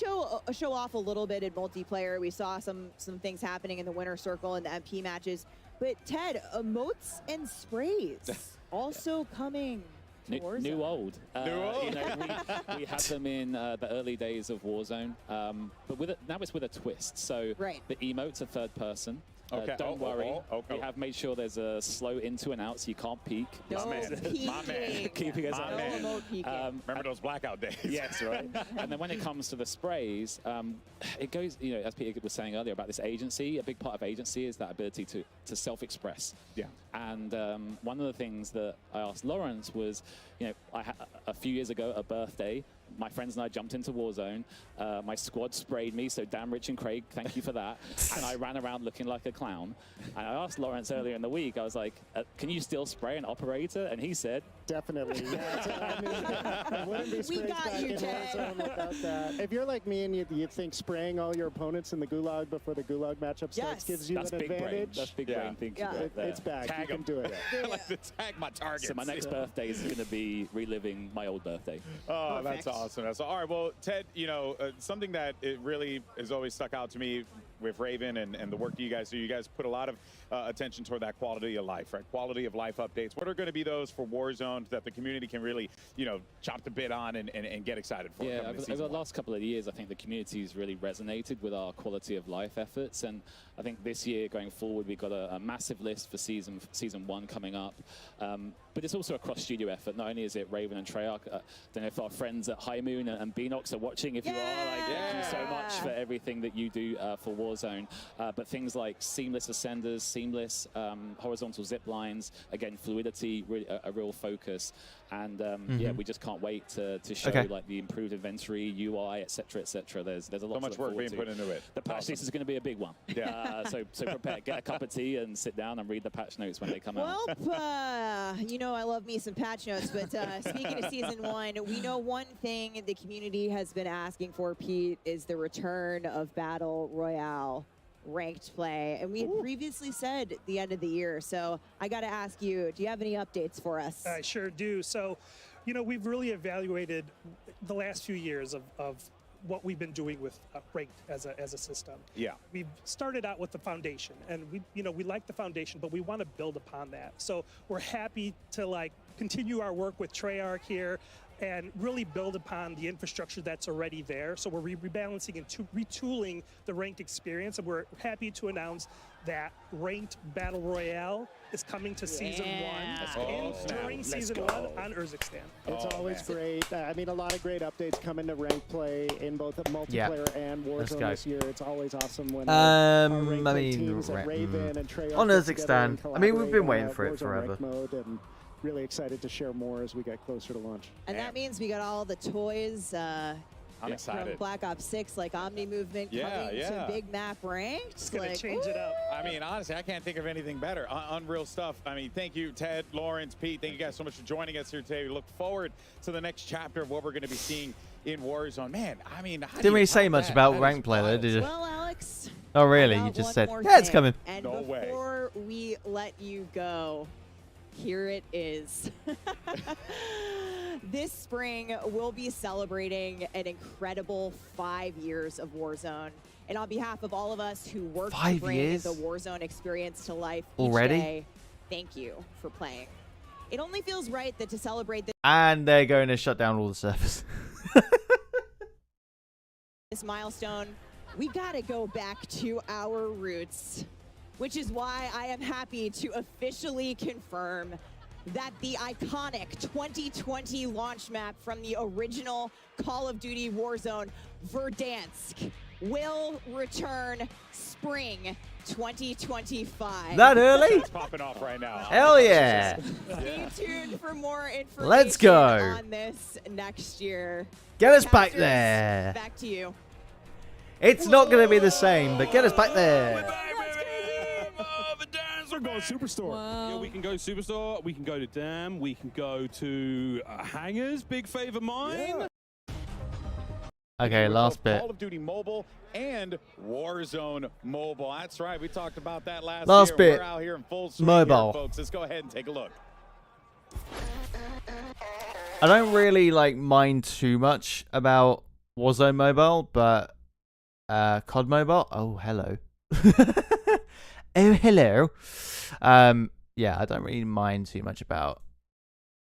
show off a little bit in multiplayer. We saw some things happening in the winner circle and the MP matches. But Ted, emotes and sprays also coming. New old. New old. You know, we had them in the early days of Warzone, but now it's with a twist. So the emotes are third person. Okay. Don't worry. We have made sure there's a slow into and out, so you can't peek. My man. Keeping us My man. Remember those blackout days? Yes, right. And then when it comes to the sprays, it goes, you know, as Peter was saying earlier about this agency, a big part of agency is that ability to self-express. Yeah. And one of the things that I asked Lawrence was, you know, a few years ago, a birthday, my friends and I jumped into Warzone. My squad sprayed me, so damn Rich and Craig, thank you for that. And I ran around looking like a clown. And I asked Lawrence earlier in the week, I was like, can you still spray an operator? And he said, definitely. Yeah, I mean, it wouldn't be sprays back in Warzone without that. If you're like me and you think spraying all your opponents in the gulag before the gulag matchup starts gives you That's an big advantage. brain. That's big brain thinking right there. It's back. Tag you can do it. I like to tag my targets. So my next birthday is going to be reliving my old birthday. Oh, that's awesome. Awesome. So, all right, well, Ted, you know, something that it really has always stuck out to me with Raven and the work that you guys do, you guys put a lot of attention toward that quality of life, right? Quality of life updates. What are going to be those for Warzone that the community can really, you know, chop the bit on and get excited for? Yeah, over the last couple of years, I think the community's really resonated with our quality of life efforts. And I think this year going forward, we've got a massive list for season 1 coming up. But it's also a cross-studio effort. Not only is it Raven and Treyarch, I don't know if our friends at High Moon and Beanox are watching. If you are, like, thank you so much for everything that you do for Warzone. But things like seamless ascenders, seamless horizontal zip lines, again, fluidity, really a real focus. And yeah, we just can't wait to show like the improved inventory, UI, etc., etc. There's a lot. So much work being put into it. The patch list is going to be a big one. Yeah. So prepare, get a cup of tea, and sit down and read the patch notes when they come out. Well, you know I love me some patch notes, but speaking of Season 1, we know one thing the community has been asking for, Pete, is the return of Battle Royale ranked play. And we had previously said the end of the year. So I got to ask you, do you have any updates for us? I sure do. So, you know, we've really evaluated the last few years of what we've been doing with ranked as a system. Yeah. We've started out with the foundation, and we like the foundation, but we want to build upon that. So we're happy to like continue our work with Treyarch here and really build upon the infrastructure that's already there. So we're rebalancing and retooling the ranked experience, and we're happy to announce that ranked Battle Royale is coming to Season 1 during Season 1 on Urzikstan. It's always great. I mean, a lot of great updates coming to ranked play in both multiplayer and Warzone this year. It's always awesome when our ranked teams at Raven and Treyarch on Urzikstan. I mean, we've been waiting for it forever. Mode, and really excited to share more as we get closer to launch. And that means we got all the toys I'm excited. from Black Ops 6, like Omni Movement coming to Big Map Ranked. It's going to change it up. I mean, honestly, I can't think of anything better. Unreal stuff. I mean, thank you, Ted, Lawrence, Pete. Thank you guys so much for joining us here today. We look forward to the next chapter of what we're going to be seeing in Warzone. Man, I mean, didn't really say much about ranked play, though, did you? Well, Alex. Oh, really? You just said, yeah, it's coming. And before we let you go, here it is. This spring, we'll be celebrating an incredible 5 years of Warzone. And on behalf of all of us who work to bring the Warzone experience to life each day, thank you for playing. It only feels right that to celebrate and they're going to shut down all the servers. this milestone, we got to go back to our roots, which is why I am happy to officially confirm that the iconic 2020 launch map from the original Call of Duty Warzone, Verdansk, will return spring 2025. That early? It's popping off right now. Hell yeah. Stay tuned for more information Let's go. on this next year. Get us back Casters, there. Back to you. It's not going to be the same, but get us back there. We're going Superstore. Yeah, we can go Superstore. We can go to Dam. We can go to Hangars. Big favor mine. Okay, last bit. Call of Duty Mobile and Warzone Mobile. That's right. We talked about that last year. Bit. We're out here in full swing Mobile. here, folks. Let's go ahead and take a look. I don't really mind too much about Warzone Mobile, but COD Mobile. Oh, hello. Oh, hello. Yeah, I don't really mind too much about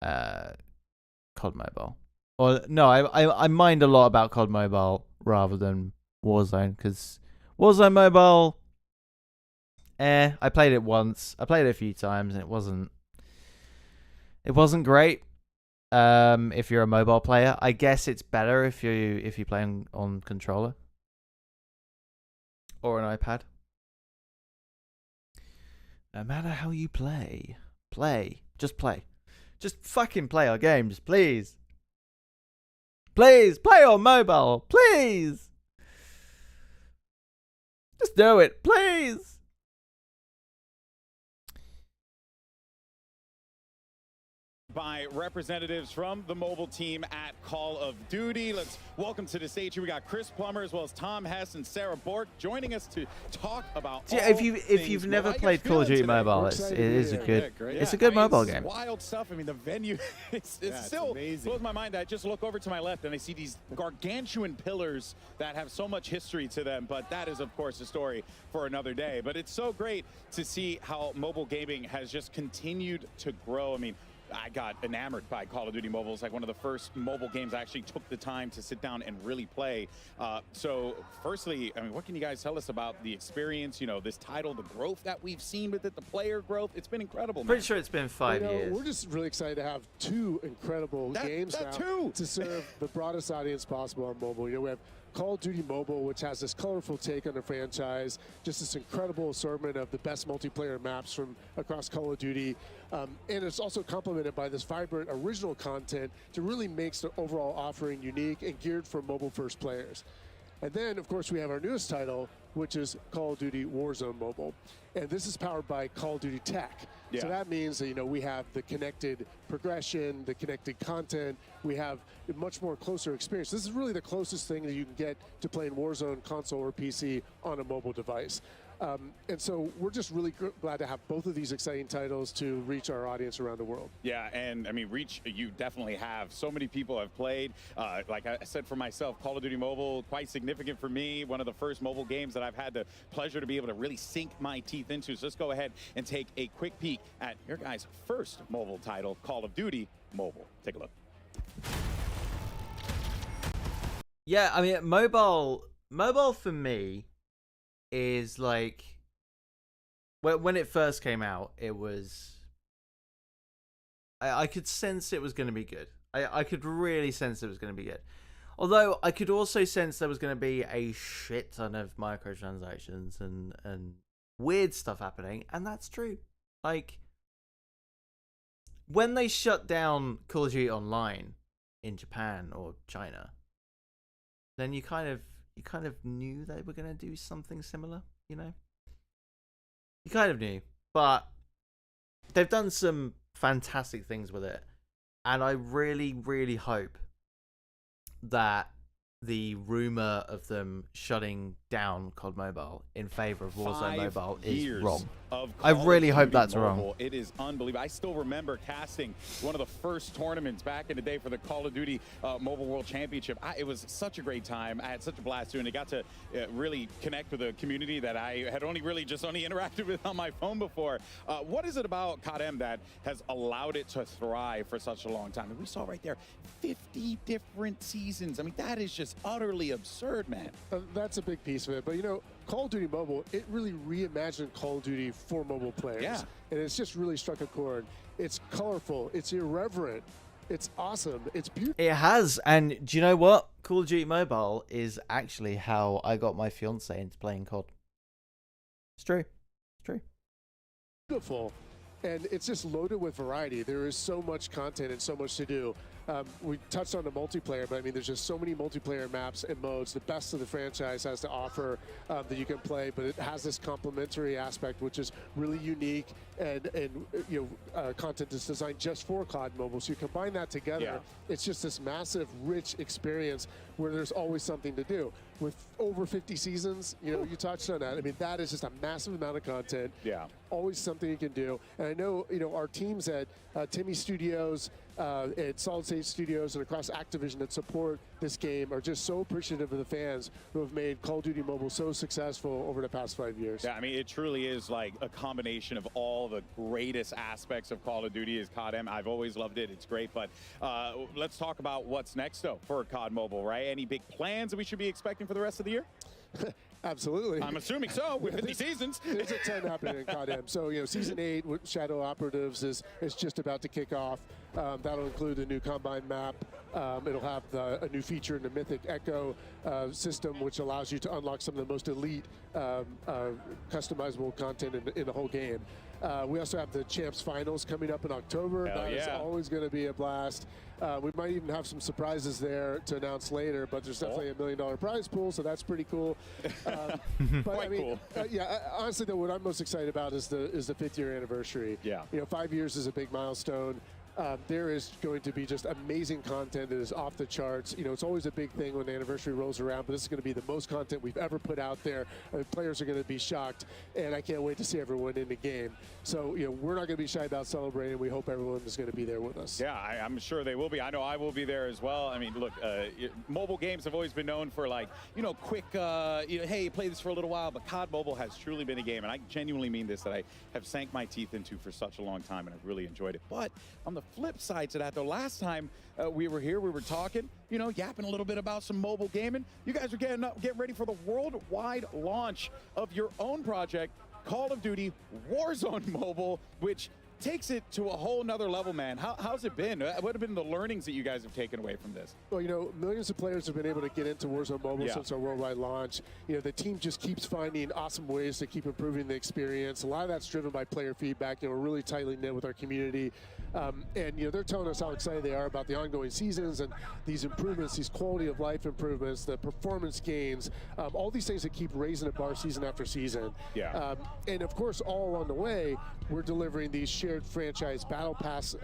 COD Mobile. Or no, I mind a lot about COD Mobile rather than Warzone, because Warzone Mobile, I played it once. I played it a few times, and it wasn't great. If you're a mobile player, I guess it's better if you play on controller or an iPad. No matter how you play. Just play. Just fucking play our games, please. Please, play on mobile, please. Just do it, please. by representatives from the mobile team at Call of Duty. Let's welcome to the stage here. We got Chris Plummer as well as Tom Hess and Sarah Bork joining us to talk about. Yeah, if you've never played Call of Duty Mobile, it is a good it's a good mobile game. Wild stuff. I mean, the venue it's still blows my mind. I just look over to my left and I see these gargantuan pillars that have so much history to them. But that is, of course, a story for another day. But it's so great to see how mobile gaming has just continued to grow. I mean, I got enamored by Call of Duty Mobile. It's like one of the first mobile games I actually took the time to sit down and really play. So firstly, I mean, what can you guys tell us about the experience, you know, this title, the growth that we've seen with it, the player growth? It's been incredible, man. Pretty sure it's been 5 years. We're just really excited to have two incredible games now to serve the broadest audience possible on mobile. You know, we have Call of Duty Mobile, which has this colorful take on the franchise, just this incredible assortment of the best multiplayer maps from across Call of Duty. And it's also complemented by this vibrant original content to really make the overall offering unique and geared for mobile-first players. And then, of course, we have our newest title, which is Call of Duty Warzone Mobile. And this is powered by Call of Duty Tech. So that means that, you know, we have the connected progression, the connected content. We have a much more closer experience. This is really the closest thing that you can get to playing Warzone console or PC on a mobile device. And so we're just really glad to have both of these exciting titles to reach our audience around the world. Yeah, and I mean, reach, you definitely have. So many people have played. Like I said for myself, Call of Duty Mobile, quite significant for me. One of the first mobile games that I've had the pleasure to be able to really sink my teeth into. So let's go ahead and take a quick peek at your guys' first mobile title, Call of Duty Mobile. Take a look. Yeah, I mean, mobile for me is like, when it first came out, it was, I could sense it was going to be good. I could really sense it was going to be good. Although I could also sense there was going to be a shit ton of microtransactions and weird stuff happening, and that's true. Like, when they shut down Call of Duty Online in Japan or China, then you kind of knew they were going to do something similar, you know? You kind of knew, but they've done some fantastic things with it. And I really, really hope that the rumor of them shutting down COD Mobile in favor of Warzone Mobile is wrong. I really hope that's wrong. It is unbelievable. I still remember casting one of the first tournaments back in the day for the Call of Duty Mobile World Championship. It was such a great time. I had such a blast doing it. I got to really connect with a community that I had only interacted with on my phone before. What is it about COD-M that has allowed it to thrive for such a long time? And we saw right there 50 different seasons. I mean, that is just utterly absurd, man. That's a big piece of it. But, you know, Call of Duty Mobile, it really reimagined Call of Duty for mobile players. Yeah. And it's just really struck a chord. It's colorful. It's irreverent. It's awesome. It's beautiful. It has. And do you know what? Call of Duty Mobile is actually how I got my fiance into playing COD. It's true. It's true. Beautiful. And it's just loaded with variety. There is so much content and so much to do. We touched on the multiplayer, but I mean, there's just so many multiplayer maps and modes. The best of the franchise has to offer that you can play, but it has this complementary aspect, which is really unique and you know, content that's designed just for COD Mobile. So you combine that together, it's just this massive, rich experience where there's always something to do. With over 50 seasons, you know, you touched on that. I mean, that is just a massive amount of content. Yeah. Always something you can do. And I know, you know, our teams at Timmy Studios, at Solid State Studios, and across Activision that support this game are just so appreciative of the fans who have made Call of Duty Mobile so successful over the past 5 years. Yeah, I mean, it truly is like a combination of all the greatest aspects of Call of Duty is COD-M. I've always loved it. It's great. But let's talk about what's next, though, for COD Mobile, right? Any big plans that we should be expecting for the rest of the year? Absolutely. I'm assuming so, with 50 seasons. There's a ton happening in COD-M. So, you know, Season 8 with Shadow Operatives is just about to kick off. That'll include a new Combine map. It'll have a new feature in the Mythic Echo system, which allows you to unlock some of the most elite customizable content in the whole game. We also have the Champs Finals coming up in October. That is always going to be a blast. We might even have some surprises there to announce later, but there's definitely a $1 million prize pool, so that's pretty cool. But I mean, honestly, though, what I'm most excited about is the 5th year anniversary. Yeah. You know, 5 years is a big milestone. there is going to be just amazing content that is off the charts. You know, it's always a big thing when the anniversary rolls around, but this is going to be the most content we've ever put out there. Players are going to be shocked, and I can't wait to see everyone in the game. So, you know, we're not going to be shy about celebrating. We hope everyone is going to be there with us. Yeah, I'm sure they will be. I know I will be there as well. I mean, look, mobile games have always been known for, like, you know, quick, hey, play this for a little while, but COD Mobile has truly been a game, and I genuinely mean this, that I have sank my teeth into for such a long time, and I've really enjoyed it. But on the flip side to that, though, last time we were here, we were talking, you know, yapping a little bit about some mobile gaming. You guys are getting ready for the worldwide launch of your own project, Call of Duty Warzone Mobile, which takes it to a whole nother level, man. How's it been? What have been the learnings that you guys have taken away from this? Well, you know, millions of players have been able to get into Warzone Mobile since our worldwide launch. You know, the team just keeps finding awesome ways to keep improving the experience. A lot of that's driven by player feedback. You know, we're really tightly knit with our community. And, you know, they're telling us how excited they are about the ongoing seasons and these improvements, these quality of life improvements, the performance gains, all these things that keep raising the bar season after season. Yeah. And, of course, all along the way, we're delivering these shared franchise battle pass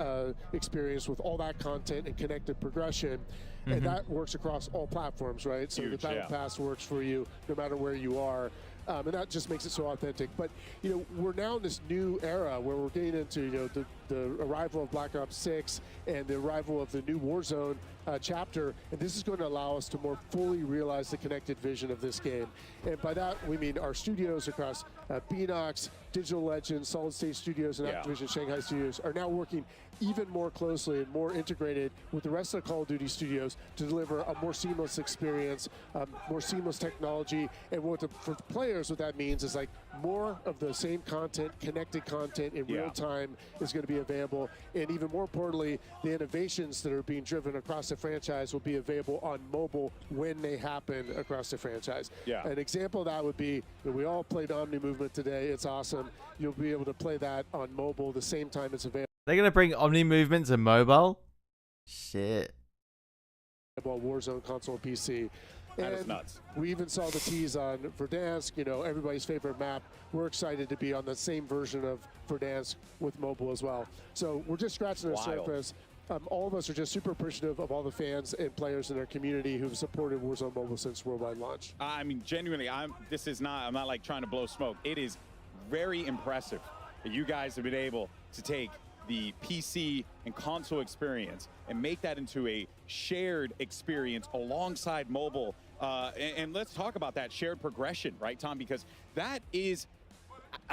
experience with all that content and connected progression. And that works across all platforms, right? So the battle pass works for you no matter where you are. And that just makes it so authentic. But, you know, we're now in this new era where we're getting into, you know, the arrival of Black Ops 6 and the arrival of the new Warzone chapter. And this is going to allow us to more fully realize the connected vision of this game. And by that, we mean our studios across Beanox, Digital Legends, Solid State Studios, and Activision Shanghai Studios are now working even more closely and more integrated with the rest of the Call of Duty studios to deliver a more seamless experience, more seamless technology. And for players, what that means is like more of the same content, connected content in real time is going to be available. And even more importantly, the innovations that are being driven across the franchise will be available on mobile when they happen across the franchise. An example of that would be that we all played Omni Movement today. It's awesome. You'll be able to play that on mobile the same time it's available. They're going to bring Omni Movement to mobile? Shit. Warzone console and PC. That is nuts. We even saw the tease on Verdansk, you know, everybody's favorite map. We're excited to be on the same version of Verdansk with mobile as well. So we're just scratching the surface. All of us are just super appreciative of all the fans and players in our community who've supported Warzone Mobile since worldwide launch. I mean, genuinely, I'm not like trying to blow smoke. It is very impressive that you guys have been able to take the PC and console experience and make that into a shared experience alongside mobile. And let's talk about that shared progression, right, Tom? Because that is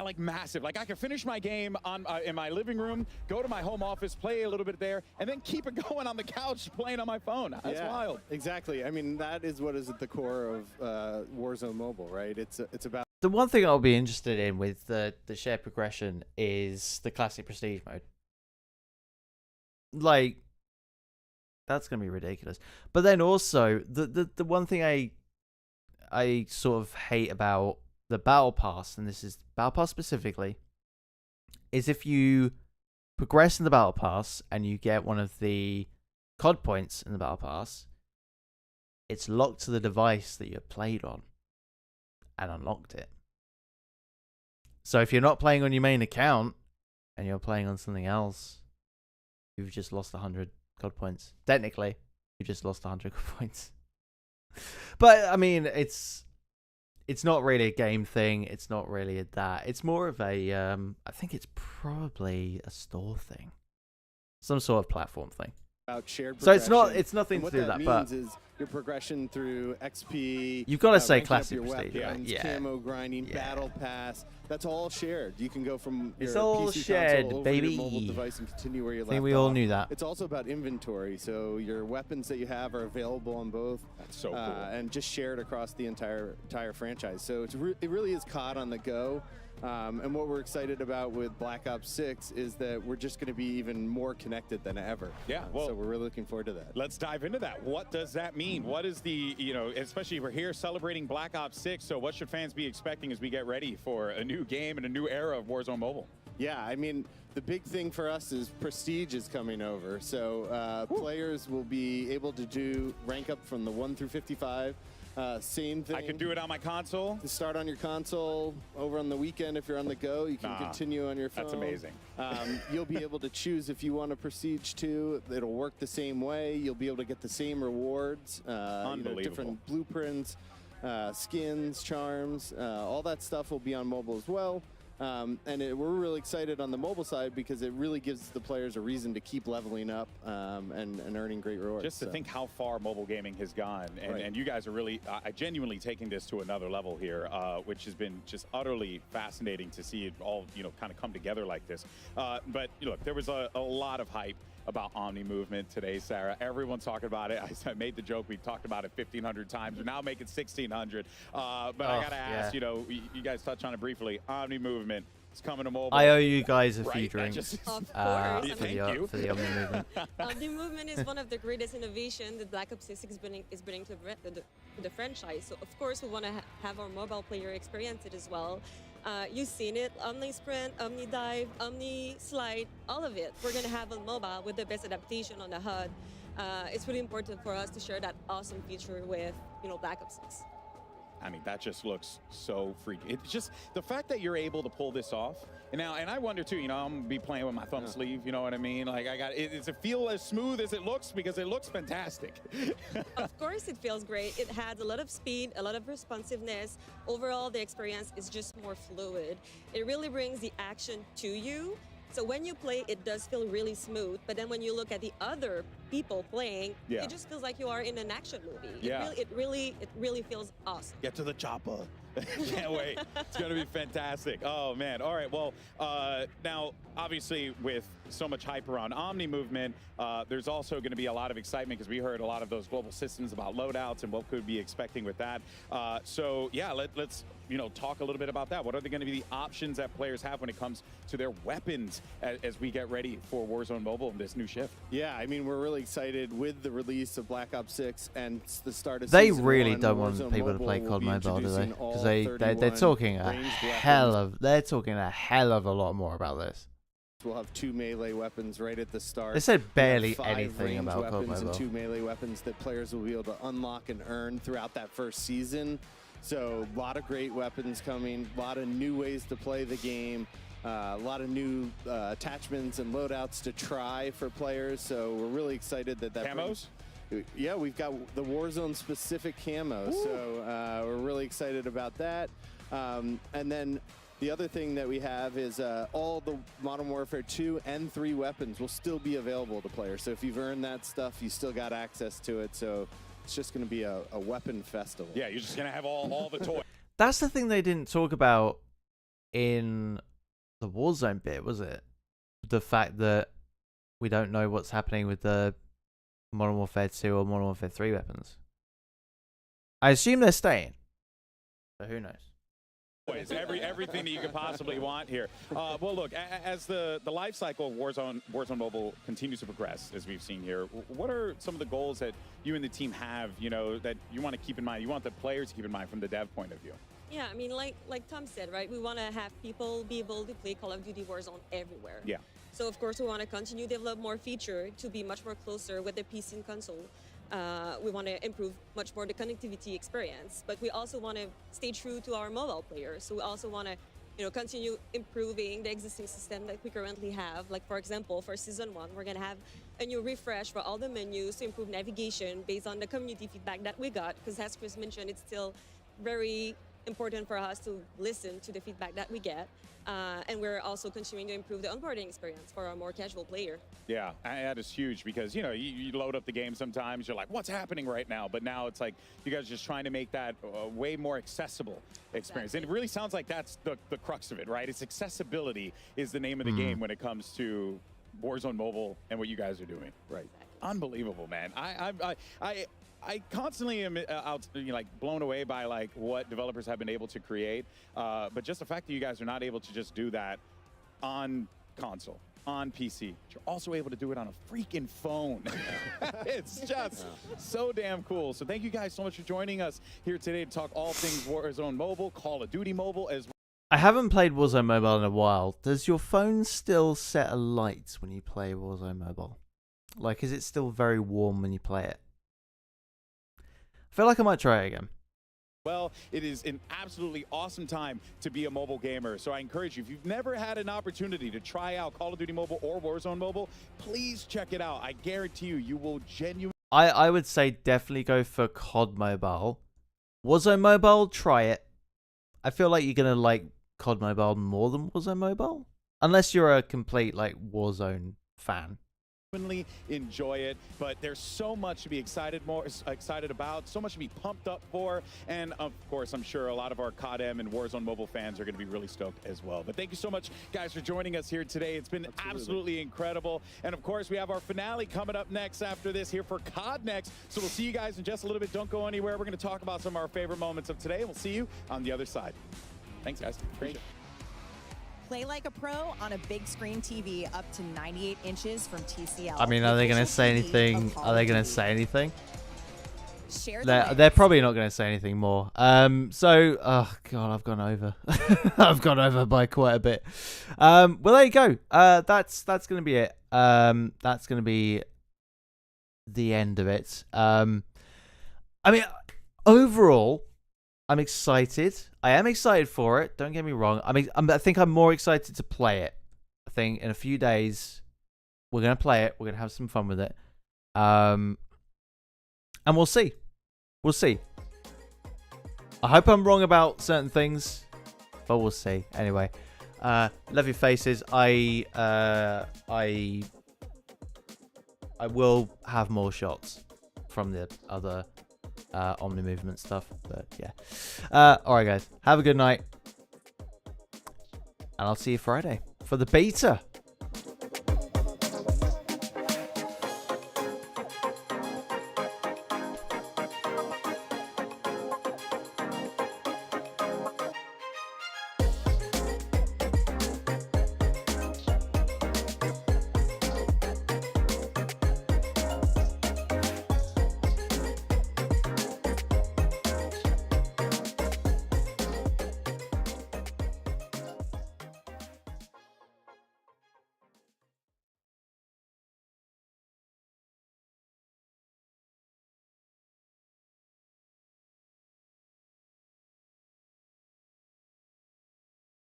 like massive. Like I can finish my game on in my living room, go to my home office, play a little bit there, and then keep it going on the couch playing on my phone. That's wild. Exactly. I mean, that is what is at the core of Warzone Mobile, right? It's about. The one thing I'll be interested in with the shared progression is the classic prestige mode. Like, that's gonna be ridiculous. But then also the one thing I sort of hate about the battle pass, and this is battle pass specifically, is if you progress in the battle pass and you get one of the COD points in the battle pass, it's locked to the device that you played on and unlocked it. So if you're not playing on your main account and you're playing on something else, you've just lost 100 COD points. Technically, you just lost 100 COD points. But I mean, it's not really a game thing. It's not really that. It's more of a I think it's probably a store thing, some sort of platform thing. About shared so it's nothing to do with that. What that means is your progression through XP. You've got to say classic your prestige, weapons, right? camo grinding, battle pass. That's all shared. You can go from your It's all PC shared, console over baby. your mobile device and continue where you left I think we all off. knew that. It's also about inventory. So your weapons that you have are available on both. That's so cool. And just shared across the entire franchise. So it really is COD on the go. And what we're excited about with Black Ops 6 is that we're just going to be even more connected than ever. Yeah, well, so we're really looking forward to that. Let's dive into that. What does that mean? What is the, you know, especially we're here celebrating Black Ops 6, so what should fans be expecting as we get ready for a new game and a new era of Warzone Mobile? Yeah, I mean, the big thing for us is Prestige is coming over. So players will be able to rank up from the 1 through 55. Same thing. I can do it on my console. To start on your console, over on the weekend if you're on the go, you can continue on your phone. That's amazing. You'll be able to choose if you want to Prestige 2. It'll work the same way. You'll be able to get the same rewards. Unbelievable. Different blueprints, skins, charms, all that stuff will be on mobile as well. We're really excited on the mobile side because it really gives the players a reason to keep leveling up and earning great rewards. Just to think how far mobile gaming has gone, and you guys are really genuinely taking this to another level here, which has been just utterly fascinating to see it all kind of come together like this. But look, there was a lot of hype about Omni movement today, Sarah. Everyone's talking about it. I made the joke, we've talked about it 1,500 times. We're now making 1,600. But I gotta ask, you guys touched on it briefly. Omni movement is coming to mobile. I owe you guys a few drinks. Of course. For the Omni movement. The movement is one of the greatest innovations that Black Ops 6 is bringing to the franchise. So of course we want to have our mobile player experience it as well. You've seen it, Omni Sprint, Omni Dive, Omni Slide, all of it. We're going to have on mobile with the best adaptation on the HUD. It's really important for us to share that awesome feature with, Black Ops 6. I mean, that just looks so freaky. It's just the fact that you're able to pull this off. And I wonder too, I'm gonna be playing with my thumb sleeve, you know what I mean? Like does it feel as smooth as it looks? Because it looks fantastic. Of course it feels great. It has a lot of speed, a lot of responsiveness. Overall, the experience is just more fluid. It really brings the action to you. So when you play, it does feel really smooth. But then when you look at the other people playing, it just feels like you are in an action movie. Yeah. It really feels awesome. Get to the chopper. Can't wait. It's going to be fantastic. Oh, man. All right. Well, now, obviously, with so much hype around Omni movement, there's also going to be a lot of excitement because we heard a lot of those global systems about loadouts and what could be expecting with that. So, yeah, let's talk a little bit about that. What are going to be the options that players have when it comes to their weapons as we get ready for Warzone Mobile and this new shift? Yeah, I mean, we're really excited with the release of Black Ops 6 and the start of They Season really 1. don't want Warzone people to Mobile play will COD be Mobile, do they? introducing all Because they're 31 talking a ranged they're talking a hell of a lot more about this. We'll have 2 melee weapons right at the start. They said We have barely 5 anything ranged about COD weapons and Mobile. 2 melee weapons that players will be able to unlock and earn throughout that first season. So a lot of great weapons coming, a lot of new ways to play the game, a lot of new attachments and loadouts to try for players. So we're really excited that Camos? Yeah, we've got the Warzone specific camo. So we're really excited about that. And then the other thing that we have is all the Modern Warfare 2 and 3 weapons will still be available to players. So if you've earned that stuff, you still got access to it. So it's just going to be a weapon festival. Yeah, you're just going to have all the toys. That's the thing they didn't talk about in the Warzone bit, was it? The fact that we don't know what's happening with the Modern Warfare 2 or Modern Warfare 3 weapons. I assume they're staying, but who knows? Everything that you could possibly want here. Well, look, as the life cycle of Warzone Mobile continues to progress, as we've seen here, what are some of the goals that you and the team have, that you want to keep in mind, you want the players to keep in mind from the dev point of view? Yeah, I mean, like Tom said, right? We want to have people be able to play Call of Duty Warzone everywhere. Yeah. So, of course, we want to continue to develop more feature to be much more closer with the PC and console. We want to improve much more the connectivity experience, but we also want to stay true to our mobile players. So we also want to, continue improving the existing system that we currently have. Like, for example, for Season 1, we're going to have a new refresh for all the menus to improve navigation based on the community feedback that we got, because as Chris mentioned, it's still very important for us to listen to the feedback that we get. And we're also continuing to improve the onboarding experience for our more casual player. Yeah, that is huge because, you load up the game sometimes, you're like, what's happening right now? But now it's like you guys are just trying to make that a way more accessible experience. Exactly. And it really sounds like that's the crux of it, right? It's accessibility is the name of the game when it comes to Warzone Mobile and what you guys are doing. Right. Exactly. Unbelievable, man. I constantly am blown away by what developers have been able to create, but just the fact that you guys are not able to just do that on console, on PC, but you're also able to do it on a freaking phone. It's just so damn cool. So thank you guys so much for joining us here today to talk all things Warzone Mobile, Call of Duty Mobile as well. I haven't played Warzone Mobile in a while. Does your phone still set a light when you play Warzone Mobile? Is it still very warm when you play it? I feel like I might try it again. Well, it is an absolutely awesome time to be a mobile gamer. So I encourage you, if you've never had an opportunity to try out Call of Duty Mobile or Warzone Mobile, please check it out. I guarantee you, you will genuinely... I would say definitely go for COD Mobile. Warzone Mobile, try it. I feel like you're going to like COD Mobile more than Warzone Mobile. Unless you're a complete like Warzone fan. Enjoy it, but there's so much to be excited about, so much to be pumped up for, and of course I'm sure a lot of our COD-M and Warzone Mobile fans are going to be really stoked as well. But thank you so much guys for joining us here today. It's been absolutely incredible, and of course we have our finale coming up next after this here for COD Next, so we'll see you guys in just a little bit. Don't go anywhere. We're going to talk about some of our favorite moments of today, and we'll see you on the other side. Thanks guys. Appreciate it. Play like a pro on a big screen TV up to 98 inches from TCL. I mean, are they going to say anything? Are they going to say anything? Share They're probably not going to say anything more. So, oh god, I've gone over. I've gone over by quite a bit. Well, there you go. That's going to be it. That's going to be the end of it. I mean, overall, I'm excited. I am excited for it. Don't get me wrong. I think I'm more excited to play it. I think in a few days we're gonna play it. We're gonna have some fun with it. And we'll see. We'll see. I hope I'm wrong about certain things, but we'll see. Anyway, love your faces. I will have more shots from the other Omni movement stuff, but yeah. Alright guys, have a good night, and I'll see you Friday for the beta.